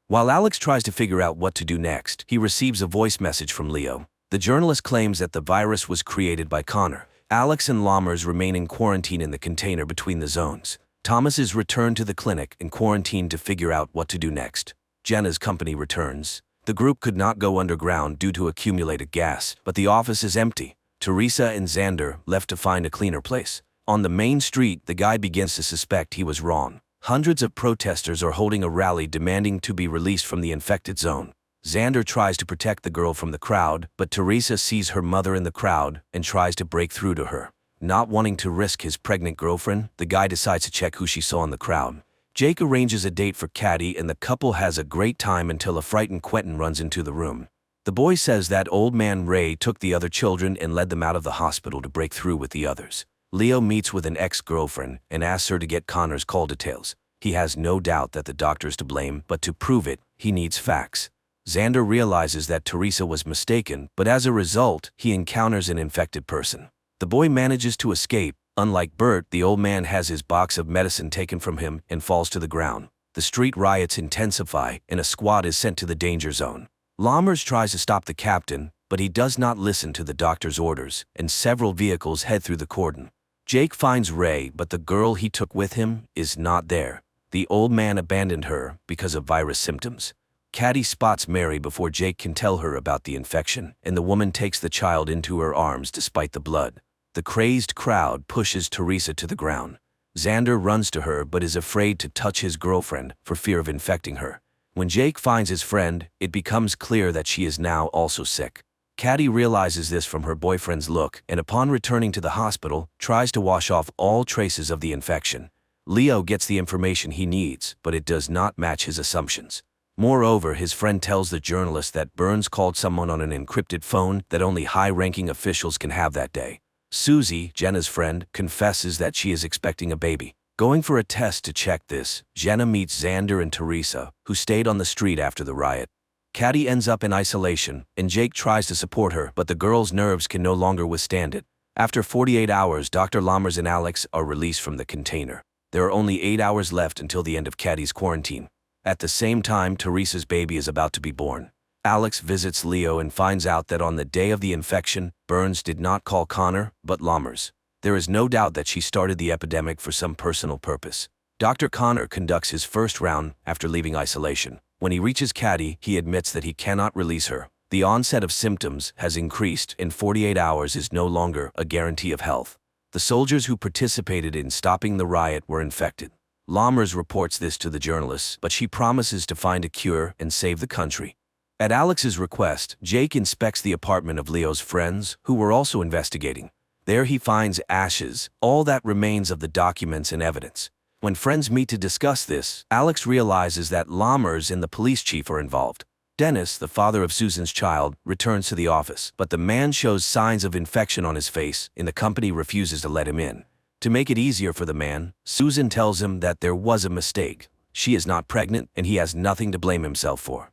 While Alex tries to figure out what to do next, he receives a voice message from Leo. The journalist claims that the virus was created by Connor. Alex and Lammers remain in quarantine in the container between the zones. Thomas is returned to the clinic and quarantined to figure out what to do next. Jenna's company returns. The group could not go underground due to accumulated gas, but the office is empty. Teresa and Xander left to find a cleaner place. On the main street, the guy begins to suspect he was wrong. Hundreds of protesters are holding a rally demanding to be released from the infected zone. Xander tries to protect the girl from the crowd, but Teresa sees her mother in the crowd and tries to break through to her. Not wanting to risk his pregnant girlfriend, the guy decides to check who she saw in the crowd. Jake arranges a date for Caddy and the couple has a great time until a frightened Quentin runs into the room. The boy says that old man Ray took the other children and led them out of the hospital to break through with the others. Leo meets with an ex-girlfriend and asks her to get Connor's call details. He has no doubt that the doctor's to blame, but to prove it, he needs facts. Xander realizes that Teresa was mistaken, but as a result, he encounters an infected person. The boy manages to escape. Unlike Bert, the old man has his box of medicine taken from him and falls to the ground. The street riots intensify and a squad is sent to the danger zone. Lammers tries to stop the captain, but he does not listen to the doctor's orders, and several vehicles head through the cordon. Jake finds Ray, but the girl he took with him is not there. The old man abandoned her because of virus symptoms. Caddy spots Mary before Jake can tell her about the infection, and the woman takes the child into her arms despite the blood. The crazed crowd pushes Teresa to the ground. Xander runs to her but is afraid to touch his girlfriend for fear of infecting her. When Jake finds his friend, it becomes clear that she is now also sick. Caddy realizes this from her boyfriend's look and upon returning to the hospital, tries to wash off all traces of the infection. Leo gets the information he needs, but it does not match his assumptions. Moreover, his friend tells the journalist that Burns called someone on an encrypted phone that only high-ranking officials can have that day. Susie, Jenna's friend, confesses that she is expecting a baby. Going for a test to check this, Jenna meets Xander and Teresa, who stayed on the street after the riot. Caddy ends up in isolation, and Jake tries to support her, but the girl's nerves can no longer withstand it. After 48 hours, Dr. Lammers and Alex are released from the container. There are only 8 hours left until the end of Caddy's quarantine. At the same time, Teresa's baby is about to be born. Alex visits Leo and finds out that on the day of the infection, Burns did not call Connor, but Lammers. There is no doubt that she started the epidemic for some personal purpose. Dr. Connor conducts his first round after leaving isolation. When he reaches Caddy, he admits that he cannot release her. The onset of symptoms has increased, and 48 hours is no longer a guarantee of health. The soldiers who participated in stopping the riot were infected. Lammers reports this to the journalists, but she promises to find a cure and save the country. At Alex's request, Jake inspects the apartment of Leo's friends, who were also investigating. There he finds ashes, all that remains of the documents and evidence. When friends meet to discuss this, Alex realizes that Lammers and the police chief are involved. Dennis, the father of Susan's child, returns to the office, but the man shows signs of infection on his face, and the company refuses to let him in. To make it easier for the man, Susan tells him that there was a mistake. She is not pregnant, and he has nothing to blame himself for.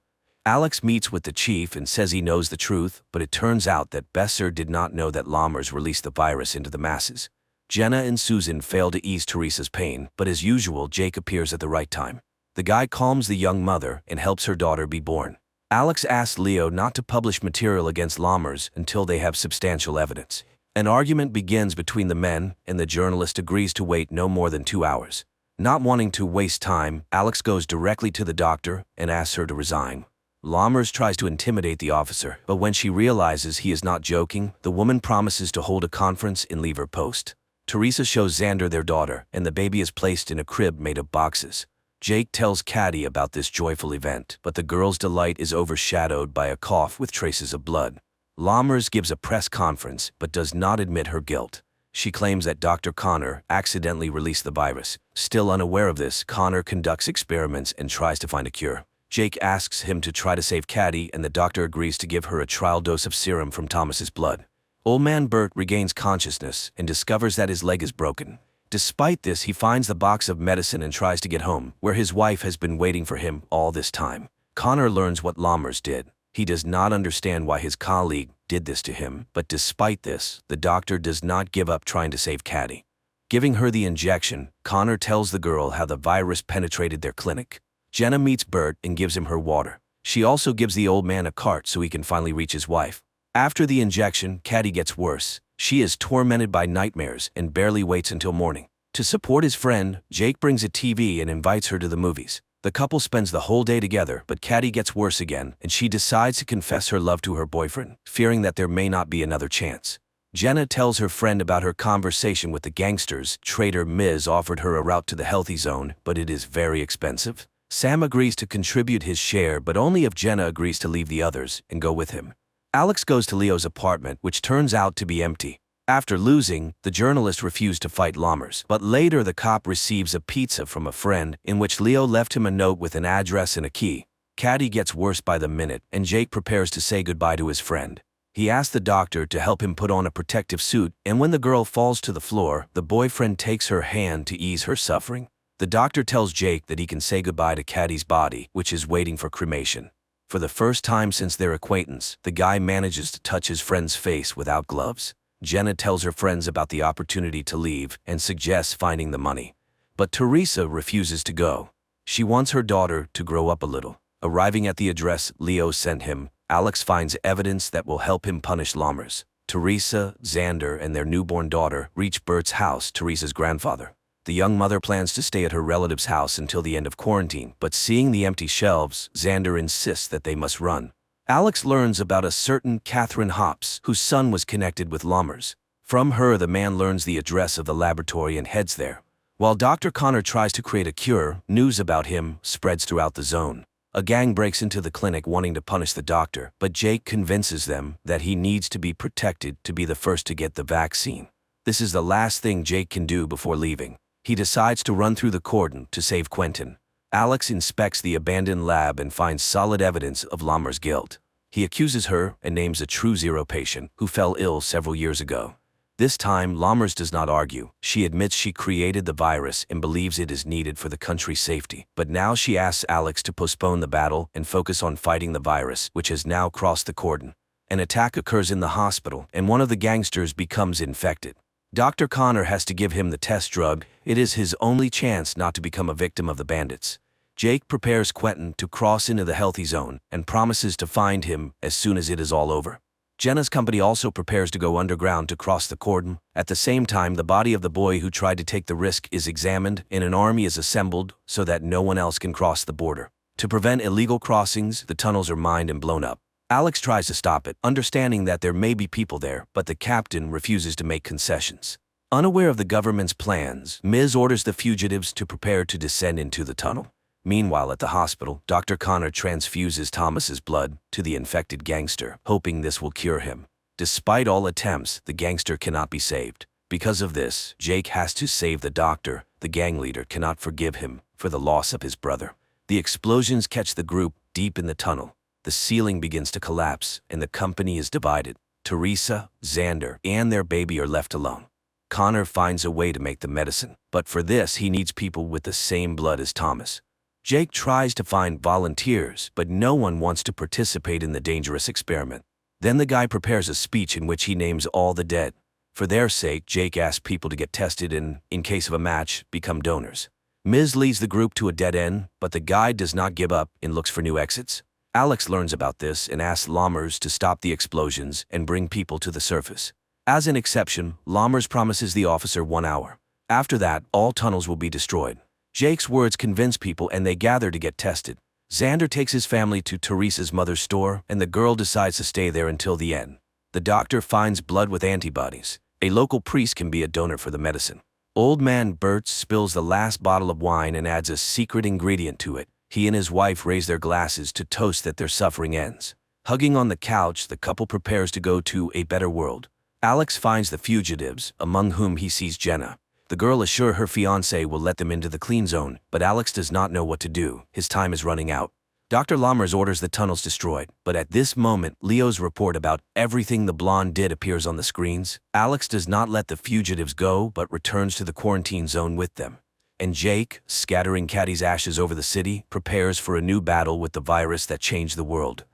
Alex meets with the chief and says he knows the truth, but it turns out that Besser did not know that Lammers released the virus into the masses. Jenna and Susan fail to ease Teresa's pain, but as usual, Jake appears at the right time. The guy calms the young mother and helps her daughter be born. Alex asks Leo not to publish material against Lammers until they have substantial evidence. An argument begins between the men, and the journalist agrees to wait no more than 2 hours. Not wanting to waste time, Alex goes directly to the doctor and asks her to resign. Lammers tries to intimidate the officer, but when she realizes he is not joking, the woman promises to hold a conference and leave her post. Teresa shows Xander their daughter, and the baby is placed in a crib made of boxes. Jake tells Caddy about this joyful event, but the girl's delight is overshadowed by a cough with traces of blood. Lammers gives a press conference, but does not admit her guilt. She claims that Dr. Connor accidentally released the virus. Still unaware of this, Connor conducts experiments and tries to find a cure. Jake asks him to try to save Caddy, and the doctor agrees to give her a trial dose of serum from Thomas's blood. Old man Bert regains consciousness and discovers that his leg is broken. Despite this, he finds the box of medicine and tries to get home, where his wife has been waiting for him all this time. Connor learns what Lammers did. He does not understand why his colleague did this to him, but despite this, the doctor does not give up trying to save Caddy. Giving her the injection, Connor tells the girl how the virus penetrated their clinic. Jenna meets Bert and gives him her water. She also gives the old man a cart so he can finally reach his wife. After the injection, Caddy gets worse. She is tormented by nightmares and barely waits until morning. To support his friend, Jake brings a TV and invites her to the movies. The couple spends the whole day together, but Caddy gets worse again, and she decides to confess her love to her boyfriend, fearing that there may not be another chance. Jenna tells her friend about her conversation with the gangsters. Trader Miz offered her a route to the healthy zone, but it is very expensive. Sam agrees to contribute his share, but only if Jenna agrees to leave the others and go with him. Alex goes to Leo's apartment, which turns out to be empty. After losing, the journalist refused to fight Lammers, but later the cop receives a pizza from a friend in which Leo left him a note with an address and a key. Caddy gets worse by the minute, and Jake prepares to say goodbye to his friend. He asks the doctor to help him put on a protective suit, and when the girl falls to the floor, the boyfriend takes her hand to ease her suffering. The doctor tells Jake that he can say goodbye to Caddy's body, which is waiting for cremation. For the first time since their acquaintance, the guy manages to touch his friend's face without gloves. Jenna tells her friends about the opportunity to leave and suggests finding the money. But Teresa refuses to go. She wants her daughter to grow up a little. Arriving at the address Leo sent him, Alex finds evidence that will help him punish Lammers. Teresa, Xander, and their newborn daughter reach Bert's house, Teresa's grandfather. The young mother plans to stay at her relative's house until the end of quarantine, but seeing the empty shelves, Xander insists that they must run. Alex learns about a certain Catherine Hops, whose son was connected with Lammers. From her, the man learns the address of the laboratory and heads there. While Dr. Connor tries to create a cure, news about him spreads throughout the zone. A gang breaks into the clinic wanting to punish the doctor, but Jake convinces them that he needs to be protected to be the first to get the vaccine. This is the last thing Jake can do before leaving. He decides to run through the cordon to save Quentin. Alex inspects the abandoned lab and finds solid evidence of Lammers' guilt. He accuses her and names a true zero patient who fell ill several years ago. This time, Lammers does not argue. She admits she created the virus and believes it is needed for the country's safety. But now she asks Alex to postpone the battle and focus on fighting the virus, which has now crossed the cordon. An attack occurs in the hospital, and one of the gangsters becomes infected. Dr. Connor has to give him the test drug. It is his only chance not to become a victim of the bandits. Jake prepares Quentin to cross into the healthy zone and promises to find him as soon as it is all over. Jenna's company also prepares to go underground to cross the cordon. At the same time, the body of the boy who tried to take the risk is examined, and an army is assembled so that no one else can cross the border. To prevent illegal crossings, the tunnels are mined and blown up. Alex tries to stop it, understanding that there may be people there, but the captain refuses to make concessions. Unaware of the government's plans, Miz orders the fugitives to prepare to descend into the tunnel. Meanwhile, at the hospital, Dr. Connor transfuses Thomas's blood to the infected gangster, hoping this will cure him. Despite all attempts, the gangster cannot be saved. Because of this, Jake has to save the doctor. The gang leader cannot forgive him for the loss of his brother. The explosions catch the group deep in the tunnel. The ceiling begins to collapse, and the company is divided. Teresa, Xander, and their baby are left alone. Connor finds a way to make the medicine, but for this he needs people with the same blood as Thomas. Jake tries to find volunteers, but no one wants to participate in the dangerous experiment. Then the guy prepares a speech in which he names all the dead. For their sake, Jake asks people to get tested and, in case of a match, become donors. Miz leads the group to a dead end, but the guide does not give up and looks for new exits. Alex learns about this and asks Lammers to stop the explosions and bring people to the surface. As an exception, Lammers promises the officer 1 hour. After that, all tunnels will be destroyed. Jake's words convince people and they gather to get tested. Xander takes his family to Teresa's mother's store, and the girl decides to stay there until the end. The doctor finds blood with antibodies. A local priest can be a donor for the medicine. Old man Bert spills the last bottle of wine and adds a secret ingredient to it. He and his wife raise their glasses to toast that their suffering ends. Hugging on the couch, the couple prepares to go to a better world. Alex finds the fugitives, among whom he sees Jenna. The girl assures her fiancé will let them into the clean zone, but Alex does not know what to do. His time is running out. Dr. Lammers orders the tunnels destroyed, but at this moment, Leo's report about everything the blonde did appears on the screens. Alex does not let the fugitives go, but returns to the quarantine zone with them. And Jake, scattering Caddy's ashes over the city, prepares for a new battle with the virus that changed the world.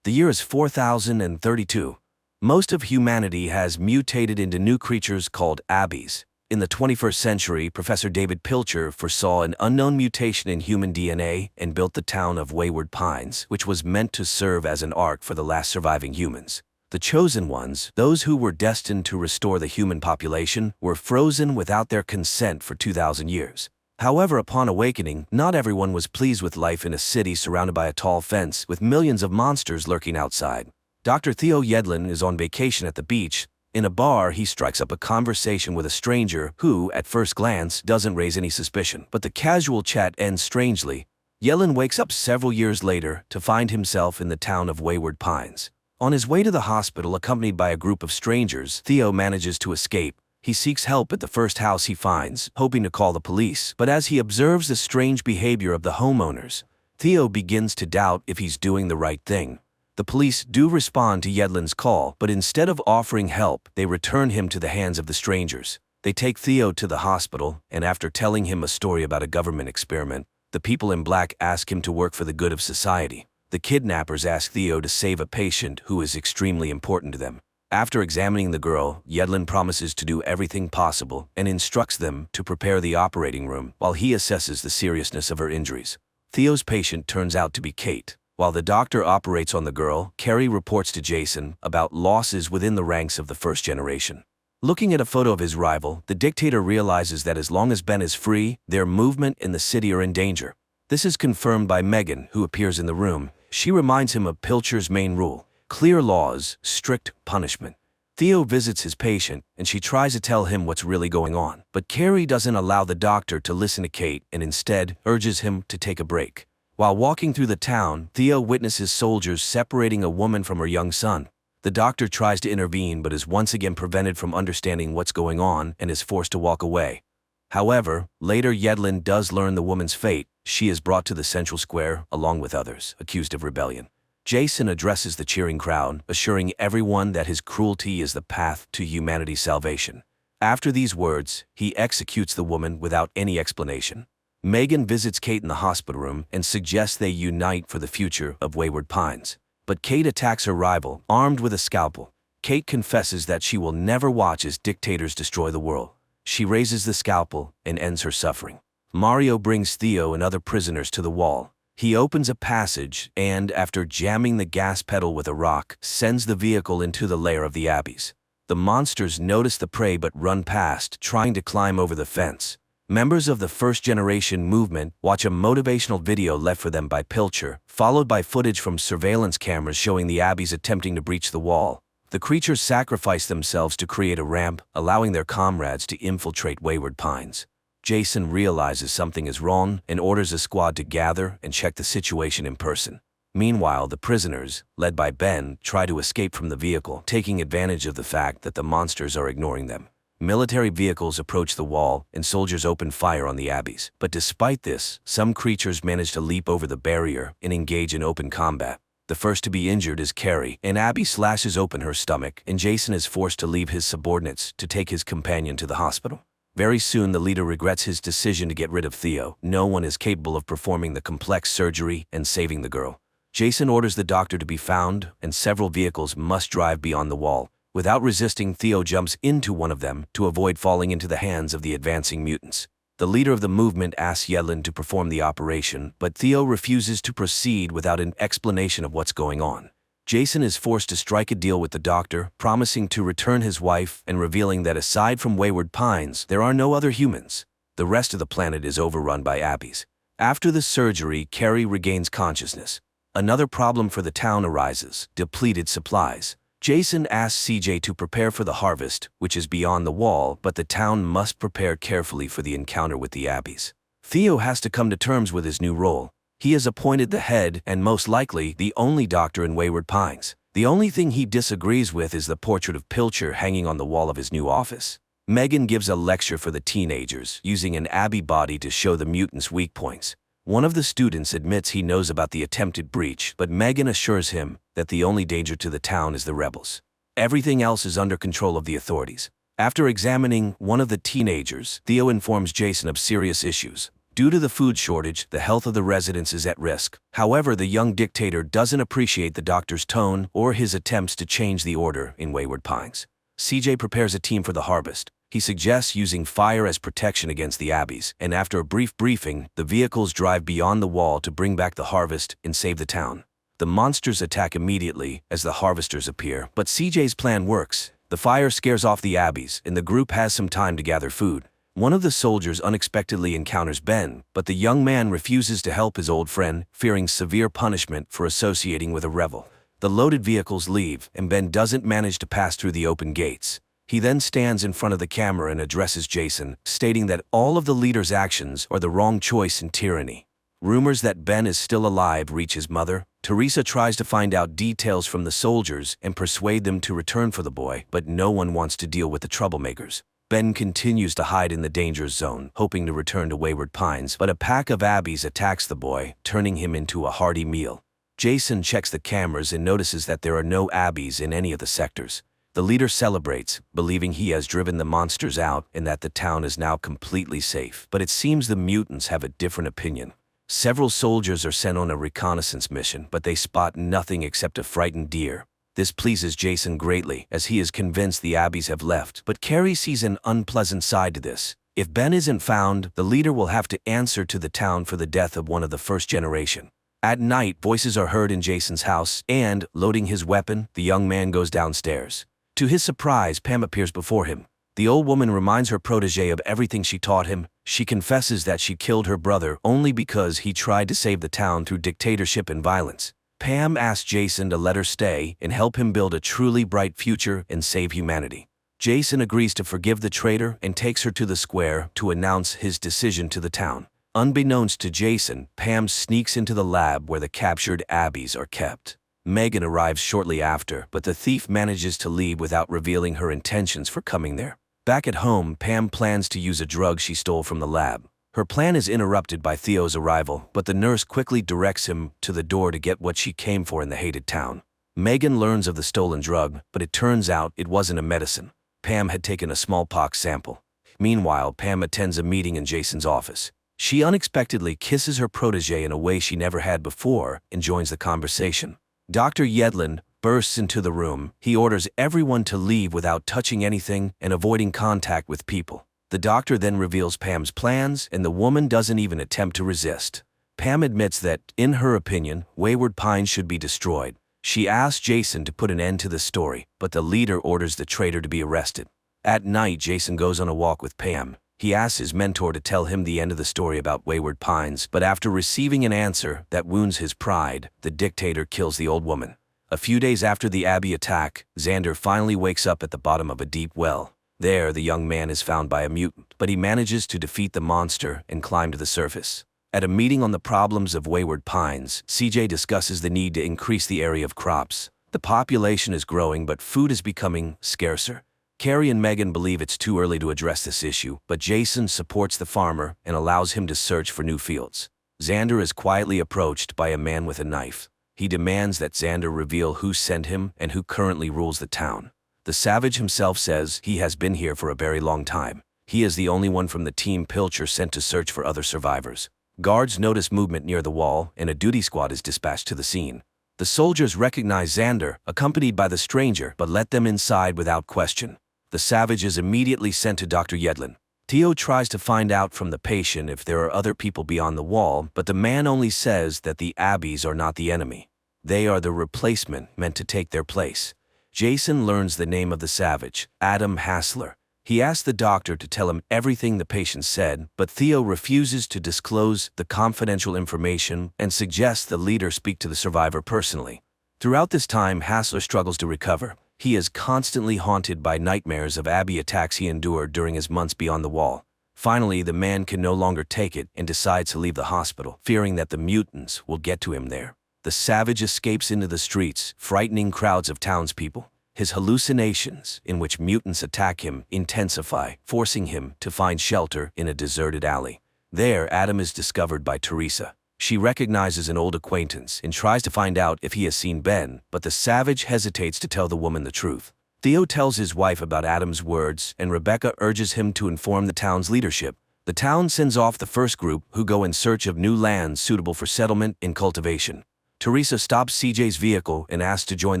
The year is 4032. Most of humanity has mutated into new creatures called abbeys. In the 21st century, Professor David Pilcher foresaw an unknown mutation in human DNA and built the town of Wayward Pines, which was meant to serve as an ark for the last surviving humans. The chosen ones, those who were destined to restore the human population, were frozen without their consent for 2,000 years. However, upon awakening, not everyone was pleased with life in a city surrounded by a tall fence with millions of monsters lurking outside. Dr. Theo Yedlin is on vacation at the beach. In a bar, he strikes up a conversation with a stranger who, at first glance, doesn't raise any suspicion. But the casual chat ends strangely. Yedlin wakes up several years later to find himself in the town of Wayward Pines. On his way to the hospital, accompanied by a group of strangers, Theo manages to escape. He seeks help at the first house he finds, hoping to call the police. But as he observes the strange behavior of the homeowners, Theo begins to doubt if he's doing the right thing. The police do respond to Yedlin's call, but instead of offering help, they return him to the hands of the strangers. They take Theo to the hospital, and after telling him a story about a government experiment, the people in black ask him to work for the good of society. The kidnappers ask Theo to save a patient who is extremely important to them. After examining the girl, Yedlin promises to do everything possible and instructs them to prepare the operating room while he assesses the seriousness of her injuries. Theo's patient turns out to be Kate. While the doctor operates on the girl, Carrie reports to Jason about losses within the ranks of the first generation. Looking at a photo of his rival, the dictator realizes that as long as Ben is free, their movement in the city are in danger. This is confirmed by Megan, who appears in the room. She reminds him of Pilcher's main rule: clear laws, strict punishment. Theo visits his patient, and she tries to tell him what's really going on. But Carrie doesn't allow the doctor to listen to Kate and instead urges him to take a break. While walking through the town, Theo witnesses soldiers separating a woman from her young son. The doctor tries to intervene but is once again prevented from understanding what's going on and is forced to walk away. However, later Yedlin does learn the woman's fate. She is brought to the central square along with others, accused of rebellion. Jason addresses the cheering crowd, assuring everyone that his cruelty is the path to humanity's salvation. After these words, he executes the woman without any explanation. Megan visits Kate in the hospital room and suggests they unite for the future of Wayward Pines. But Kate attacks her rival, armed with a scalpel. Kate confesses that she will never watch as dictators destroy the world. She raises the scalpel and ends her suffering. Mario brings Theo and other prisoners to the wall. He opens a passage and, after jamming the gas pedal with a rock, sends the vehicle into the lair of the Abbeys. The monsters notice the prey but run past, trying to climb over the fence. Members of the first-generation movement watch a motivational video left for them by Pilcher, followed by footage from surveillance cameras showing the Abbeys attempting to breach the wall. The creatures sacrifice themselves to create a ramp, allowing their comrades to infiltrate Wayward Pines. Jason realizes something is wrong and orders a squad to gather and check the situation in person. Meanwhile, the prisoners, led by Ben, try to escape from the vehicle, taking advantage of the fact that the monsters are ignoring them. Military vehicles approach the wall and soldiers open fire on the Abbeys. But despite this, some creatures manage to leap over the barrier and engage in open combat. The first to be injured is Carrie. An Abbey slashes open her stomach, and Jason is forced to leave his subordinates to take his companion to the hospital. Very soon, the leader regrets his decision to get rid of Theo. No one is capable of performing the complex surgery and saving the girl. Jason orders the doctor to be found, and several vehicles must drive beyond the wall. Without resisting, Theo jumps into one of them to avoid falling into the hands of the advancing mutants. The leader of the movement asks Yedlin to perform the operation, but Theo refuses to proceed without an explanation of what's going on. Jason is forced to strike a deal with the doctor, promising to return his wife and revealing that aside from Wayward Pines, there are no other humans. The rest of the planet is overrun by Abbeys. After the surgery, Carrie regains consciousness. Another problem for the town arises: depleted supplies. Jason asks CJ to prepare for the harvest, which is beyond the wall, but the town must prepare carefully for the encounter with the Abbeys. Theo has to come to terms with his new role. He is appointed the head and most likely the only doctor in Wayward Pines. The only thing he disagrees with is the portrait of Pilcher hanging on the wall of his new office. Megan gives a lecture for the teenagers, using an Abbey body to show the mutants' weak points. One of the students admits he knows about the attempted breach, but Megan assures him that the only danger to the town is the rebels. Everything else is under control of the authorities. After examining one of the teenagers, Theo informs Jason of serious issues. Due to the food shortage, the health of the residents is at risk. However, the young dictator doesn't appreciate the doctor's tone or his attempts to change the order in Wayward Pines. CJ prepares a team for the harvest. He suggests using fire as protection against the Abbeys, and after a brief briefing, the vehicles drive beyond the wall to bring back the harvest and save the town. The monsters attack immediately as the harvesters appear, but CJ's plan works. The fire scares off the Abbeys, and the group has some time to gather food. One of the soldiers unexpectedly encounters Ben, but the young man refuses to help his old friend, fearing severe punishment for associating with a rebel. The loaded vehicles leave, and Ben doesn't manage to pass through the open gates. He then stands in front of the camera and addresses Jason, stating that all of the leader's actions are the wrong choice in tyranny. Rumors that Ben is still alive reach his mother. Teresa tries to find out details from the soldiers and persuade them to return for the boy, but no one wants to deal with the troublemakers. Ben continues to hide in the danger zone, hoping to return to Wayward Pines, but a pack of Abbeys attacks the boy, turning him into a hearty meal. Jason checks the cameras and notices that there are no Abbeys in any of the sectors. The leader celebrates, believing he has driven the monsters out and that the town is now completely safe. But it seems the mutants have a different opinion. Several soldiers are sent on a reconnaissance mission, but they spot nothing except a frightened deer. This pleases Jason greatly, as he is convinced the Abbeys have left, but Carrie sees an unpleasant side to this. If Ben isn't found, the leader will have to answer to the town for the death of one of the first generation. At night, voices are heard in Jason's house, and, loading his weapon, the young man goes downstairs. To his surprise, Pam appears before him. The old woman reminds her protege of everything she taught him. She confesses that she killed her brother only because he tried to save the town through dictatorship and violence. Pam asks Jason to let her stay and help him build a truly bright future and save humanity. Jason agrees to forgive the traitor and takes her to the square to announce his decision to the town. Unbeknownst to Jason, Pam sneaks into the lab where the captured Abbeys are kept. Megan arrives shortly after, but the thief manages to leave without revealing her intentions for coming there. Back at home, Pam plans to use a drug she stole from the lab. Her plan is interrupted by Theo's arrival, but the nurse quickly directs him to the door to get what she came for in the hated town. Megan learns of the stolen drug, but it turns out it wasn't a medicine. Pam had taken a smallpox sample. Meanwhile, Pam attends a meeting in Jason's office. She unexpectedly kisses her protege in a way she never had before and joins the conversation. Dr. Yedlin bursts into the room. He orders everyone to leave without touching anything and avoiding contact with people. The doctor then reveals Pam's plans, and the woman doesn't even attempt to resist. Pam admits that, in her opinion, Wayward Pines should be destroyed. She asks Jason to put an end to the story, but the leader orders the traitor to be arrested. At night, Jason goes on a walk with Pam. He asks his mentor to tell him the end of the story about Wayward Pines, but after receiving an answer that wounds his pride, the dictator kills the old woman. A few days after the Abbey attack, Xander finally wakes up at the bottom of a deep well. There, the young man is found by a mutant, but he manages to defeat the monster and climb to the surface. At a meeting on the problems of Wayward Pines, CJ discusses the need to increase the area of crops. The population is growing, but food is becoming scarcer. Carrie and Megan believe it's too early to address this issue, but Jason supports the farmer and allows him to search for new fields. Xander is quietly approached by a man with a knife. He demands that Xander reveal who sent him and who currently rules the town. The savage himself says he has been here for a very long time. He is the only one from the team Pilcher sent to search for other survivors. Guards notice movement near the wall, and a duty squad is dispatched to the scene. The soldiers recognize Xander, accompanied by the stranger, but let them inside without question. The savage is immediately sent to Dr. Yedlin. Theo tries to find out from the patient if there are other people beyond the wall, but the man only says that the Abbeys are not the enemy. They are the replacement meant to take their place. Jason learns the name of the savage, Adam Hassler. He asks the doctor to tell him everything the patient said, but Theo refuses to disclose the confidential information and suggests the leader speak to the survivor personally. Throughout this time, Hassler struggles to recover. He is constantly haunted by nightmares of Abbey attacks he endured during his months beyond the wall. Finally, the man can no longer take it and decides to leave the hospital, fearing that the mutants will get to him there. The savage escapes into the streets, frightening crowds of townspeople. His hallucinations, in which mutants attack him, intensify, forcing him to find shelter in a deserted alley. There, Adam is discovered by Teresa. She recognizes an old acquaintance and tries to find out if he has seen Ben, but the savage hesitates to tell the woman the truth. Theo tells his wife about Adam's words, and Rebecca urges him to inform the town's leadership. The town sends off the first group, who go in search of new lands suitable for settlement and cultivation. Teresa stops CJ's vehicle and asks to join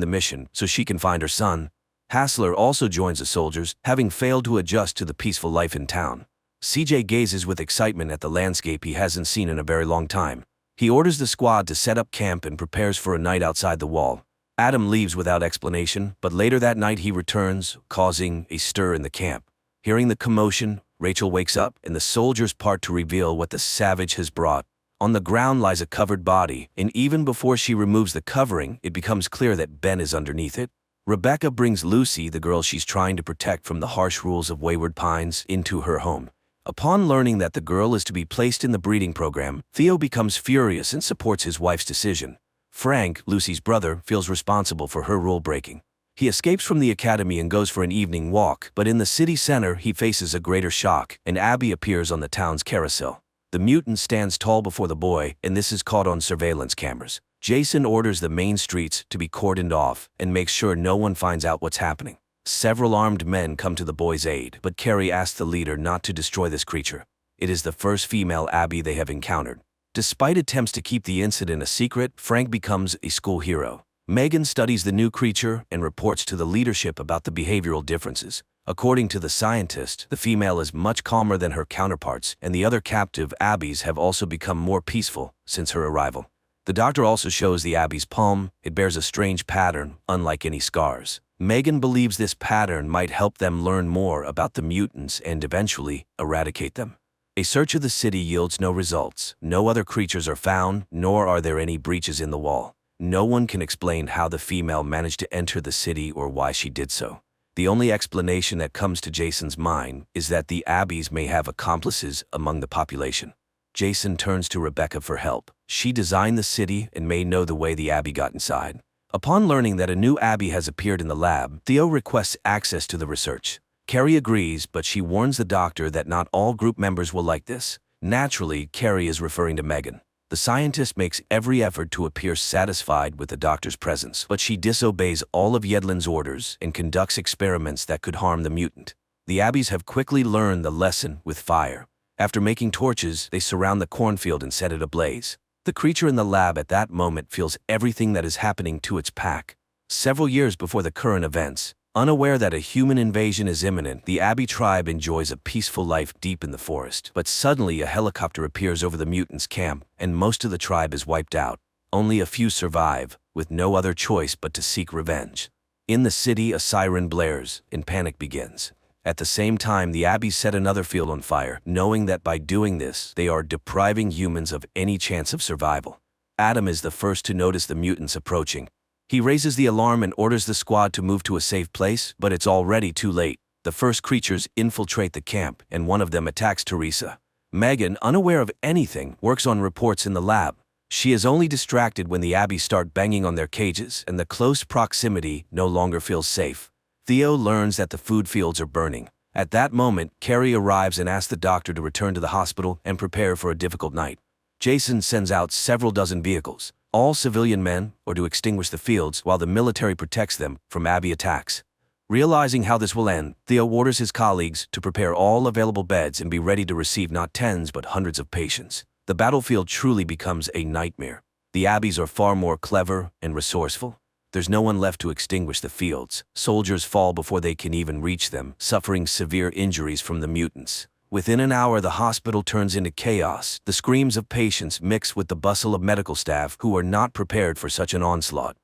the mission so she can find her son. Hassler also joins the soldiers, having failed to adjust to the peaceful life in town. CJ gazes with excitement at the landscape he hasn't seen in a very long time. He orders the squad to set up camp and prepares for a night outside the wall. Adam leaves without explanation, but later that night he returns, causing a stir in the camp. Hearing the commotion, Rachel wakes up and the soldiers part to reveal what the savage has brought. On the ground lies a covered body, and even before she removes the covering, it becomes clear that Ben is underneath it. Rebecca brings Lucy, the girl she's trying to protect from the harsh rules of Wayward Pines, into her home. Upon learning that the girl is to be placed in the breeding program, Theo becomes furious and supports his wife's decision. Frank, Lucy's brother, feels responsible for her rule-breaking. He escapes from the academy and goes for an evening walk, but in the city center he faces a greater shock, and Abby appears on the town's carousel. The mutant stands tall before the boy, and this is caught on surveillance cameras. Jason orders the main streets to be cordoned off and makes sure no one finds out what's happening. Several armed men come to the boy's aid, but Carrie asks the leader not to destroy this creature. It is the first female Abby they have encountered. Despite attempts to keep the incident a secret, Frank becomes a school hero. Megan studies the new creature and reports to the leadership about the behavioral differences. According to the scientist, the female is much calmer than her counterparts, and the other captive Abbies have also become more peaceful since her arrival. The doctor also shows the Abby's palm. It bears a strange pattern, unlike any scars. Megan believes this pattern might help them learn more about the mutants and eventually eradicate them. A search of the city yields no results. No other creatures are found, nor are there any breaches in the wall. No one can explain how the female managed to enter the city or why she did so. The only explanation that comes to Jason's mind is that the Abbies may have accomplices among the population. Jason turns to Rebecca for help. She designed the city and may know the way the Abbie got inside. Upon learning that a new Abbie has appeared in the lab, Theo requests access to the research. Carrie agrees, but she warns the doctor that not all group members will like this. Naturally, Carrie is referring to Megan. The scientist makes every effort to appear satisfied with the doctor's presence, but she disobeys all of Yedlin's orders and conducts experiments that could harm the mutant. The Abbies have quickly learned the lesson with fire. After making torches, they surround the cornfield and set it ablaze. The creature in the lab at that moment feels everything that is happening to its pack. Several years before the current events, unaware that a human invasion is imminent, the Abbie tribe enjoys a peaceful life deep in the forest. But suddenly a helicopter appears over the mutants' camp, and most of the tribe is wiped out. Only a few survive, with no other choice but to seek revenge. In the city, a siren blares, and panic begins. At the same time, the Abbies set another field on fire, knowing that by doing this, they are depriving humans of any chance of survival. Adam is the first to notice the mutants approaching. He raises the alarm and orders the squad to move to a safe place, but it's already too late. The first creatures infiltrate the camp, and one of them attacks Teresa. Megan, unaware of anything, works on reports in the lab. She is only distracted when the Abbies start banging on their cages, and the close proximity no longer feels safe. Theo learns that the food fields are burning. At that moment, Carrie arrives and asks the doctor to return to the hospital and prepare for a difficult night. Jason sends out several dozen vehicles, all civilian men, or to extinguish the fields, while the military protects them from Abbie attacks. Realizing how this will end, Theo orders his colleagues to prepare all available beds and be ready to receive not tens but hundreds of patients. The battlefield truly becomes a nightmare. The Abbies are far more clever and resourceful. There's no one left to extinguish the fields. Soldiers fall before they can even reach them, suffering severe injuries from the mutants. Within an hour, the hospital turns into chaos. The screams of patients mix with the bustle of medical staff who are not prepared for such an onslaught.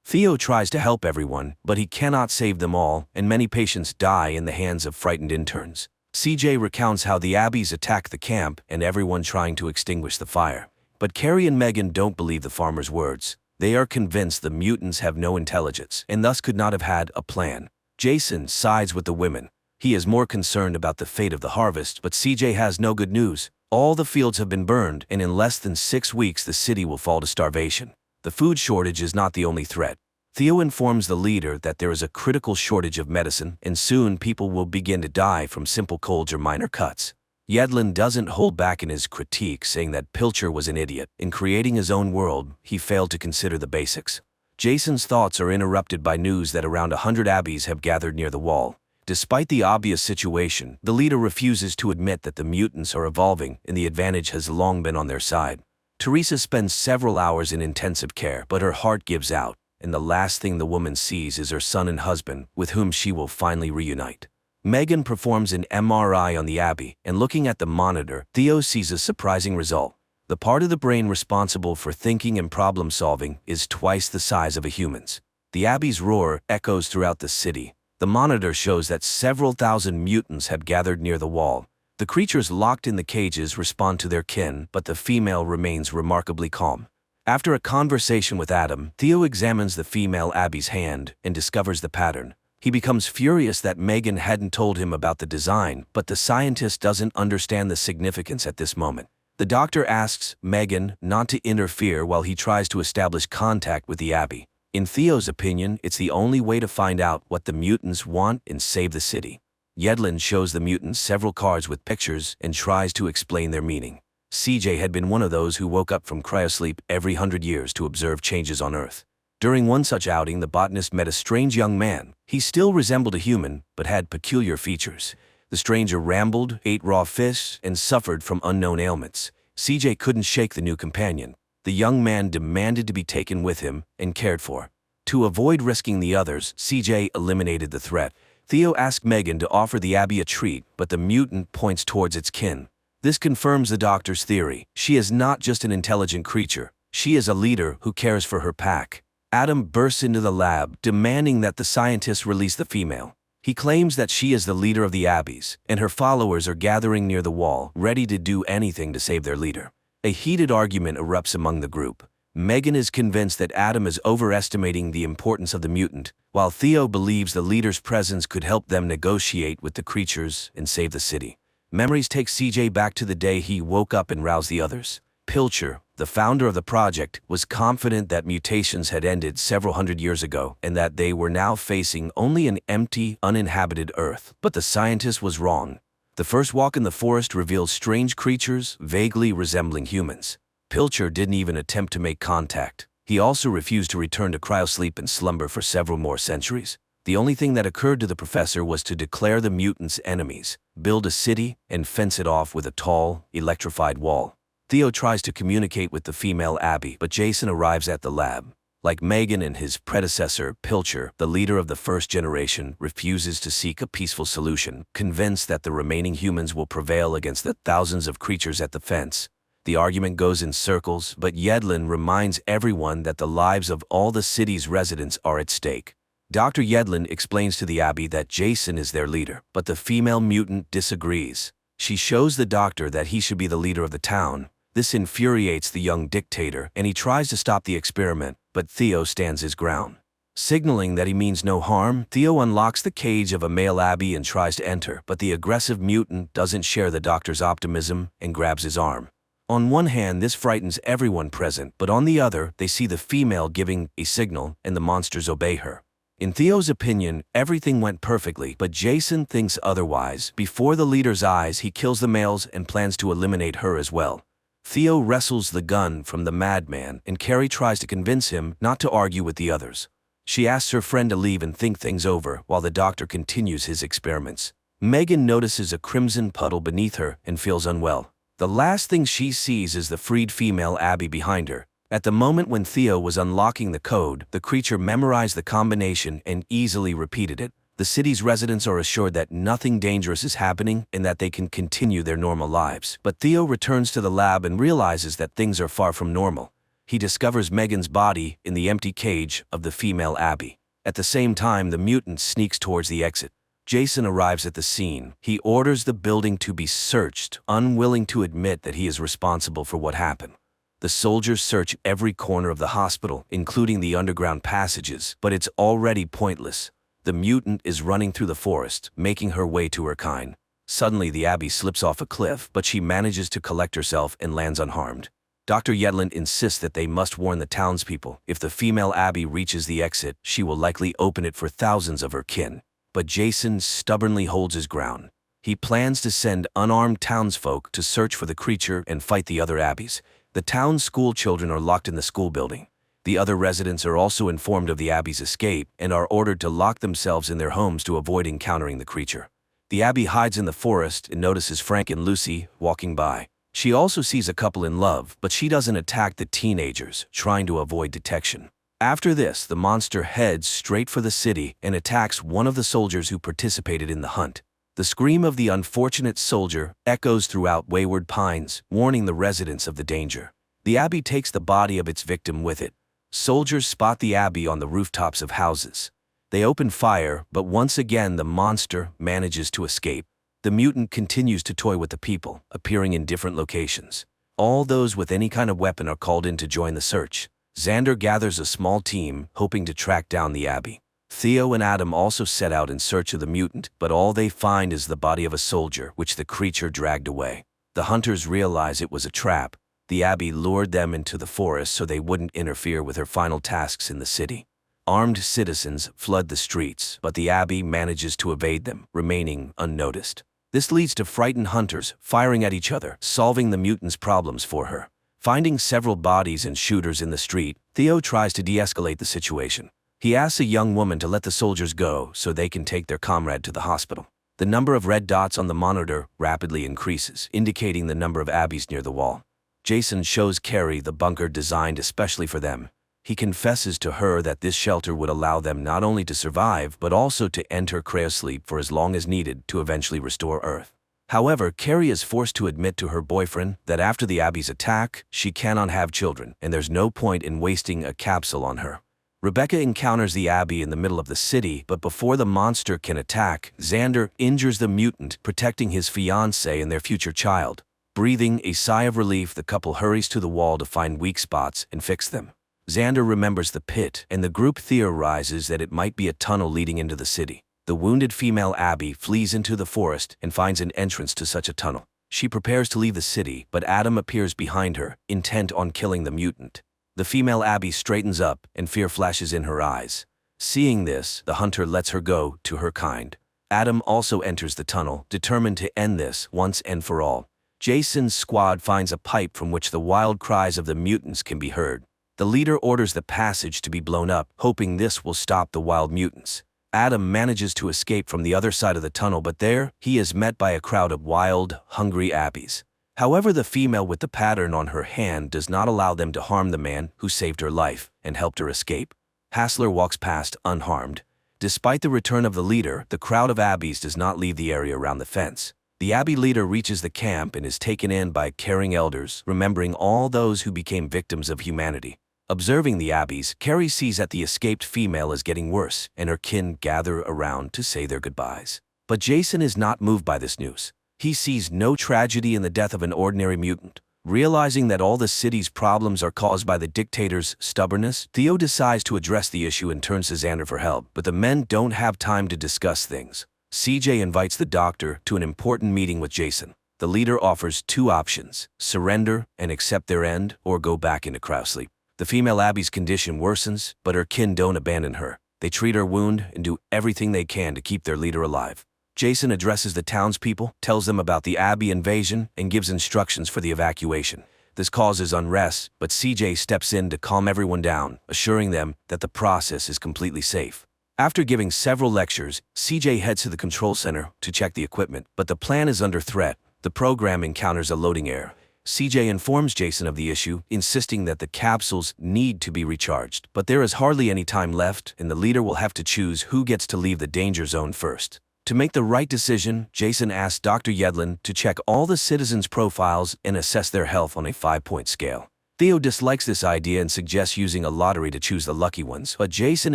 Theo tries to help everyone, but he cannot save them all, and many patients die in the hands of frightened interns. CJ recounts how the Abbies attack the camp and everyone trying to extinguish the fire. But Carrie and Megan don't believe the farmer's words. They are convinced the mutants have no intelligence and thus could not have had a plan. Jason sides with the women. He is more concerned about the fate of the harvest, but CJ has no good news. All the fields have been burned, and in less than 6 weeks the city will fall to starvation. The food shortage is not the only threat. Theo informs the leader that there is a critical shortage of medicine, and soon people will begin to die from simple colds or minor cuts. Yedlin doesn't hold back in his critique, saying that Pilcher was an idiot. In creating his own world, he failed to consider the basics. Jason's thoughts are interrupted by news that around 100 Abbies have gathered near the wall. Despite the obvious situation, the leader refuses to admit that the mutants are evolving and the advantage has long been on their side. Teresa spends several hours in intensive care, but her heart gives out, and the last thing the woman sees is her son and husband, with whom she will finally reunite. Megan performs an MRI on the Abbie, and looking at the monitor, Theo sees a surprising result. The part of the brain responsible for thinking and problem-solving is twice the size of a human's. The Abbey's roar echoes throughout the city. The monitor shows that several thousand mutants have gathered near the wall. The creatures locked in the cages respond to their kin, but the female remains remarkably calm. After a conversation with Adam, Theo examines the female Abby's hand and discovers the pattern. He becomes furious that Megan hadn't told him about the design, but the scientist doesn't understand the significance at this moment. The doctor asks Megan not to interfere while he tries to establish contact with the Abbey. In Theo's opinion, it's the only way to find out what the mutants want and save the city. Yedlin shows the mutants several cards with pictures and tries to explain their meaning. CJ had been one of those who woke up from cryosleep every 100 years to observe changes on Earth. During one such outing, the botanist met a strange young man. He still resembled a human, but had peculiar features. The stranger rambled, ate raw fish, and suffered from unknown ailments. CJ couldn't shake the new companion. The young man demanded to be taken with him and cared for. To avoid risking the others, CJ eliminated the threat. Theo asked Megan to offer the Abbey a treat, but the mutant points towards its kin. This confirms the doctor's theory. She is not just an intelligent creature. She is a leader who cares for her pack. Adam bursts into the lab, demanding that the scientists release the female. He claims that she is the leader of the Abbeys, and her followers are gathering near the wall, ready to do anything to save their leader. A heated argument erupts among the group. Megan is convinced that Adam is overestimating the importance of the mutant, while Theo believes the leader's presence could help them negotiate with the creatures and save the city. Memories take CJ back to the day he woke up and roused the others. Pilcher, the founder of the project, was confident that mutations had ended several hundred years ago and that they were now facing only an empty, uninhabited Earth. But the scientist was wrong. The first walk in the forest revealed strange creatures vaguely resembling humans. Pilcher didn't even attempt to make contact. He also refused to return to cryosleep and slumber for several more centuries. The only thing that occurred to the professor was to declare the mutants enemies, build a city, and fence it off with a tall, electrified wall. Theo tries to communicate with the female Abbey, but Jason arrives at the lab. Like Megan and his predecessor, Pilcher, the leader of the first generation, refuses to seek a peaceful solution, convinced that the remaining humans will prevail against the thousands of creatures at the fence. The argument goes in circles, but Yedlin reminds everyone that the lives of all the city's residents are at stake. Dr. Yedlin explains to the Abbey that Jason is their leader, but the female mutant disagrees. She shows the doctor that he should be the leader of the town. This infuriates the young dictator, and he tries to stop the experiment, but Theo stands his ground. Signaling that he means no harm, Theo unlocks the cage of a male Abbey and tries to enter, but the aggressive mutant doesn't share the doctor's optimism and grabs his arm. On one hand, this frightens everyone present, but on the other, they see the female giving a signal, and the monsters obey her. In Theo's opinion, everything went perfectly, but Jason thinks otherwise. Before the leader's eyes, he kills the males and plans to eliminate her as well. Theo wrestles the gun from the madman, and Carrie tries to convince him not to argue with the others. She asks her friend to leave and think things over while the doctor continues his experiments. Megan notices a crimson puddle beneath her and feels unwell. The last thing she sees is the freed female Abbey behind her. At the moment when Theo was unlocking the code, the creature memorized the combination and easily repeated it. The city's residents are assured that nothing dangerous is happening and that they can continue their normal lives. But Theo returns to the lab and realizes that things are far from normal. He discovers Megan's body in the empty cage of the female Abbey. At the same time, the mutant sneaks towards the exit. Jason arrives at the scene. He orders the building to be searched, unwilling to admit that he is responsible for what happened. The soldiers search every corner of the hospital, including the underground passages, but it's already pointless. The mutant is running through the forest, making her way to her kind. Suddenly, the Abbey slips off a cliff, but she manages to collect herself and lands unharmed. Dr. Yedlin insists that they must warn the townspeople. If the female Abbey reaches the exit, she will likely open it for thousands of her kin. But Jason stubbornly holds his ground. He plans to send unarmed townsfolk to search for the creature and fight the other Abbeys. The town's school children are locked in the school building. The other residents are also informed of the Abbey's escape and are ordered to lock themselves in their homes to avoid encountering the creature. The Abbey hides in the forest and notices Frank and Lucy walking by. She also sees a couple in love, but she doesn't attack the teenagers, trying to avoid detection. After this, the monster heads straight for the city and attacks one of the soldiers who participated in the hunt. The scream of the unfortunate soldier echoes throughout Wayward Pines, warning the residents of the danger. The Abbey takes the body of its victim with it. Soldiers spot the Abbey on the rooftops of houses. They open fire, but once again the monster manages to escape. The mutant continues to toy with the people, appearing in different locations. All those with any kind of weapon are called in to join the search. Xander gathers a small team, hoping to track down the Abbey. Theo and Adam also set out in search of the mutant, but all they find is the body of a soldier, which the creature dragged away. The hunters realize it was a trap. The Abbey lured them into the forest so they wouldn't interfere with her final tasks in the city. Armed citizens flood the streets, but the Abbey manages to evade them, remaining unnoticed. This leads to frightened hunters firing at each other, solving the mutant's problems for her. Finding several bodies and shooters in the street, Theo tries to de-escalate the situation. He asks a young woman to let the soldiers go so they can take their comrade to the hospital. The number of red dots on the monitor rapidly increases, indicating the number of Abbeys near the wall. Jason shows Carrie the bunker designed especially for them. He confesses to her that this shelter would allow them not only to survive, but also to enter cryosleep for as long as needed to eventually restore Earth. However, Carrie is forced to admit to her boyfriend that after the Abbey's attack, she cannot have children, and there's no point in wasting a capsule on her. Rebecca encounters the Abbey in the middle of the city, but before the monster can attack, Xander injures the mutant, protecting his fiancée and their future child. Breathing a sigh of relief, the couple hurries to the wall to find weak spots and fix them. Xander remembers the pit, and the group theorizes that it might be a tunnel leading into the city. The wounded female Abby flees into the forest and finds an entrance to such a tunnel. She prepares to leave the city, but Adam appears behind her, intent on killing the mutant. The female Abby straightens up, and fear flashes in her eyes. Seeing this, the hunter lets her go to her kind. Adam also enters the tunnel, determined to end this once and for all. Jason's squad finds a pipe from which the wild cries of the mutants can be heard. The leader orders the passage to be blown up, hoping this will stop the wild mutants. Adam manages to escape from the other side of the tunnel, but there, he is met by a crowd of wild, hungry Abbeys. However, the female with the pattern on her hand does not allow them to harm the man who saved her life and helped her escape. Hassler walks past unharmed. Despite the return of the leader, the crowd of Abbeys does not leave the area around the fence. The Abbey leader reaches the camp and is taken in by caring elders, remembering all those who became victims of humanity. Observing the Abbeys, Carrie sees that the escaped female is getting worse, and her kin gather around to say their goodbyes. But Jason is not moved by this news. He sees no tragedy in the death of an ordinary mutant. Realizing that all the city's problems are caused by the dictator's stubbornness, Theo decides to address the issue and turns to Xander for help, but the men don't have time to discuss things. CJ invites the doctor to an important meeting with Jason. The leader offers two options: surrender and accept their end, or go back into cryosleep. The female Abby's condition worsens, but her kin don't abandon her. They treat her wound and do everything they can to keep their leader alive. Jason addresses the townspeople, tells them about the Abbey invasion, and gives instructions for the evacuation. This causes unrest, but CJ steps in to calm everyone down, assuring them that the process is completely safe. After giving several lectures, CJ heads to the control center to check the equipment, but the plan is under threat. The program encounters a loading error. CJ informs Jason of the issue, insisting that the capsules need to be recharged. But there is hardly any time left, and the leader will have to choose who gets to leave the danger zone first. To make the right decision, Jason asks Dr. Yedlin to check all the citizens' profiles and assess their health on a 5-point scale. Theo dislikes this idea and suggests using a lottery to choose the lucky ones, but Jason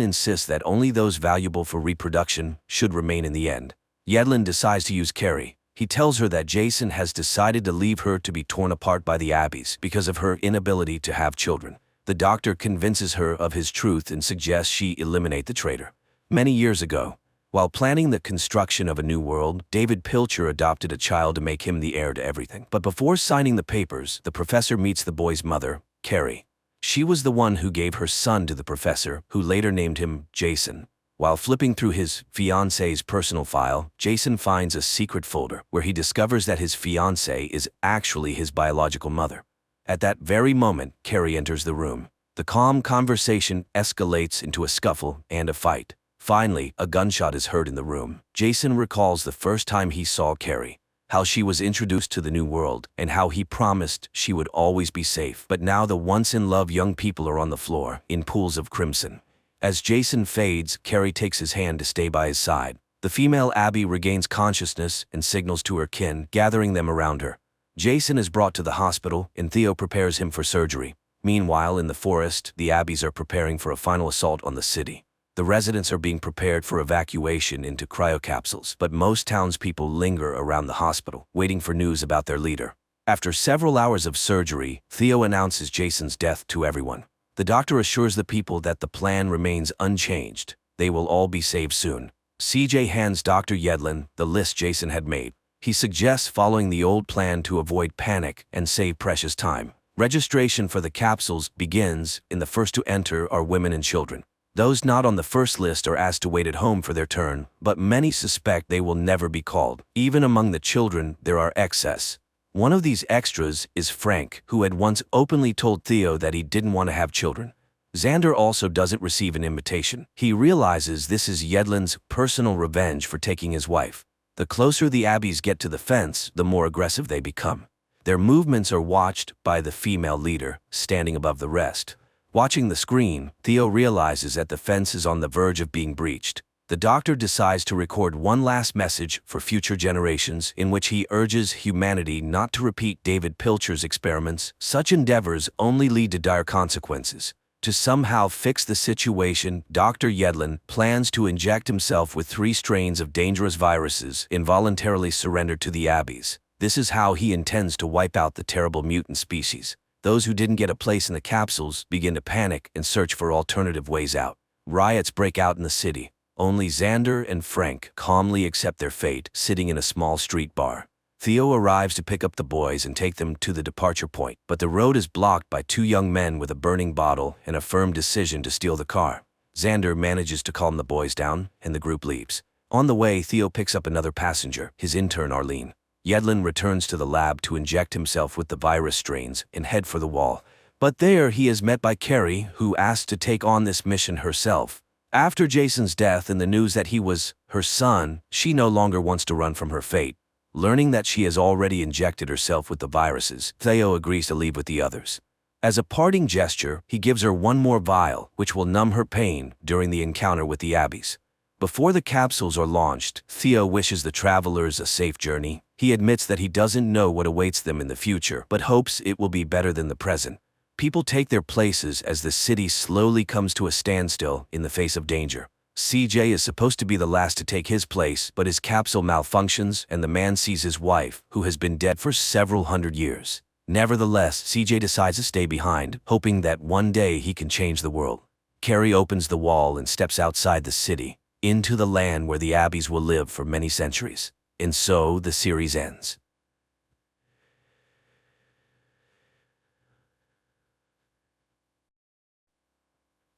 insists that only those valuable for reproduction should remain in the end. Yedlin decides to use Carrie. He tells her that Jason has decided to leave her to be torn apart by the Abbeys because of her inability to have children. The doctor convinces her of his truth and suggests she eliminate the traitor. Many years ago, while planning the construction of a new world, David Pilcher adopted a child to make him the heir to everything. But before signing the papers, the professor meets the boy's mother, Carrie. She was the one who gave her son to the professor, who later named him Jason. While flipping through his fiancée's personal file, Jason finds a secret folder where he discovers that his fiancée is actually his biological mother. At that very moment, Carrie enters the room. The calm conversation escalates into a scuffle and a fight. Finally, a gunshot is heard in the room. Jason recalls the first time he saw Carrie, how she was introduced to the new world, and how he promised she would always be safe. But now the once-in-love young people are on the floor, in pools of crimson. As Jason fades, Carrie takes his hand to stay by his side. The female Abby regains consciousness and signals to her kin, gathering them around her. Jason is brought to the hospital, and Theo prepares him for surgery. Meanwhile, in the forest, the Abbeys are preparing for a final assault on the city. The residents are being prepared for evacuation into cryocapsules, but most townspeople linger around the hospital, waiting for news about their leader. After several hours of surgery, Theo announces Jason's death to everyone. The doctor assures the people that the plan remains unchanged. They will all be saved soon. CJ hands Dr. Yedlin the list Jason had made. He suggests following the old plan to avoid panic and save precious time. Registration for the capsules begins, and the first to enter are women and children. Those not on the first list are asked to wait at home for their turn, but many suspect they will never be called. Even among the children, there are excess. One of these extras is Frank, who had once openly told Theo that he didn't want to have children. Xander also doesn't receive an invitation. He realizes this is Yedlin's personal revenge for taking his wife. The closer the Abbeys get to the fence, the more aggressive they become. Their movements are watched by the female leader, standing above the rest. Watching the screen, Theo realizes that the fence is on the verge of being breached. The doctor decides to record one last message for future generations in which he urges humanity not to repeat David Pilcher's experiments. Such endeavors only lead to dire consequences. To somehow fix the situation, Dr. Yedlin plans to inject himself with 3 strains of dangerous viruses involuntarily surrendered to the Abbeys. This is how he intends to wipe out the terrible mutant species. Those who didn't get a place in the capsules begin to panic and search for alternative ways out. Riots break out in the city. Only Xander and Frank calmly accept their fate, sitting in a small street bar. Theo arrives to pick up the boys and take them to the departure point, but the road is blocked by 2 young men with a burning bottle and a firm decision to steal the car. Xander manages to calm the boys down, and the group leaves. On the way, Theo picks up another passenger, his intern Arlene. Yedlin returns to the lab to inject himself with the virus strains and head for the wall. But there he is met by Carrie, who asks to take on this mission herself. After Jason's death and the news that he was her son, she no longer wants to run from her fate. Learning that she has already injected herself with the viruses, Theo agrees to leave with the others. As a parting gesture, he gives her one more vial, which will numb her pain during the encounter with the Abbeys. Before the capsules are launched, Theo wishes the travelers a safe journey. He admits that he doesn't know what awaits them in the future, but hopes it will be better than the present. People take their places as the city slowly comes to a standstill in the face of danger. CJ is supposed to be the last to take his place, but his capsule malfunctions and the man sees his wife, who has been dead for several hundred years. Nevertheless, CJ decides to stay behind, hoping that one day he can change the world. Carrie opens the wall and steps outside the city, into the land where the Abbeys will live for many centuries. And so the series ends.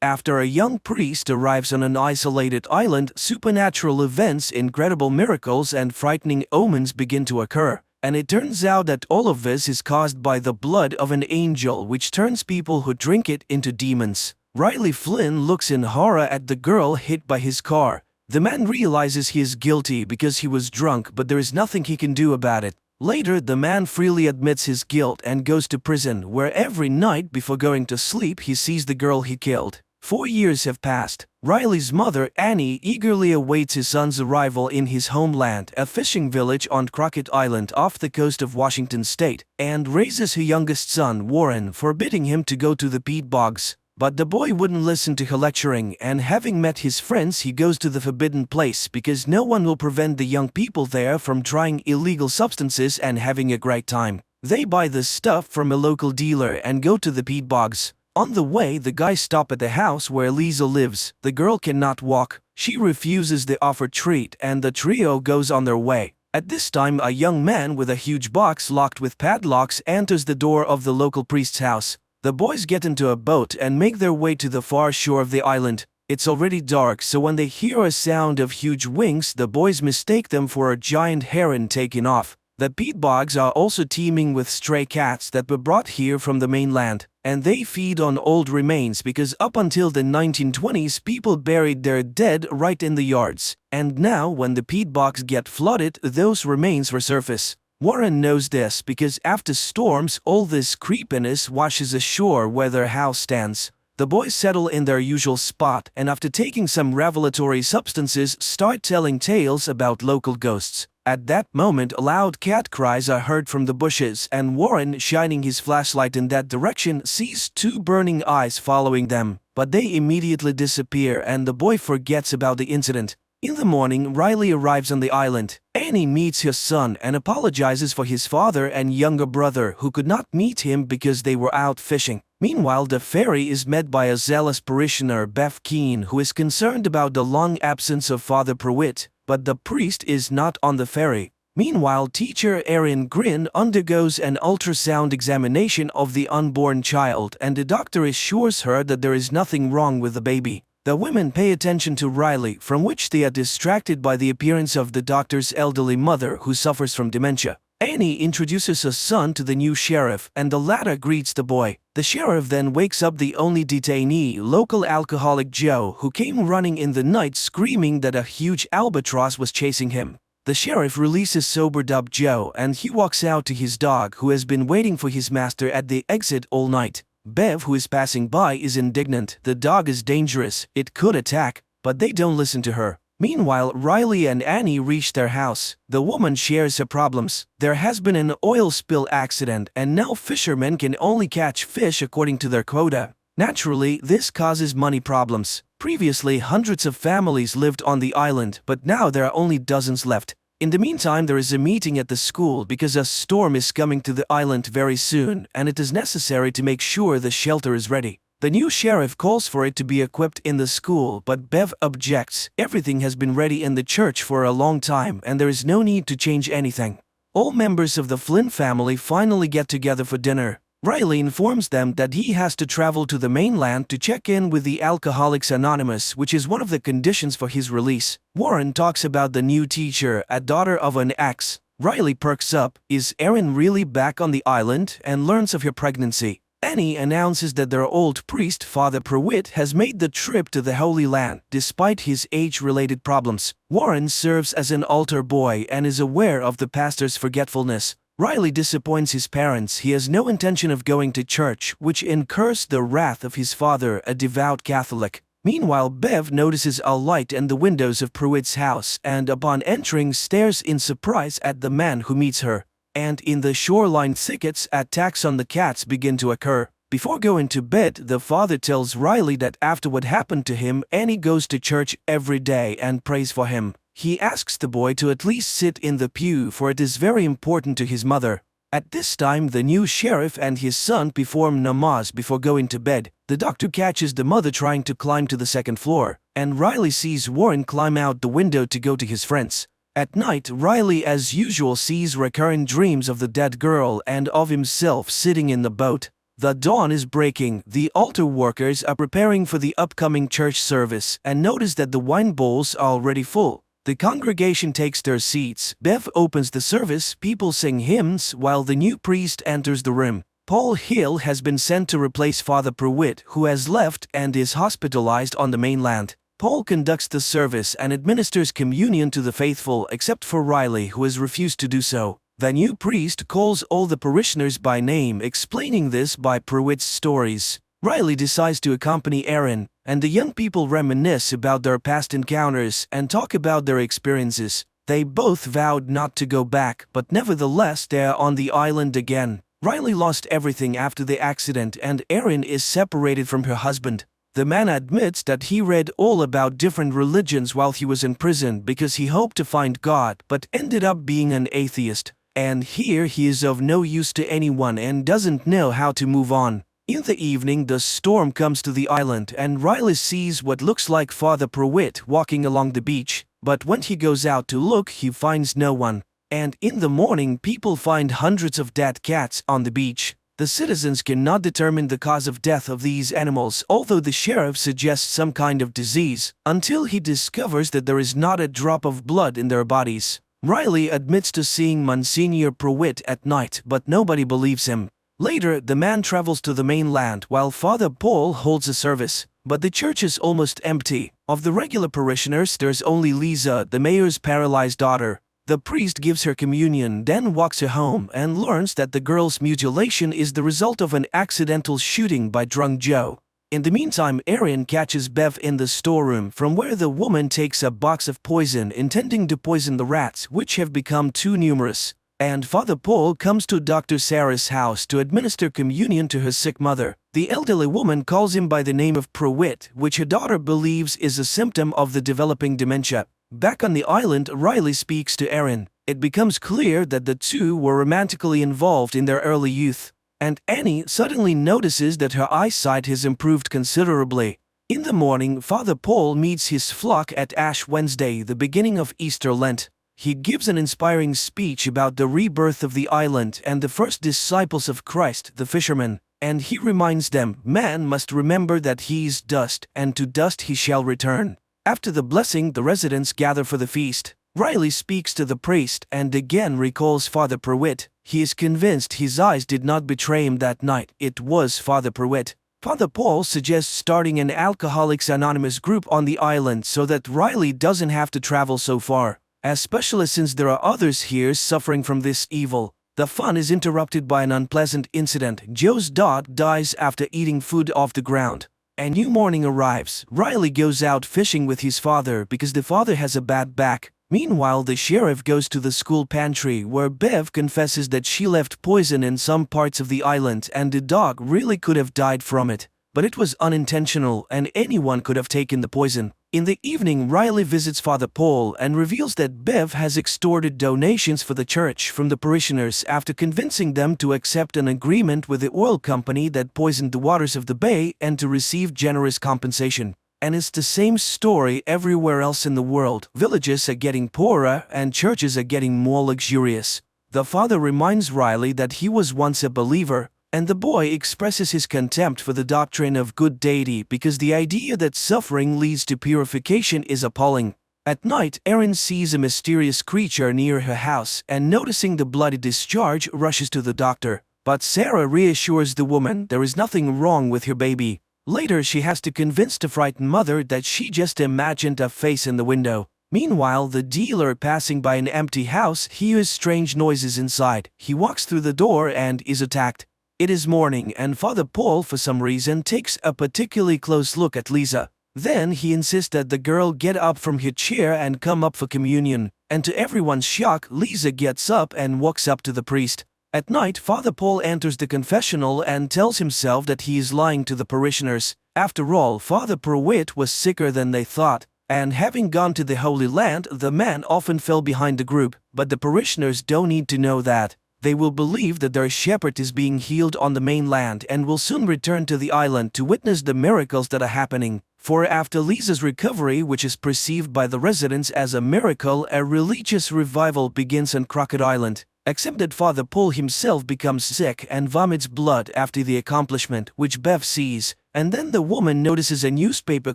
After a young priest arrives on an isolated island, supernatural events, incredible miracles, and frightening omens begin to occur. And it turns out that all of this is caused by the blood of an angel, which turns people who drink it into demons. Riley Flynn looks in horror at the girl hit by his car. The man realizes he is guilty because he was drunk, but there is nothing he can do about it. Later, the man freely admits his guilt and goes to prison, where every night before going to sleep he sees the girl he killed. 4 years have passed. Riley's mother, Annie, eagerly awaits his son's arrival in his homeland, a fishing village on Crockett Island off the coast of Washington state, and raises her youngest son, Warren, forbidding him to go to the peat bogs. But the boy wouldn't listen to her lecturing, and having met his friends, he goes to the forbidden place because no one will prevent the young people there from trying illegal substances and having a great time. They buy the stuff from a local dealer and go to the peat bogs. On the way, the guys stop at the house where Lisa lives. The girl cannot walk. She refuses the offered treat, and the trio goes on their way. At this time, a young man with a huge box locked with padlocks enters the door of the local priest's house. The boys get into a boat and make their way to the far shore of the island. It's already dark, so when they hear a sound of huge wings, the boys mistake them for a giant heron taking off. The peat bogs are also teeming with stray cats that were brought here from the mainland, and they feed on old remains because up until the 1920s, people buried their dead right in the yards. And now, when the peat bogs get flooded, those remains resurface. Warren knows this because after storms, all this creepiness washes ashore where their house stands. The boys settle in their usual spot and after taking some revelatory substances start telling tales about local ghosts. At that moment loud cat cries are heard from the bushes and Warren, shining his flashlight in that direction, sees two burning eyes following them, but they immediately disappear and the boy forgets about the incident. In the morning, Riley arrives on the island. Annie meets his son and apologizes for his father and younger brother who could not meet him because they were out fishing. Meanwhile, the ferry is met by a zealous parishioner, Bev Keane, who is concerned about the long absence of Father Pruitt, but the priest is not on the ferry. Meanwhile, teacher Erin Grin undergoes an ultrasound examination of the unborn child and the doctor assures her that there is nothing wrong with the baby. The women pay attention to Riley, from which they are distracted by the appearance of the doctor's elderly mother who suffers from dementia. Annie introduces her son to the new sheriff and the latter greets the boy. The sheriff then wakes up the only detainee, local alcoholic Joe, who came running in the night screaming that a huge albatross was chasing him. The sheriff releases sobered up Joe and he walks out to his dog who has been waiting for his master at the exit all night. Bev, who is passing by, is indignant. The dog is dangerous, it could attack, but they don't listen to her. Meanwhile, Riley and Annie reach their house. The woman shares her problems. There has been an oil spill accident and now fishermen can only catch fish according to their quota. Naturally, this causes money problems. Previously, hundreds of families lived on the island, but now there are only dozens left. In the meantime, there is a meeting at the school because a storm is coming to the island very soon and it is necessary to make sure the shelter is ready. The new sheriff calls for it to be equipped in the school, but Bev objects. Everything has been ready in the church for a long time and there is no need to change anything. All members of the Flynn family finally get together for dinner. Riley informs them that he has to travel to the mainland to check in with the Alcoholics Anonymous, which is one of the conditions for his release. Warren talks about the new teacher, a daughter of an ex. Riley perks up. Is Erin really back on the island? And learns of her pregnancy. Annie announces that their old priest, Father Pruitt, has made the trip to the Holy Land, despite his age-related problems. Warren serves as an altar boy and is aware of the pastor's forgetfulness. Riley disappoints his parents. He has no intention of going to church, which incurs the wrath of his father, a devout Catholic. Meanwhile, Bev notices a light in the windows of Pruitt's house and upon entering stares in surprise at the man who meets her. And in the shoreline thickets, attacks on the cats begin to occur. Before going to bed, the father tells Riley that after what happened to him, Annie goes to church every day and prays for him. He asks the boy to at least sit in the pew for it is very important to his mother. At this time, the new sheriff and his son perform namaz before going to bed. The doctor catches the mother trying to climb to the second floor, and Riley sees Warren climb out the window to go to his friends. At night, Riley as usual sees recurrent dreams of the dead girl and of himself sitting in the boat. The dawn is breaking. The altar workers are preparing for the upcoming church service and notice that the wine bowls are already full. The congregation takes their seats. Bev opens the service, people sing hymns while the new priest enters the room. Paul Hill has been sent to replace Father Pruitt, who has left and is hospitalized on the mainland. Paul conducts the service and administers communion to the faithful except for Riley, who has refused to do so. The new priest calls all the parishioners by name, explaining this by Pruitt's stories. Riley decides to accompany Erin, and the young people reminisce about their past encounters and talk about their experiences. They both vowed not to go back, but nevertheless they are on the island again. Riley lost everything after the accident and Erin is separated from her husband. The man admits that he read all about different religions while he was in prison because he hoped to find God but ended up being an atheist. And here he is of no use to anyone and doesn't know how to move on. In the evening, the storm comes to the island and Riley sees what looks like Father Pruitt walking along the beach, but when he goes out to look, he finds no one. And in the morning, people find hundreds of dead cats on the beach. The citizens cannot determine the cause of death of these animals, although the sheriff suggests some kind of disease, until he discovers that there is not a drop of blood in their bodies. Riley admits to seeing Monsignor Pruitt at night, but nobody believes him. Later, the man travels to the mainland while Father Paul holds a service, but the church is almost empty. Of the regular parishioners, there's only Lisa, the mayor's paralyzed daughter. The priest gives her communion, then walks her home and learns that the girl's mutilation is the result of an accidental shooting by drunk Joe. In the meantime, Erin catches Bev in the storeroom, from where the woman takes a box of poison intending to poison the rats, which have become too numerous. And Father Paul comes to Dr. Sarah's house to administer communion to her sick mother. The elderly woman calls him by the name of Pruitt, which her daughter believes is a symptom of the developing dementia. Back on the island, Riley speaks to Erin. It becomes clear that the two were romantically involved in their early youth. And Annie suddenly notices that her eyesight has improved considerably. In the morning, Father Paul meets his flock at Ash Wednesday, the beginning of Easter Lent. He gives an inspiring speech about the rebirth of the island and the first disciples of Christ, the fishermen, and he reminds them, man must remember that he is dust, and to dust he shall return. After the blessing, the residents gather for the feast. Riley speaks to the priest and again recalls Father Pruitt. He is convinced his eyes did not betray him that night. It was Father Pruitt. Father Paul suggests starting an Alcoholics Anonymous group on the island so that Riley doesn't have to travel so far, especially since there are others here suffering from this evil. The fun is interrupted by an unpleasant incident. Joe's dog dies after eating food off the ground. A new morning arrives. Riley goes out fishing with his father because the father has a bad back. Meanwhile, the sheriff goes to the school pantry where Bev confesses that she left poison in some parts of the island and the dog really could have died from it. But it was unintentional and anyone could have taken the poison. In the evening, Riley visits Father Paul and reveals that Bev has extorted donations for the church from the parishioners after convincing them to accept an agreement with the oil company that poisoned the waters of the bay and to receive generous compensation. And it's the same story everywhere else in the world. Villages are getting poorer and churches are getting more luxurious. The father reminds Riley that he was once a believer, and the boy expresses his contempt for the doctrine of good deity because the idea that suffering leads to purification is appalling. At night, Erin sees a mysterious creature near her house and noticing the bloody discharge rushes to the doctor. But Sarah reassures the woman there is nothing wrong with her baby. Later, she has to convince the frightened mother that she just imagined a face in the window. Meanwhile, the dealer passing by an empty house hears strange noises inside. He walks through the door and is attacked. It is morning and Father Paul, for some reason, takes a particularly close look at Lisa. Then he insists that the girl get up from her chair and come up for communion. And to everyone's shock, Lisa gets up and walks up to the priest. At night, Father Paul enters the confessional and tells himself that he is lying to the parishioners. After all, Father Pruitt was sicker than they thought, and having gone to the Holy Land, the man often fell behind the group. But the parishioners don't need to know that. They will believe that their shepherd is being healed on the mainland and will soon return to the island to witness the miracles that are happening. For after Lisa's recovery, which is perceived by the residents as a miracle, a religious revival begins on Crockett Island. Except that Father Paul himself becomes sick and vomits blood after the accomplishment, which Bev sees, and then the woman notices a newspaper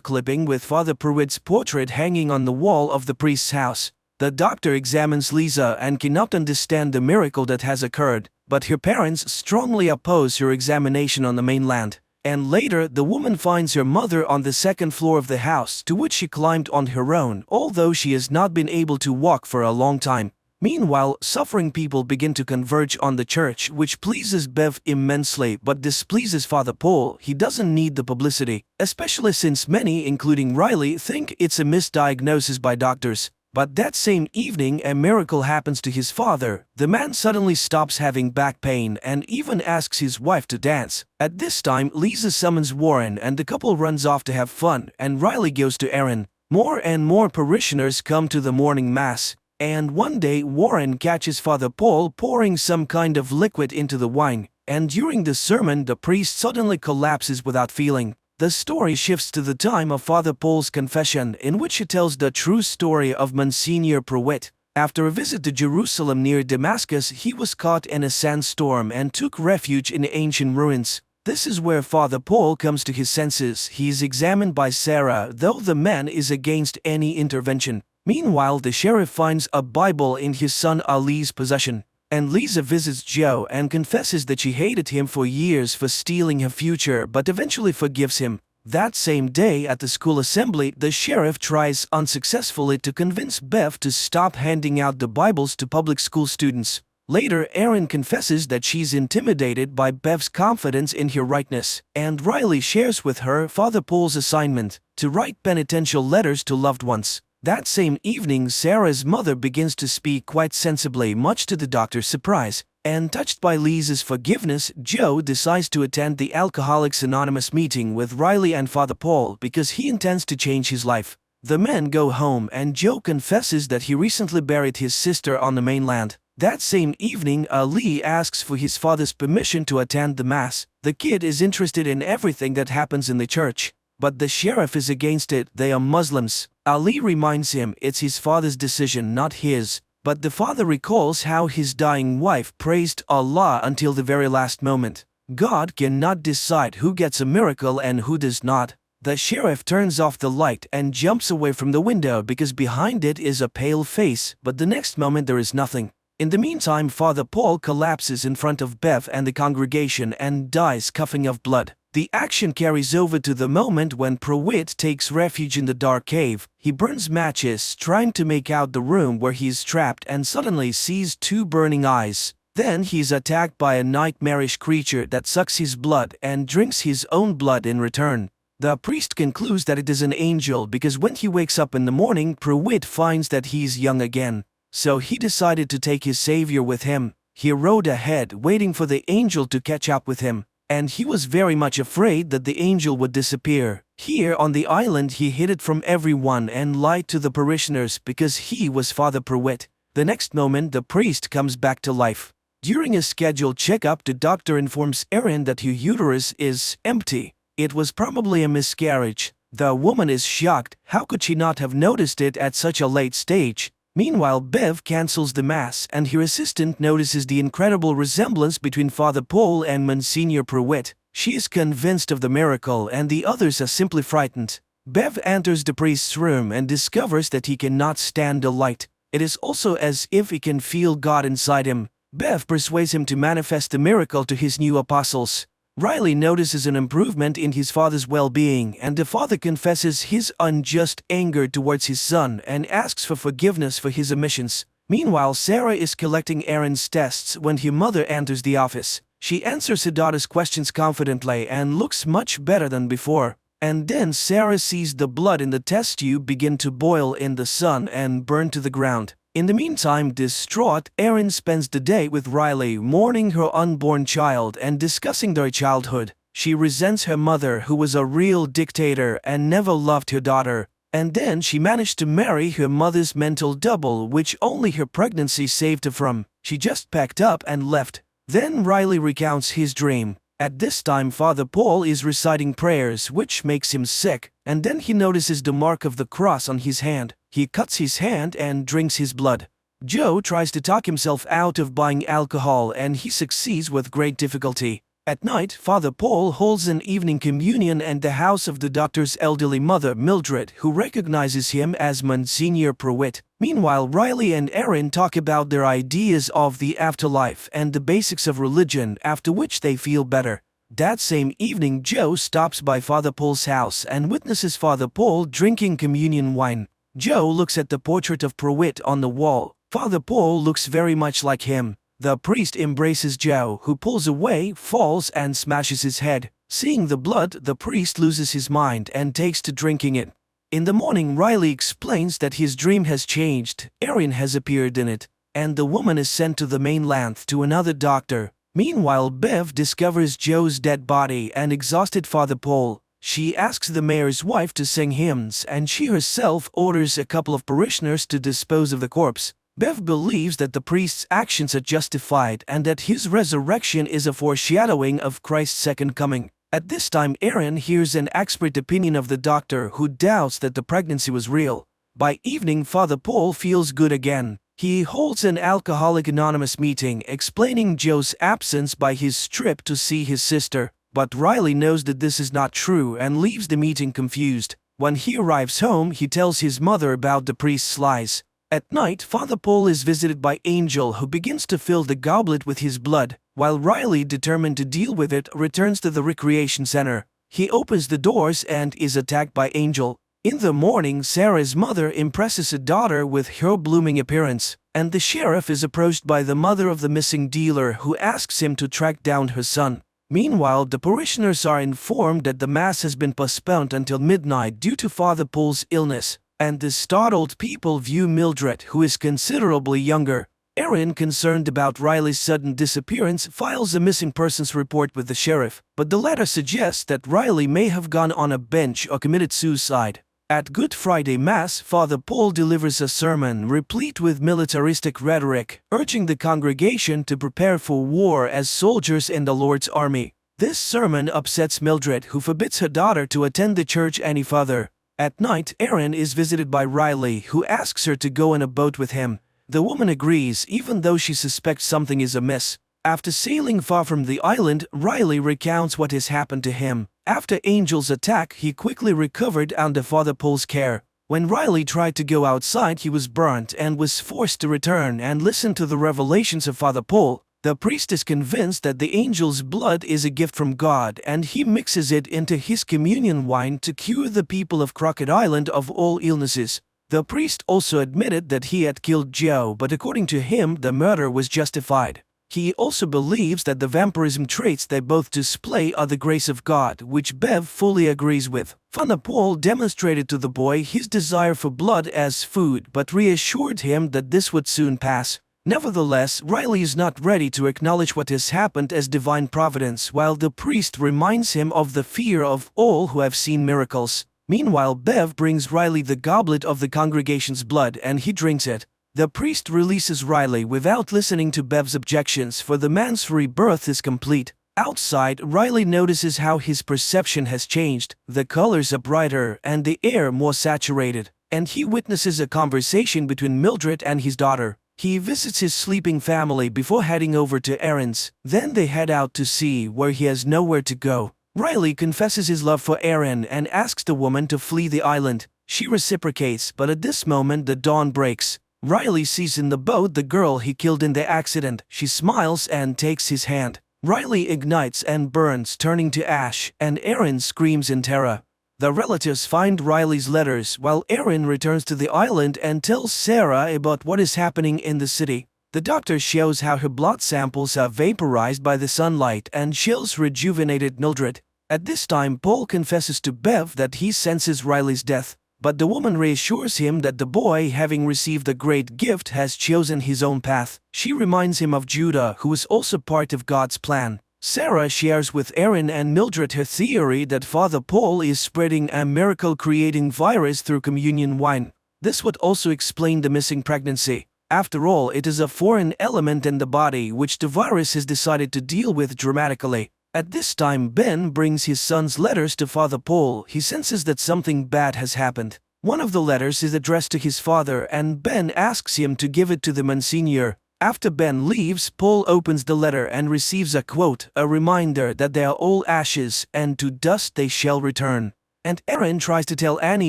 clipping with Father Pruitt's portrait hanging on the wall of the priest's house. The doctor examines Lisa and cannot understand the miracle that has occurred, but her parents strongly oppose her examination on the mainland. And later, the woman finds her mother on the second floor of the house, to which she climbed on her own, although she has not been able to walk for a long time. Meanwhile, suffering people begin to converge on the church, which pleases Bev immensely but displeases Father Paul. He doesn't need the publicity, especially since many, including Riley, think it's a misdiagnosis by doctors. But that same evening, a miracle happens to his father. The man suddenly stops having back pain and even asks his wife to dance. At this time, Lisa summons Warren and the couple runs off to have fun, and Riley goes to Erin. More and more parishioners come to the morning mass. And one day, Warren catches Father Paul pouring some kind of liquid into the wine, and during the sermon, the priest suddenly collapses without feeling. The story shifts to the time of Father Paul's confession, in which he tells the true story of Monsignor Pruitt. After a visit to Jerusalem near Damascus, he was caught in a sandstorm and took refuge in ancient ruins. This is where Father Paul comes to his senses. He is examined by Sarah, though the man is against any intervention. Meanwhile, the sheriff finds a Bible in his son Ali's possession, and Lisa visits Joe and confesses that she hated him for years for stealing her future but eventually forgives him. That same day at the school assembly, the sheriff tries unsuccessfully to convince Bev to stop handing out the Bibles to public school students. Later, Erin confesses that she's intimidated by Bev's confidence in her rightness, and Riley shares with her Father Paul's assignment to write penitential letters to loved ones. That same evening, Sarah's mother begins to speak quite sensibly, much to the doctor's surprise. And touched by Lisa's forgiveness, Joe decides to attend the Alcoholics Anonymous meeting with Riley and Father Paul because he intends to change his life. The men go home and Joe confesses that he recently buried his sister on the mainland. That same evening, Ali asks for his father's permission to attend the mass. The kid is interested in everything that happens in the church, but the sheriff is against it. They are Muslims. Ali reminds him it's his father's decision, not his. But the father recalls how his dying wife praised Allah until the very last moment. God cannot decide who gets a miracle and who does not. The sheriff turns off the light and jumps away from the window because behind it is a pale face, but the next moment there is nothing. In the meantime, Father Paul collapses in front of Bev and the congregation and dies coughing up blood. The action carries over to the moment when Pruitt takes refuge in the dark cave. He burns matches, trying to make out the room where he is trapped, and suddenly sees two burning eyes. Then he is attacked by a nightmarish creature that sucks his blood and drinks his own blood in return. The priest concludes that it is an angel because when he wakes up in the morning, Pruitt finds that he is young again. So he decided to take his savior with him. He rode ahead, waiting for the angel to catch up with him. And he was very much afraid that the angel would disappear. Here on the island he hid it from everyone and lied to the parishioners because he was Father Pruitt. The next moment the priest comes back to life. During a scheduled checkup, the doctor informs Erin that her uterus is empty. It was probably a miscarriage. The woman is shocked. How could she not have noticed it at such a late stage? Meanwhile, Bev cancels the mass and her assistant notices the incredible resemblance between Father Paul and Monsignor Pruitt. She is convinced of the miracle and the others are simply frightened. Bev enters the priest's room and discovers that he cannot stand the light. It is also as if he can feel God inside him. Bev persuades him to manifest the miracle to his new apostles. Riley notices an improvement in his father's well-being, and the father confesses his unjust anger towards his son and asks for forgiveness for his omissions. Meanwhile, Sarah is collecting Erin's tests when her mother enters the office. She answers her daughter's questions confidently and looks much better than before. And then Sarah sees the blood in the test tube begin to boil in the sun and burn to the ground. In the meantime, distraught, Erin spends the day with Riley, mourning her unborn child and discussing their childhood. She resents her mother, who was a real dictator and never loved her daughter. And then she managed to marry her mother's mental double, which only her pregnancy saved her from. She just packed up and left. Then Riley recounts his dream. At this time, Father Paul is reciting prayers, which makes him sick, and then he notices the mark of the cross on his hand. He cuts his hand and drinks his blood. Joe tries to talk himself out of buying alcohol and he succeeds with great difficulty. At night, Father Paul holds an evening communion at the house of the doctor's elderly mother, Mildred, who recognizes him as Monsignor Pruitt. Meanwhile, Riley and Erin talk about their ideas of the afterlife and the basics of religion, after which they feel better. That same evening, Joe stops by Father Paul's house and witnesses Father Paul drinking communion wine. Joe looks at the portrait of Pruitt on the wall. Father Paul looks very much like him. The priest embraces Joe, who pulls away, falls, and smashes his head. Seeing the blood, the priest loses his mind and takes to drinking it. In the morning, Riley explains that his dream has changed. Erin has appeared in it, and the woman is sent to the mainland to another doctor. Meanwhile, Bev discovers Joe's dead body and exhausted Father Paul. She asks the mayor's wife to sing hymns, and she herself orders a couple of parishioners to dispose of the corpse. Bev believes that the priest's actions are justified and that his resurrection is a foreshadowing of Christ's second coming. At this time, Erin hears an expert opinion of the doctor, who doubts that the pregnancy was real. By evening, Father Paul feels good again. He holds an Alcoholic Anonymous meeting, explaining Joe's absence by his trip to see his sister. But Riley knows that this is not true and leaves the meeting confused. When he arrives home, he tells his mother about the priest's lies. At night, Father Paul is visited by Angel, who begins to fill the goblet with his blood, while Riley, determined to deal with it, returns to the recreation center. He opens the doors and is attacked by Angel. In the morning, Sarah's mother impresses her daughter with her blooming appearance, and the sheriff is approached by the mother of the missing dealer who asks him to track down her son. Meanwhile, the parishioners are informed that the Mass has been postponed until midnight due to Father Paul's illness, and the startled people view Mildred, who is considerably younger. Erin, concerned about Riley's sudden disappearance, files a missing persons report with the sheriff, but the letter suggests that Riley may have gone on a bench or committed suicide. At Good Friday Mass, Father Paul delivers a sermon replete with militaristic rhetoric, urging the congregation to prepare for war as soldiers in the Lord's army. This sermon upsets Mildred, who forbids her daughter to attend the church any further. At night, Erin is visited by Riley, who asks her to go in a boat with him. The woman agrees, even though she suspects something is amiss. After sailing far from the island, Riley recounts what has happened to him. After Angel's attack, he quickly recovered under Father Paul's care. When Riley tried to go outside, he was burnt and was forced to return and listen to the revelations of Father Paul. The priest is convinced that the angel's blood is a gift from God, and he mixes it into his communion wine to cure the people of Crockett Island of all illnesses. The priest also admitted that he had killed Joe, but according to him, the murder was justified. He also believes that the vampirism traits they both display are the grace of God, which Bev fully agrees with. Father Paul demonstrated to the boy his desire for blood as food, but reassured him that this would soon pass. Nevertheless, Riley is not ready to acknowledge what has happened as divine providence, while the priest reminds him of the fear of all who have seen miracles. Meanwhile, Bev brings Riley the goblet of the congregation's blood, and he drinks it. The priest releases Riley without listening to Bev's objections, for the man's rebirth is complete. Outside, Riley notices how his perception has changed. The colors are brighter and the air more saturated, and he witnesses a conversation between Mildred and his daughter. He visits his sleeping family before heading over to Erin's. Then they head out to sea, where he has nowhere to go. Riley confesses his love for Erin and asks the woman to flee the island. She reciprocates, but at this moment the dawn breaks. Riley sees in the boat the girl he killed in the accident. She smiles and takes his hand. Riley ignites and burns, turning to ash, and Erin screams in terror. The relatives find Riley's letters, while Erin returns to the island and tells Sarah about what is happening in the city. The doctor shows how her blood samples are vaporized by the sunlight and shows rejuvenated Mildred. At this time, Paul confesses to Bev that he senses Riley's death, but the woman reassures him that the boy, having received a great gift, has chosen his own path. She reminds him of Judah, who is also part of God's plan. Sarah shares with Erin and Mildred her theory that Father Paul is spreading a miracle-creating virus through communion wine. This would also explain the missing pregnancy. After all, it is a foreign element in the body which the virus has decided to deal with dramatically. At this time, Ben brings his son's letters to Father Paul. He senses that something bad has happened. One of the letters is addressed to his father, and Ben asks him to give it to the Monsignor. After Ben leaves, Paul opens the letter and receives a quote, a reminder that they are all ashes, and to dust they shall return. And Erin tries to tell Annie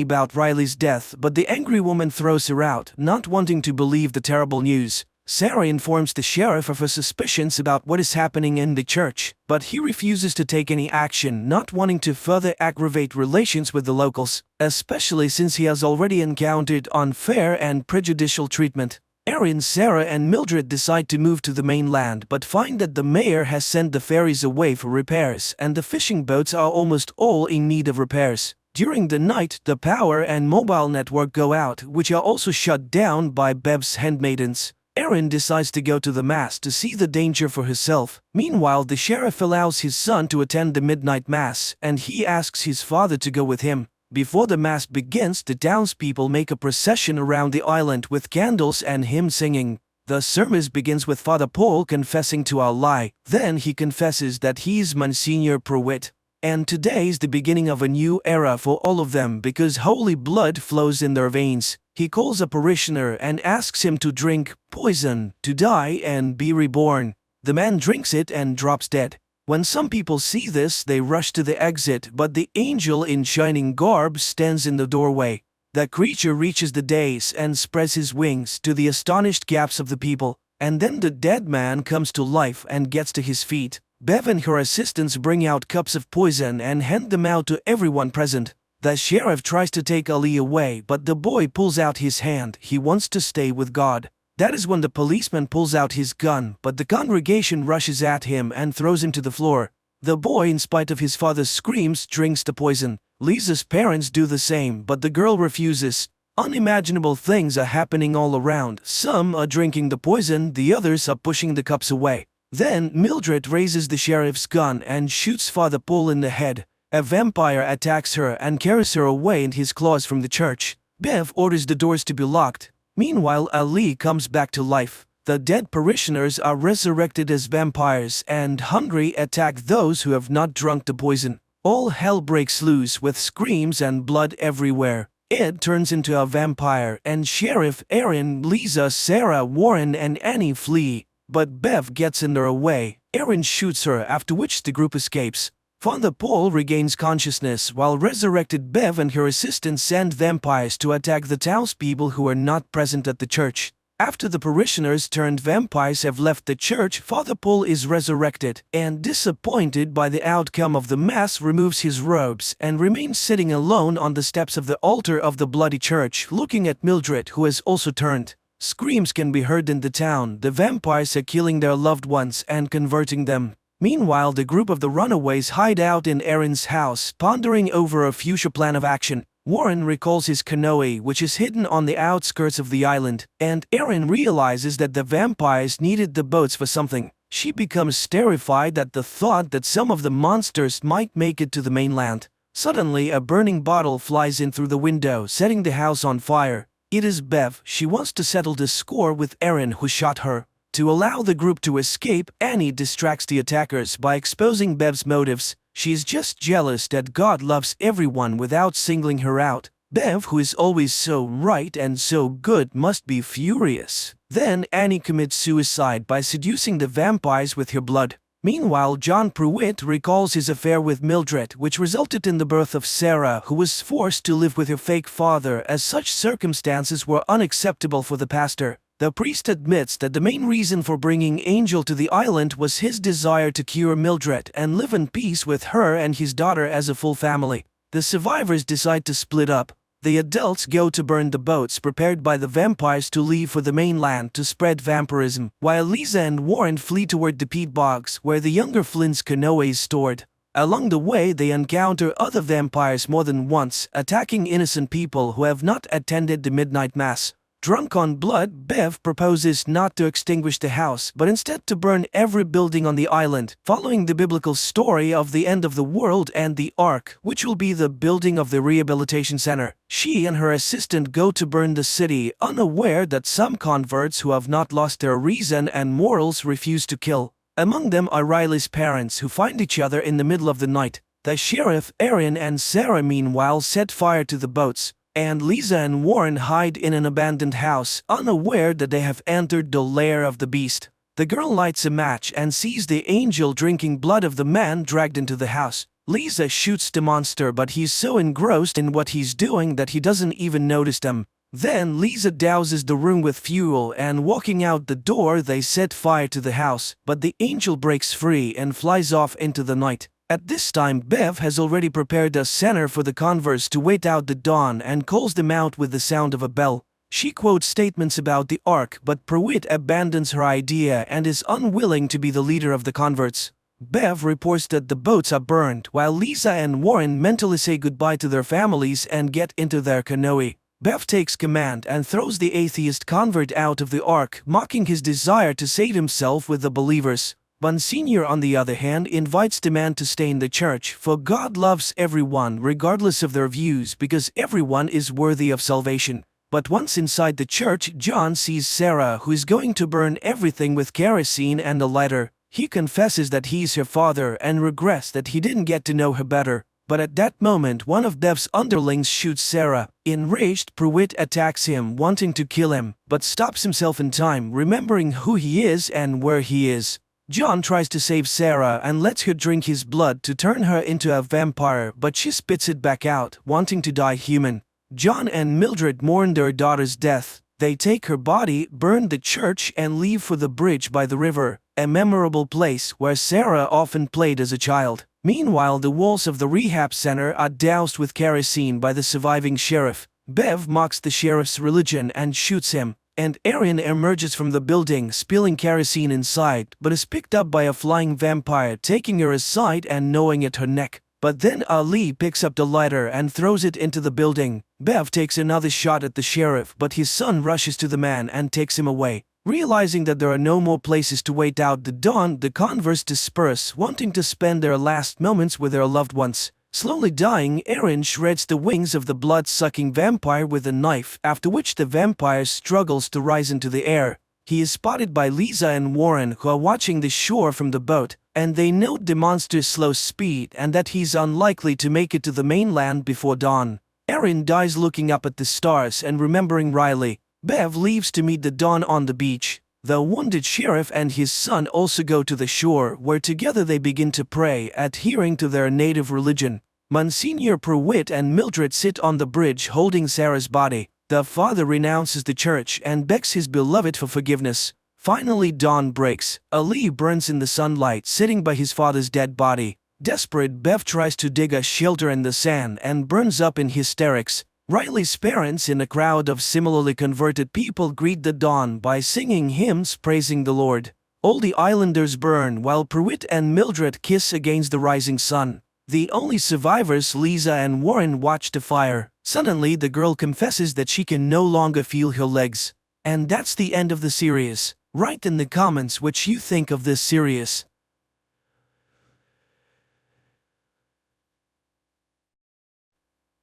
about Riley's death, but the angry woman throws her out, not wanting to believe the terrible news. Sarah informs the sheriff of her suspicions about what is happening in the church, but he refuses to take any action, not wanting to further aggravate relations with the locals, especially since he has already encountered unfair and prejudicial treatment. Erin, Sarah, and Mildred decide to move to the mainland, but find that the mayor has sent the ferries away for repairs, and the fishing boats are almost all in need of repairs. During the night, the power and mobile network go out, which are also shut down by Bev's handmaidens. Erin decides to go to the Mass to see the danger for herself. Meanwhile, the sheriff allows his son to attend the midnight Mass, and he asks his father to go with him. Before the Mass begins, the townspeople make a procession around the island with candles and hymn singing. The service begins with Father Paul confessing to our lie. Then he confesses that he's Monsignor Pruitt. And today is the beginning of a new era for all of them because holy blood flows in their veins. He calls a parishioner and asks him to drink poison, to die and be reborn. The man drinks it and drops dead. When some people see this, they rush to the exit, but the angel in shining garb stands in the doorway. The creature reaches the dais and spreads his wings to the astonished gaps of the people, and then the dead man comes to life and gets to his feet. Bev and her assistants bring out cups of poison and hand them out to everyone present. The sheriff tries to take Ali away, but the boy pulls out his hand. He wants to stay with God. That is when the policeman pulls out his gun, but the congregation rushes at him and throws him to the floor. The boy, in spite of his father's screams, drinks the poison. Lisa's parents do the same, but the girl refuses. Unimaginable things are happening all around. Some are drinking the poison, the others are pushing the cups away. Then Mildred raises the sheriff's gun and shoots Father Paul in the head. A vampire attacks her and carries her away in his claws from the church. Bev orders the doors to be locked. Meanwhile, Ali comes back to life. The dead parishioners are resurrected as vampires and, hungry, attack those who have not drunk the poison. All hell breaks loose with screams and blood everywhere. Ed turns into a vampire and Sheriff Aaron, Lisa, Sarah, Warren and Annie flee. But Bev gets in their way. Aaron shoots her, after which the group escapes. Father Paul regains consciousness while resurrected Bev and her assistant send vampires to attack the townspeople who are not present at the church. After the parishioners turned vampires have left the church, Father Paul is resurrected and, disappointed by the outcome of the mass, removes his robes and remains sitting alone on the steps of the altar of the bloody church, looking at Mildred, who has also turned. Screams can be heard in the town. The vampires are killing their loved ones and converting them. Meanwhile, the group of the runaways hide out in Aaron's house, pondering over a future plan of action. Warren recalls his canoe, which is hidden on the outskirts of the island, and Aaron realizes that the vampires needed the boats for something. She becomes terrified at the thought that some of the monsters might make it to the mainland. Suddenly, a burning bottle flies in through the window, setting the house on fire. It is Bev. She wants to settle the score with Aaron, who shot her. To allow the group to escape, Annie distracts the attackers by exposing Bev's motives. She is just jealous that God loves everyone without singling her out. Bev, who is always so right and so good, must be furious. Then Annie commits suicide by seducing the vampires with her blood. Meanwhile, John Pruitt recalls his affair with Mildred, which resulted in the birth of Sarah, who was forced to live with her fake father as such circumstances were unacceptable for the pastor. The priest admits that the main reason for bringing Angel to the island was his desire to cure Mildred and live in peace with her and his daughter as a full family. The survivors decide to split up. The adults go to burn the boats prepared by the vampires to leave for the mainland to spread vampirism, while Lisa and Warren flee toward the peat bogs, where the younger Flynn's canoe is stored. Along the way, they encounter other vampires more than once, attacking innocent people who have not attended the midnight mass. Drunk on blood, Bev proposes not to extinguish the house, but instead to burn every building on the island, following the biblical story of the end of the world and the Ark, which will be the building of the rehabilitation center. She and her assistant go to burn the city, unaware that some converts who have not lost their reason and morals refuse to kill. Among them are Riley's parents, who find each other in the middle of the night. The sheriff, Aaron and Sarah, meanwhile, set fire to the boats, and Lisa and Warren hide in an abandoned house, unaware that they have entered the lair of the beast. The girl lights a match and sees the angel drinking blood of the man dragged into the house. Lisa shoots the monster, but he's so engrossed in what he's doing that he doesn't even notice them. Then Lisa douses the room with fuel and, walking out the door, they set fire to the house, but the angel breaks free and flies off into the night. At this time, Bev has already prepared a center for the converts to wait out the dawn and calls them out with the sound of a bell. She quotes statements about the Ark, but Pruitt abandons her idea and is unwilling to be the leader of the converts. Bev reports that the boats are burned, while Lisa and Warren mentally say goodbye to their families and get into their canoe. Bev takes command and throws the atheist convert out of the Ark, mocking his desire to save himself with the believers. Monsignor, on the other hand, invites the man to stay in the church, for God loves everyone regardless of their views because everyone is worthy of salvation. But once inside the church, John sees Sarah, who is going to burn everything with kerosene and a lighter. He confesses that he's her father and regrets that he didn't get to know her better. But at that moment, one of Bev's underlings shoots Sarah. Enraged, Pruitt attacks him, wanting to kill him, but stops himself in time, remembering who he is and where he is. John tries to save Sarah and lets her drink his blood to turn her into a vampire, but she spits it back out, wanting to die human. John and Mildred mourn their daughter's death. They take her body, burn the church, and leave for the bridge by the river, a memorable place where Sarah often played as a child. Meanwhile, the walls of the rehab center are doused with kerosene by the surviving sheriff. Bev mocks the sheriff's religion and shoots him, and Erin emerges from the building, spilling kerosene inside, but is picked up by a flying vampire, taking her aside and gnawing at her neck. But then Ali picks up the lighter and throws it into the building. Bev takes another shot at the sheriff, but his son rushes to the man and takes him away. Realizing that there are no more places to wait out the dawn, the converts disperse, wanting to spend their last moments with their loved ones. Slowly dying, Erin shreds the wings of the blood-sucking vampire with a knife, after which the vampire struggles to rise into the air. He is spotted by Lisa and Warren, who are watching the shore from the boat, and they note the monster's slow speed and that he's unlikely to make it to the mainland before dawn. Erin dies looking up at the stars and remembering Riley. Bev leaves to meet the dawn on the beach. The wounded sheriff and his son also go to the shore, where together they begin to pray, adhering to their native religion. Monsignor Pruitt and Mildred sit on the bridge holding Sarah's body. The father renounces the church and begs his beloved for forgiveness. Finally, dawn breaks. Ali burns in the sunlight, sitting by his father's dead body. Desperate, Bev tries to dig a shelter in the sand and burns up in hysterics. Riley's parents, in a crowd of similarly converted people, greet the dawn by singing hymns praising the Lord. All the islanders burn while Pruitt and Mildred kiss against the rising sun. The only survivors, Lisa and Warren, watch the fire. Suddenly, the girl confesses that she can no longer feel her legs. And that's the end of the series. Write in the comments what you think of this series.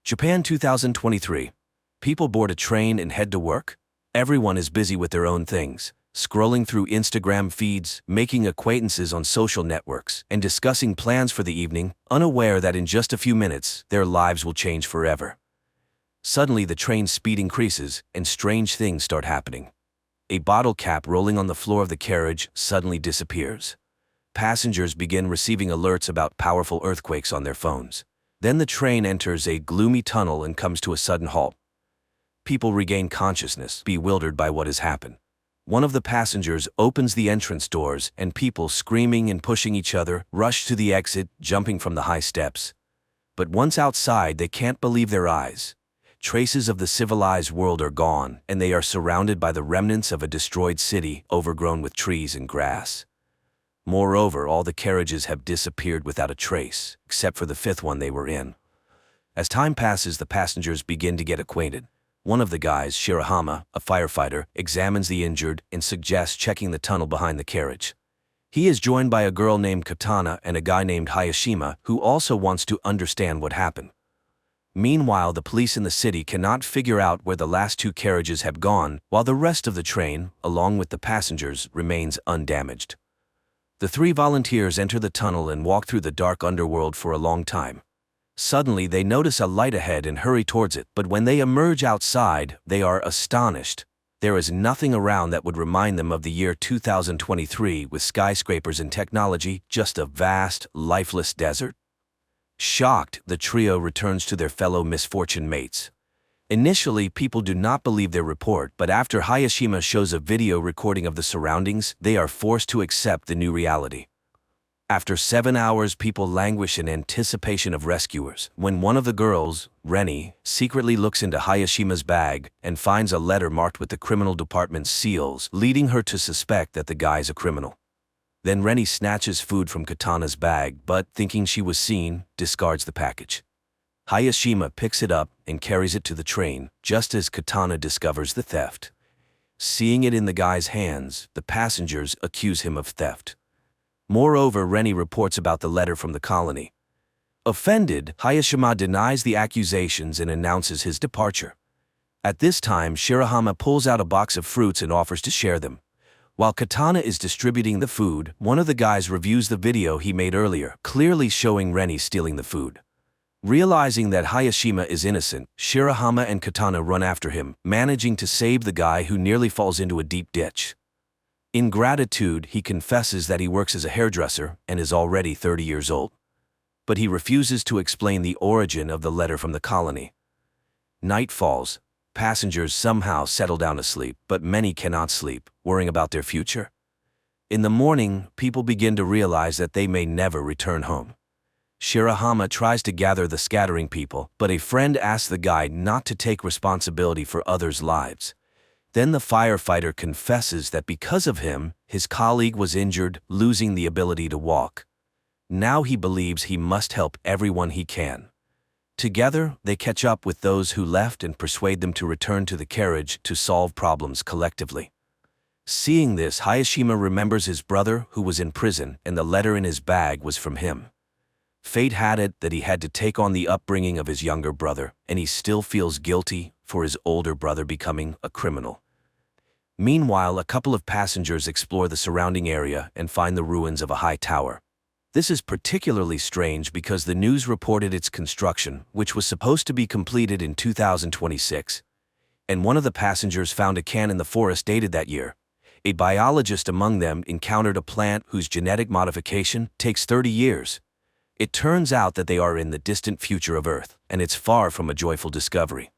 Japan 2023. People board a train and head to work. Everyone is busy with their own things, scrolling through Instagram feeds, making acquaintances on social networks, and discussing plans for the evening, unaware that in just a few minutes, their lives will change forever. Suddenly, the train's speed increases, and strange things start happening. A bottle cap rolling on the floor of the carriage suddenly disappears. Passengers begin receiving alerts about powerful earthquakes on their phones. Then the train enters a gloomy tunnel and comes to a sudden halt. People regain consciousness, bewildered by what has happened. One of the passengers opens the entrance doors, and people, screaming and pushing each other, rush to the exit, jumping from the high steps. But once outside, they can't believe their eyes. Traces of the civilized world are gone, and they are surrounded by the remnants of a destroyed city, overgrown with trees and grass. Moreover, all the carriages have disappeared without a trace, except for the fifth one they were in. As time passes, the passengers begin to get acquainted. One of the guys, Shirahama, a firefighter, examines the injured and suggests checking the tunnel behind the carriage. He is joined by a girl named Katana and a guy named Hayashima, who also wants to understand what happened. Meanwhile, the police in the city cannot figure out where the last two carriages have gone, while the rest of the train, along with the passengers, remains undamaged. The three volunteers enter the tunnel and walk through the dark underworld for a long time. Suddenly, they notice a light ahead and hurry towards it, but when they emerge outside, they are astonished. There is nothing around that would remind them of the year 2023 with skyscrapers and technology, just a vast, lifeless desert. Shocked, the trio returns to their fellow misfortune mates. Initially, people do not believe their report, but after Hayashima shows a video recording of the surroundings, they are forced to accept the new reality. After 7 hours, people languish in anticipation of rescuers, when one of the girls, Reni, secretly looks into Hayashima's bag and finds a letter marked with the criminal department's seals, leading her to suspect that the guy's a criminal. Then Reni snatches food from Katana's bag, but, thinking she was seen, discards the package. Hayashima picks it up and carries it to the train, just as Katana discovers the theft. Seeing it in the guy's hands, the passengers accuse him of theft. Moreover, Reni reports about the letter from the colony. Offended, Hayashima denies the accusations and announces his departure. At this time, Shirahama pulls out a box of fruits and offers to share them. While Katana is distributing the food, one of the guys reviews the video he made earlier, clearly showing Reni stealing the food. Realizing that Hayashima is innocent, Shirahama and Katana run after him, managing to save the guy who nearly falls into a deep ditch. In gratitude, he confesses that he works as a hairdresser and is already 30 years old. But he refuses to explain the origin of the letter from the colony. Night falls. Passengers somehow settle down to sleep, but many cannot sleep, worrying about their future. In the morning, people begin to realize that they may never return home. Shirahama tries to gather the scattering people, but a friend asks the guide not to take responsibility for others' lives. Then the firefighter confesses that because of him, his colleague was injured, losing the ability to walk. Now he believes he must help everyone he can. Together, they catch up with those who left and persuade them to return to the carriage to solve problems collectively. Seeing this, Hayashima remembers his brother who was in prison, and the letter in his bag was from him. Fate had it that he had to take on the upbringing of his younger brother, and he still feels guilty for his older brother becoming a criminal. Meanwhile, a couple of passengers explore the surrounding area and find the ruins of a high tower. This is particularly strange because the news reported its construction, which was supposed to be completed in 2026. And one of the passengers found a can in the forest dated that year. A biologist among them encountered a plant whose genetic modification takes 30 years. It turns out that they are in the distant future of Earth, and it's far from a joyful discovery.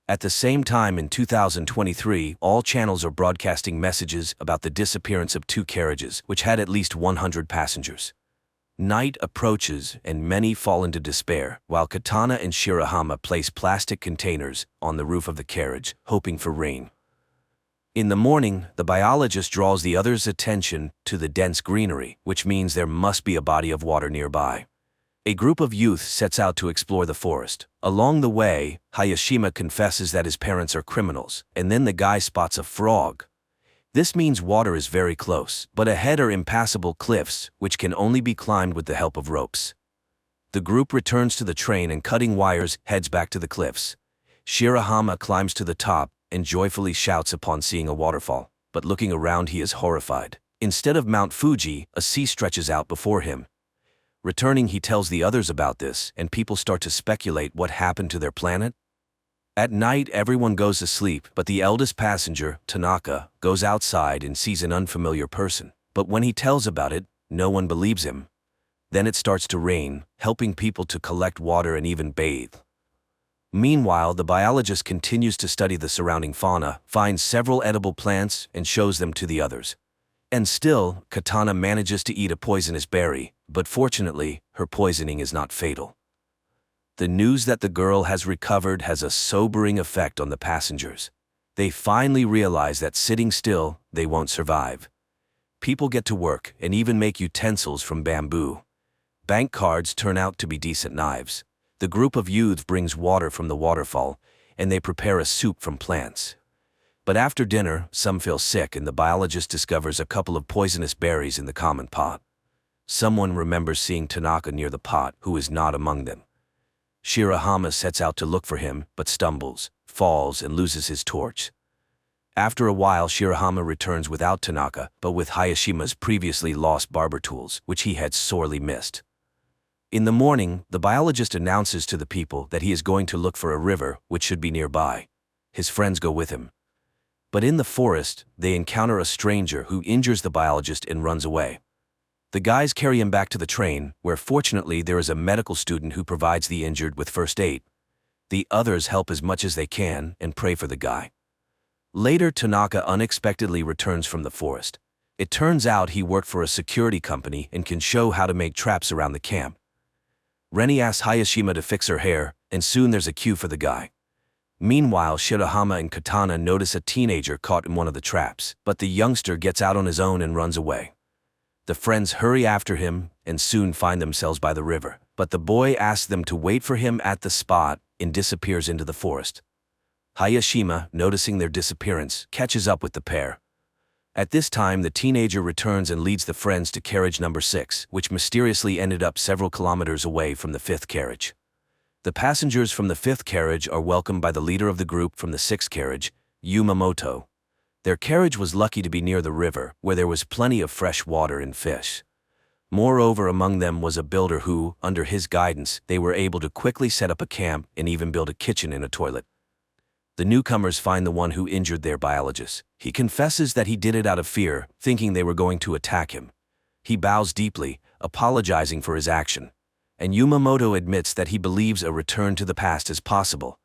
At the same time in 2023, all channels are broadcasting messages about the disappearance of 2 carriages, which had at least 100 passengers. Night approaches and many fall into despair, while Katana and Shirahama place plastic containers on the roof of the carriage, hoping for rain. In the morning, the biologist draws the others' attention to the dense greenery, which means there must be a body of water nearby. A group of youth sets out to explore the forest. Along the way, Hayashima confesses that his parents are criminals, and then the guy spots a frog. This means water is very close, but ahead are impassable cliffs, which can only be climbed with the help of ropes. The group returns to the train and cutting wires heads back to the cliffs. Shirahama climbs to the top and joyfully shouts upon seeing a waterfall, but looking around he is horrified. Instead of Mount Fuji, a sea stretches out before him. Returning, he tells the others about this, and people start to speculate what happened to their planet. At night, everyone goes to sleep, but the eldest passenger, Tanaka, goes outside and sees an unfamiliar person. But when he tells about it, no one believes him. Then it starts to rain, helping people to collect water and even bathe. Meanwhile, the biologist continues to study the surrounding fauna, finds several edible plants, and shows them to the others. And still, Katana manages to eat a poisonous berry, but fortunately, her poisoning is not fatal. The news that the girl has recovered has a sobering effect on the passengers. They finally realize that sitting still, they won't survive. People get to work and even make utensils from bamboo. Bank cards turn out to be decent knives. The group of youths brings water from the waterfall, and they prepare a soup from plants. But after dinner, some feel sick and the biologist discovers a couple of poisonous berries in the common pot. Someone remembers seeing Tanaka near the pot, who is not among them. Shirahama sets out to look for him, but stumbles, falls, and loses his torch. After a while, Shirahama returns without Tanaka, but with Hayashima's previously lost barber tools, which he had sorely missed. In the morning, the biologist announces to the people that he is going to look for a river, which should be nearby. His friends go with him. But in the forest, they encounter a stranger who injures the biologist and runs away. The guys carry him back to the train, where fortunately there is a medical student who provides the injured with first aid. The others help as much as they can and pray for the guy. Later, Tanaka unexpectedly returns from the forest. It turns out he worked for a security company and can show how to make traps around the camp. Reni asks Hayashima to fix her hair, and soon there's a queue for the guy. Meanwhile, Shirahama and Katana notice a teenager caught in one of the traps, but the youngster gets out on his own and runs away. The friends hurry after him and soon find themselves by the river, but the boy asks them to wait for him at the spot and disappears into the forest. Hayashima, noticing their disappearance, catches up with the pair. At this time, the teenager returns and leads the friends to carriage number 6, which mysteriously ended up several kilometers away from the 5th carriage. The passengers from the 5th carriage are welcomed by the leader of the group from the 6th carriage, Yumamoto. Their carriage was lucky to be near the river, where there was plenty of fresh water and fish. Moreover, among them was a builder who, under his guidance, they were able to quickly set up a camp and even build a kitchen and a toilet. The newcomers find the one who injured their biologist. He confesses that he did it out of fear, thinking they were going to attack him. He bows deeply, apologizing for his action. And Yumamoto admits that he believes a return to the past is possible.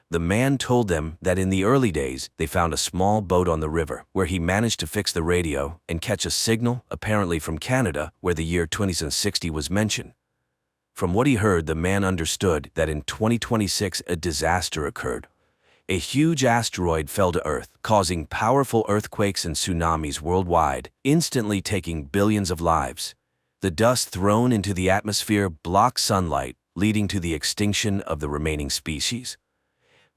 The man told them that in the early days, they found a small boat on the river, where he managed to fix the radio and catch a signal, apparently from Canada, where the year 2060 was mentioned. From what he heard, the man understood that in 2026 a disaster occurred. A huge asteroid fell to Earth, causing powerful earthquakes and tsunamis worldwide, instantly taking billions of lives. The dust thrown into the atmosphere blocked sunlight, leading to the extinction of the remaining species.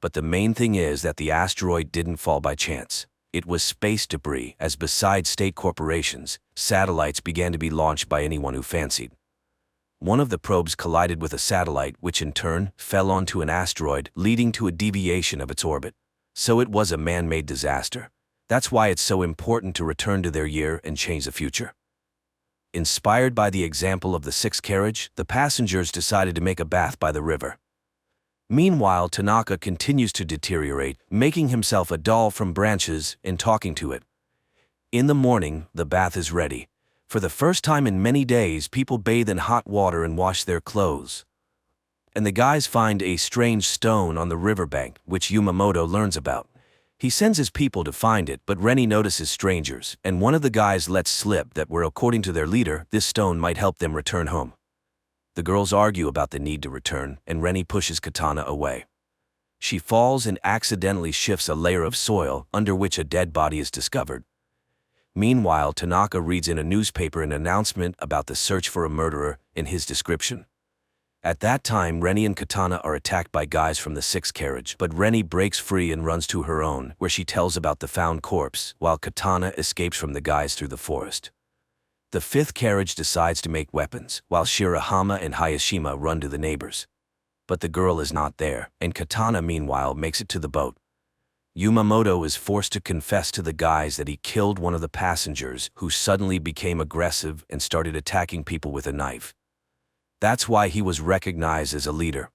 But the main thing is that the asteroid didn't fall by chance. It was space debris, as besides state corporations, satellites began to be launched by anyone who fancied. One of the probes collided with a satellite, which in turn fell onto an asteroid, leading to a deviation of its orbit. So it was a man-made disaster. That's why it's so important to return to their year and change the future. Inspired by the example of the sixth carriage, the passengers decided to make a bath by the river. Meanwhile, Tanaka continues to deteriorate, making himself a doll from branches and talking to it. In the morning, the bath is ready. For the first time in many days, people bathe in hot water and wash their clothes. And the guys find a strange stone on the riverbank, which Yamamoto learns about. He sends his people to find it, but Rennie notices strangers, and one of the guys lets slip that according to their leader, this stone might help them return home. The girls argue about the need to return, and Rennie pushes Katana away. She falls and accidentally shifts a layer of soil, under which a dead body is discovered. Meanwhile, Tanaka reads in a newspaper an announcement about the search for a murderer in his description. At that time, Rennie and Katana are attacked by guys from the sixth carriage, but Rennie breaks free and runs to her own, where she tells about the found corpse, while Katana escapes from the guys through the forest. The fifth carriage decides to make weapons, while Shirahama and Hayashima run to the neighbors. But the girl is not there, and Katana meanwhile makes it to the boat. Yamamoto is forced to confess to the guys that he killed one of the passengers, who suddenly became aggressive and started attacking people with a knife. That's why he was recognized as a leader.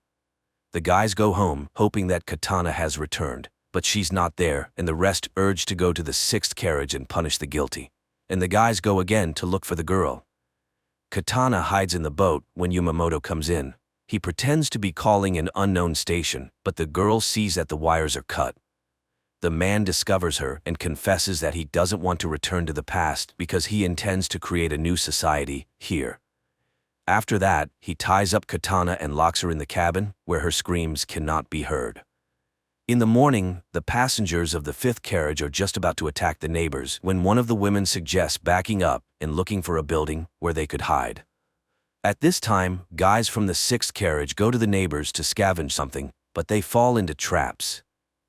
The guys go home, hoping that Katana has returned, but she's not there, and the rest urge to go to the sixth carriage and punish the guilty. And the guys go again to look for the girl. Katana hides in the boat when Yamamoto comes in. He pretends to be calling an unknown station, but the girl sees that the wires are cut. The man discovers her and confesses that he doesn't want to return to the past because he intends to create a new society here. After that, he ties up Katana and locks her in the cabin, where her screams cannot be heard. In the morning, the passengers of the fifth carriage are just about to attack the neighbors when one of the women suggests backing up and looking for a building where they could hide. At this time, guys from the sixth carriage go to the neighbors to scavenge something, but they fall into traps.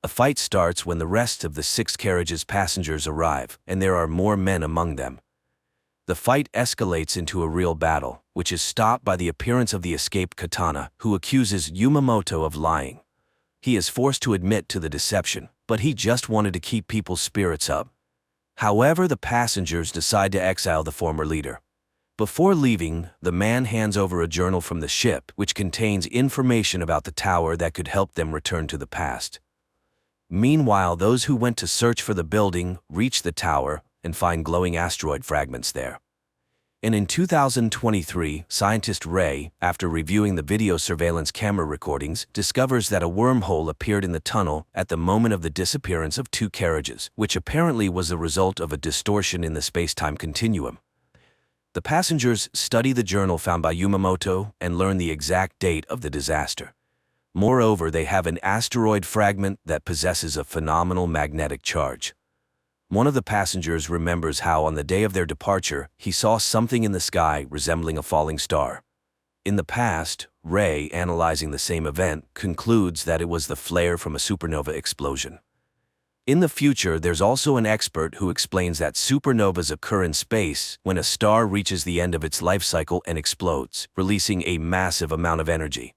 A fight starts when the rest of the sixth carriage's passengers arrive, and there are more men among them. The fight escalates into a real battle, which is stopped by the appearance of the escaped Katana, who accuses Yamamoto of lying. He is forced to admit to the deception, but he just wanted to keep people's spirits up. However, the passengers decide to exile the former leader. Before leaving, the man hands over a journal from the ship, which contains information about the tower that could help them return to the past. Meanwhile, those who went to search for the building reach the tower and find glowing asteroid fragments there. And in 2023, scientist Ray, after reviewing the video surveillance camera recordings, discovers that a wormhole appeared in the tunnel at the moment of the disappearance of two carriages, which apparently was the result of a distortion in the space-time continuum. The passengers study the journal found by Yamamoto and learn the exact date of the disaster. Moreover, they have an asteroid fragment that possesses a phenomenal magnetic charge. One of the passengers remembers how on the day of their departure, he saw something in the sky resembling a falling star. In the past, Ray, analyzing the same event, concludes that it was the flare from a supernova explosion. In the future, there's also an expert who explains that supernovas occur in space when a star reaches the end of its life cycle and explodes, releasing a massive amount of energy.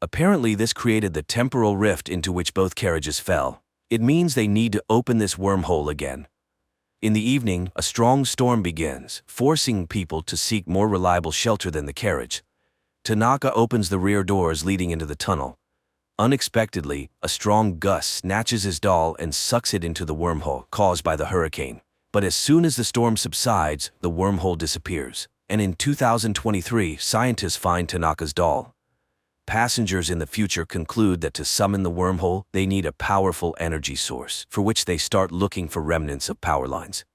Apparently, this created the temporal rift into which both carriages fell. It means they need to open this wormhole again. In the evening, a strong storm begins, forcing people to seek more reliable shelter than the carriage. Tanaka opens the rear doors leading into the tunnel. Unexpectedly, a strong gust snatches his doll and sucks it into the wormhole caused by the hurricane. But as soon as the storm subsides, the wormhole disappears. And in 2023, scientists find Tanaka's doll. Passengers in the future conclude that to summon the wormhole, they need a powerful energy source, for which they start looking for remnants of power lines.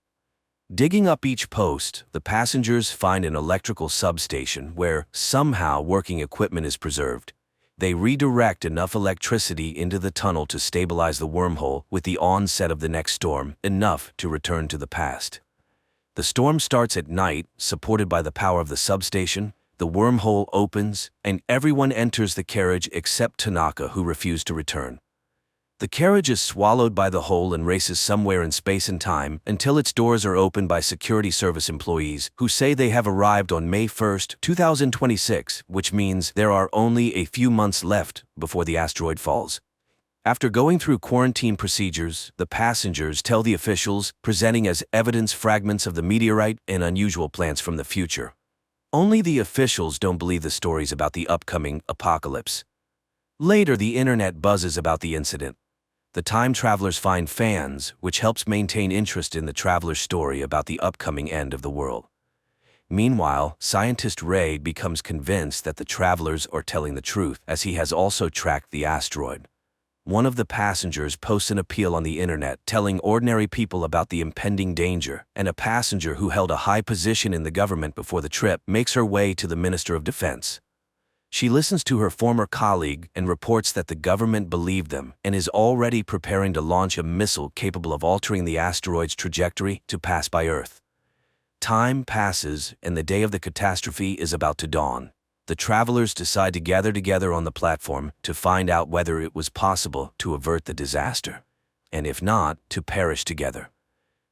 Digging up each post, the passengers find an electrical substation where somehow working equipment is preserved. They redirect enough electricity into the tunnel to stabilize the wormhole with the onset of the next storm, enough to return to the past. The storm starts at night, supported by the power of the substation. The wormhole opens, and everyone enters the carriage except Tanaka, who refused to return. The carriage is swallowed by the hole and races somewhere in space and time until its doors are opened by security service employees who say they have arrived on May 1, 2026, which means there are only a few months left before the asteroid falls. After going through quarantine procedures, the passengers tell the officials, presenting as evidence fragments of the meteorite and unusual plants from the future. Only the officials don't believe the stories about the upcoming apocalypse. Later, the internet buzzes about the incident. The time travelers find fans, which helps maintain interest in the traveler's story about the upcoming end of the world. Meanwhile, scientist Ray becomes convinced that the travelers are telling the truth, as he has also tracked the asteroid. One of the passengers posts an appeal on the internet telling ordinary people about the impending danger, and a passenger who held a high position in the government before the trip makes her way to the Minister of Defense. She listens to her former colleague and reports that the government believed them and is already preparing to launch a missile capable of altering the asteroid's trajectory to pass by Earth. Time passes, and the day of the catastrophe is about to dawn. The travelers decide to gather together on the platform to find out whether it was possible to avert the disaster, and if not, to perish together.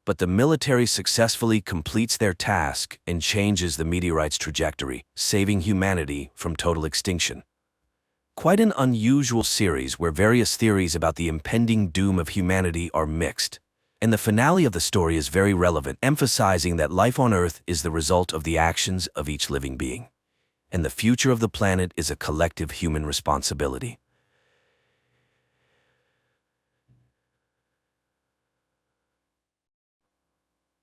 But the military successfully completes their task and changes the meteorite's trajectory, saving humanity from total extinction. Quite an unusual series where various theories about the impending doom of humanity are mixed. And the finale of the story is very relevant, emphasizing that life on Earth is the result of the actions of each living being, and the future of the planet is a collective human responsibility.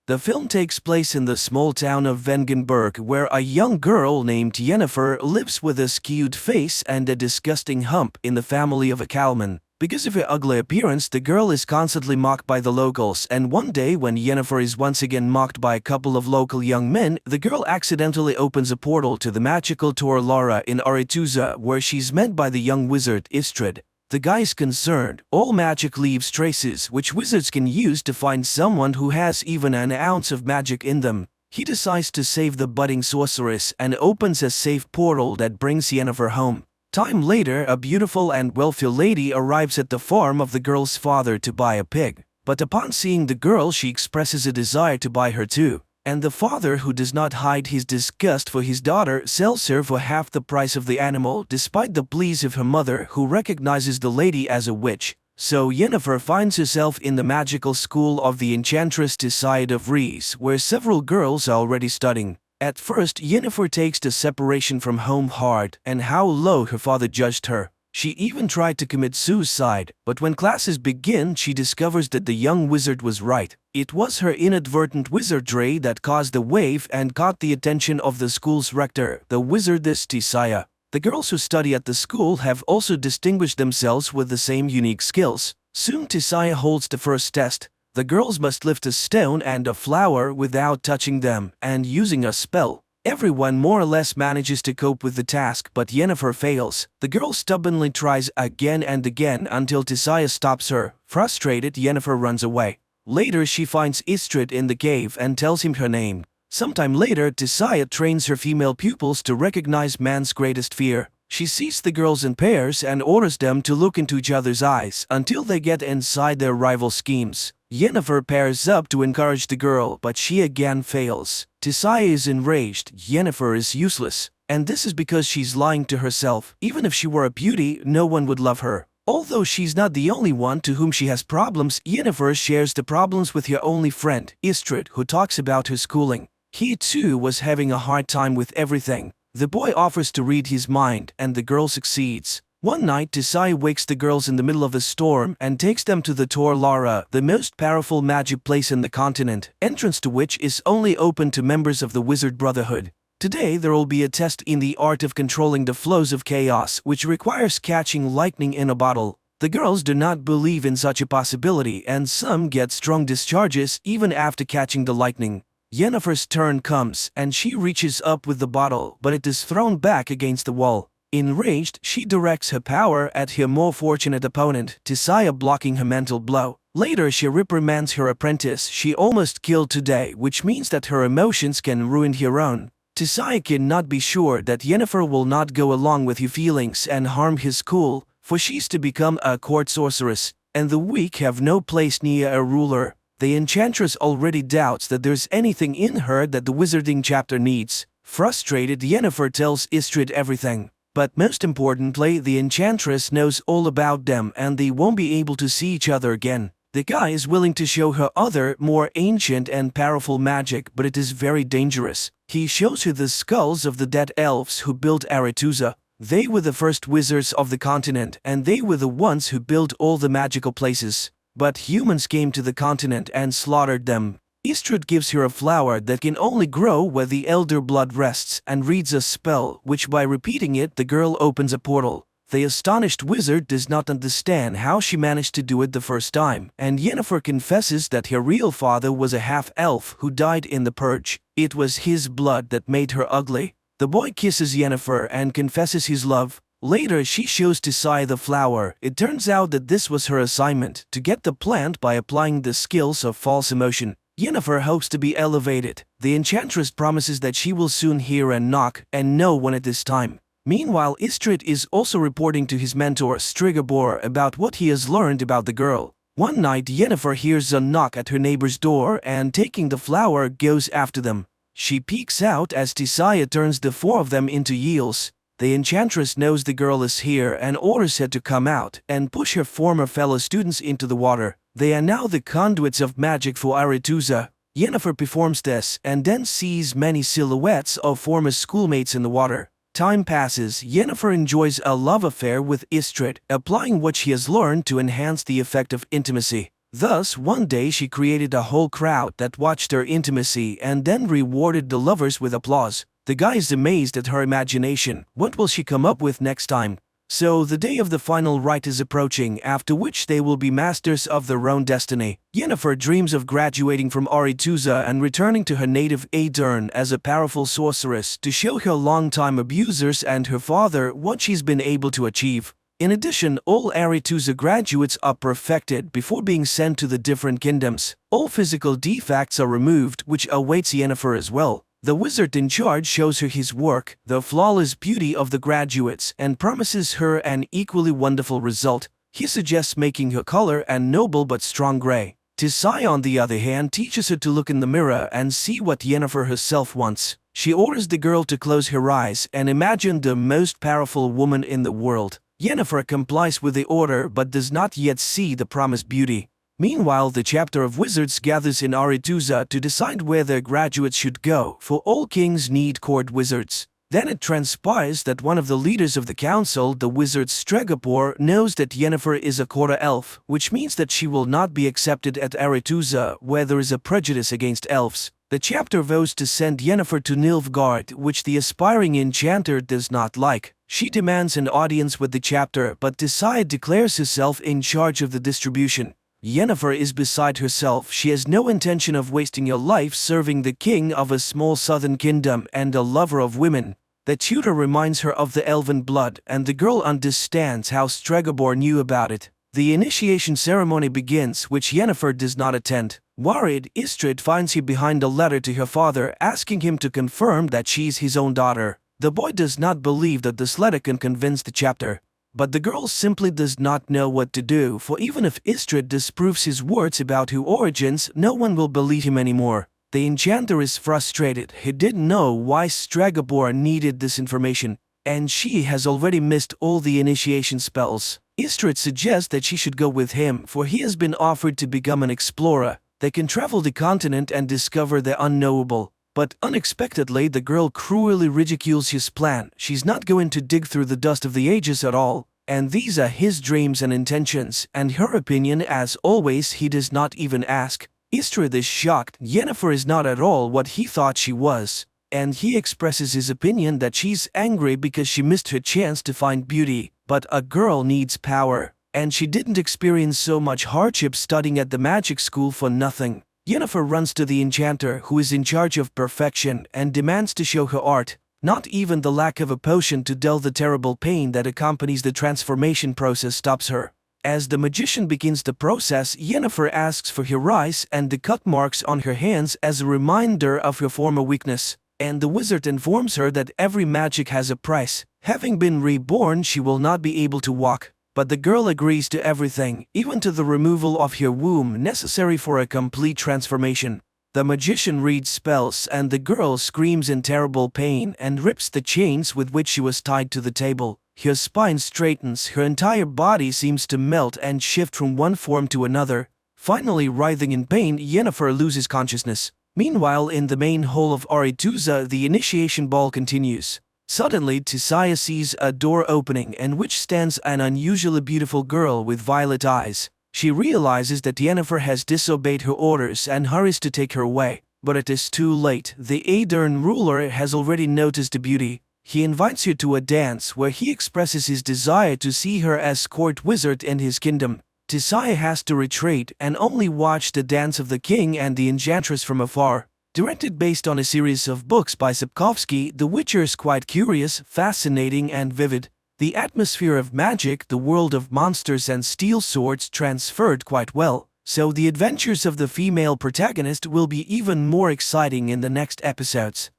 The film takes place in the small town of Vengenberg, where a young girl named Yennefer lives with a skewed face and a disgusting hump in the family of a cowman. Because of her ugly appearance, the girl is constantly mocked by the locals, and one day when Yennefer is once again mocked by a couple of local young men, the girl accidentally opens a portal to the magical Tor Lara in Aretuza, where she's met by the young wizard Istrid. The guy is concerned. All magic leaves traces, which wizards can use to find someone who has even an ounce of magic in them. He decides to save the budding sorceress and opens a safe portal that brings Yennefer home. Time later, a beautiful and wealthy lady arrives at the farm of the girl's father to buy a pig. But upon seeing the girl, she expresses a desire to buy her too. And the father, who does not hide his disgust for his daughter, sells her for half the price of the animal, despite the pleas of her mother, who recognizes the lady as a witch. So Yennefer finds herself in the magical school of the enchantress Tissaia of Rees, where several girls are already studying. At first, Yennefer takes the separation from home hard and how low her father judged her. She even tried to commit suicide, but when classes begin, she discovers that the young wizard was right. It was her inadvertent wizardry that caused the wave and caught the attention of the school's rector, the wizardess Tissaia. The girls who study at the school have also distinguished themselves with the same unique skills. Soon Tissaia holds the first test. The girls must lift a stone and a flower without touching them and using a spell. Everyone more or less manages to cope with the task, but Yennefer fails. The girl stubbornly tries again and again until Tissaia stops her. Frustrated, Yennefer runs away. Later, she finds Istrid in the cave and tells him her name. Sometime later, Tissaia trains her female pupils to recognize man's greatest fear. She sees the girls in pairs and orders them to look into each other's eyes until they get inside their rival schemes. Yennefer pairs up to encourage the girl, but she again fails. Tissaia is enraged. Yennefer is useless, and this is because she's lying to herself. Even if she were a beauty, no one would love her. Although she's not the only one to whom she has problems, Yennefer shares the problems with her only friend, Istrid, who talks about her schooling. He too was having a hard time with everything. The boy offers to read his mind, and the girl succeeds. One night, Tissaia wakes the girls in the middle of a storm and takes them to the Tor Lara, the most powerful magic place in the continent, entrance to which is only open to members of the Wizard Brotherhood. Today, there will be a test in the art of controlling the flows of chaos, which requires catching lightning in a bottle. The girls do not believe in such a possibility, and some get strong discharges even after catching the lightning. Yennefer's turn comes and she reaches up with the bottle, but it is thrown back against the wall. Enraged, she directs her power at her more fortunate opponent, Tisaya, blocking her mental blow. Later, she reprimands her apprentice she almost killed today, which means that her emotions can ruin her own. Tisaya cannot be sure that Yennefer will not go along with her feelings and harm his school, for she's to become a court sorceress, and the weak have no place near a ruler. The enchantress already doubts that there's anything in her that the wizarding chapter needs. Frustrated, Yennefer tells Istrid everything. But most importantly, the enchantress knows all about them and they won't be able to see each other again. The guy is willing to show her other, more ancient and powerful magic, but it is very dangerous. He shows her the skulls of the dead elves who built Aretuza. They were the first wizards of the continent, and they were the ones who built all the magical places. But humans came to the continent and slaughtered them. Istrid gives her a flower that can only grow where the elder blood rests and reads a spell, which by repeating it the girl opens a portal. The astonished wizard does not understand how she managed to do it the first time, and Yennefer confesses that her real father was a half-elf who died in the purge. It was his blood that made her ugly. The boy kisses Yennefer and confesses his love. Later, she shows Tisaya the flower. It turns out that this was her assignment, to get the plant by applying the skills of false emotion. Yennefer hopes to be elevated. The enchantress promises that she will soon hear a knock and know when it is time. Meanwhile, Istrid is also reporting to his mentor Stregobor about what he has learned about the girl. One night, Yennefer hears a knock at her neighbor's door and, taking the flower, goes after them. She peeks out as Tisaya turns the four of them into eels. The enchantress knows the girl is here and orders her to come out and push her former fellow students into the water. They are now the conduits of magic for Aretuza. Yennefer performs this and then sees many silhouettes of former schoolmates in the water. Time passes. Yennefer enjoys a love affair with Istrid, applying what she has learned to enhance the effect of intimacy. Thus, one day she created a whole crowd that watched her intimacy and then rewarded the lovers with applause. The guy is amazed at her imagination. What will she come up with next time? So the day of the final rite is approaching, after which they will be masters of their own destiny. Yennefer dreams of graduating from Aretuza and returning to her native Aedirn as a powerful sorceress to show her longtime abusers and her father what she's been able to achieve. In addition, all Aretuza graduates are perfected before being sent to the different kingdoms. All physical defects are removed, which awaits Yennefer as well. The wizard in charge shows her his work, the flawless beauty of the graduates, and promises her an equally wonderful result. He suggests making her color a noble but strong gray. Tisaya, on the other hand, teaches her to look in the mirror and see what Yennefer herself wants. She orders the girl to close her eyes and imagine the most powerful woman in the world. Yennefer complies with the order but does not yet see the promised beauty. Meanwhile, the chapter of wizards gathers in Aretuza to decide where their graduates should go, for all kings need court wizards. Then it transpires that one of the leaders of the council, the wizard Stregobor, knows that Yennefer is a quarter elf, which means that she will not be accepted at Aretuza, where there is a prejudice against elves. The chapter vows to send Yennefer to Nilfgaard, which the aspiring enchanter does not like. She demands an audience with the chapter, but Tisaya declares herself in charge of the distribution. Yennefer is beside herself. She has no intention of wasting her life serving the king of a small southern kingdom and a lover of women. The tutor reminds her of the elven blood, and the girl understands how Stregobor knew about it. The initiation ceremony begins, which Yennefer does not attend. Worried, Istrid finds her behind a letter to her father asking him to confirm that she's his own daughter. The boy does not believe that this letter can convince the chapter. But the girl simply does not know what to do, for even if Istrid disproves his words about her origins, no one will believe him anymore. The enchanter is frustrated. He didn't know why Stregobor needed this information, and she has already missed all the initiation spells. Istrid suggests that she should go with him, for he has been offered to become an explorer. They can travel the continent and discover the unknowable. But unexpectedly, the girl cruelly ridicules his plan. She's not going to dig through the dust of the ages at all, and these are his dreams and intentions, and her opinion, as always, he does not even ask. Istrid is shocked. Yennefer is not at all what he thought she was, and he expresses his opinion that she's angry because she missed her chance to find beauty. But a girl needs power, and she didn't experience so much hardship studying at the magic school for nothing. Yennefer runs to the enchanter who is in charge of perfection and demands to show her art. Not even the lack of a potion to dull the terrible pain that accompanies the transformation process stops her. As the magician begins the process, Yennefer asks for her eyes and the cut marks on her hands as a reminder of her former weakness, and the wizard informs her that every magic has a price. Having been reborn, she will not be able to walk, but the girl agrees to everything, even to the removal of her womb necessary for a complete transformation. The magician reads spells and the girl screams in terrible pain and rips the chains with which she was tied to the table. Her spine straightens, her entire body seems to melt and shift from one form to another. Finally, writhing in pain, Yennefer loses consciousness. Meanwhile, in the main hall of Aretuza, the initiation ball continues. Suddenly, Tisaya sees a door opening in which stands an unusually beautiful girl with violet eyes. She realizes that Yennefer has disobeyed her orders and hurries to take her away. But it is too late. The Aedern ruler has already noticed the beauty. He invites her to a dance where he expresses his desire to see her as court wizard in his kingdom. Tisaya has to retreat and only watch the dance of the king and the enchantress from afar. Directed based on a series of books by Sapkowski, The Witcher is quite curious, fascinating and vivid. The atmosphere of magic, the world of monsters and steel swords transferred quite well, so the adventures of the female protagonist will be even more exciting in the next episodes.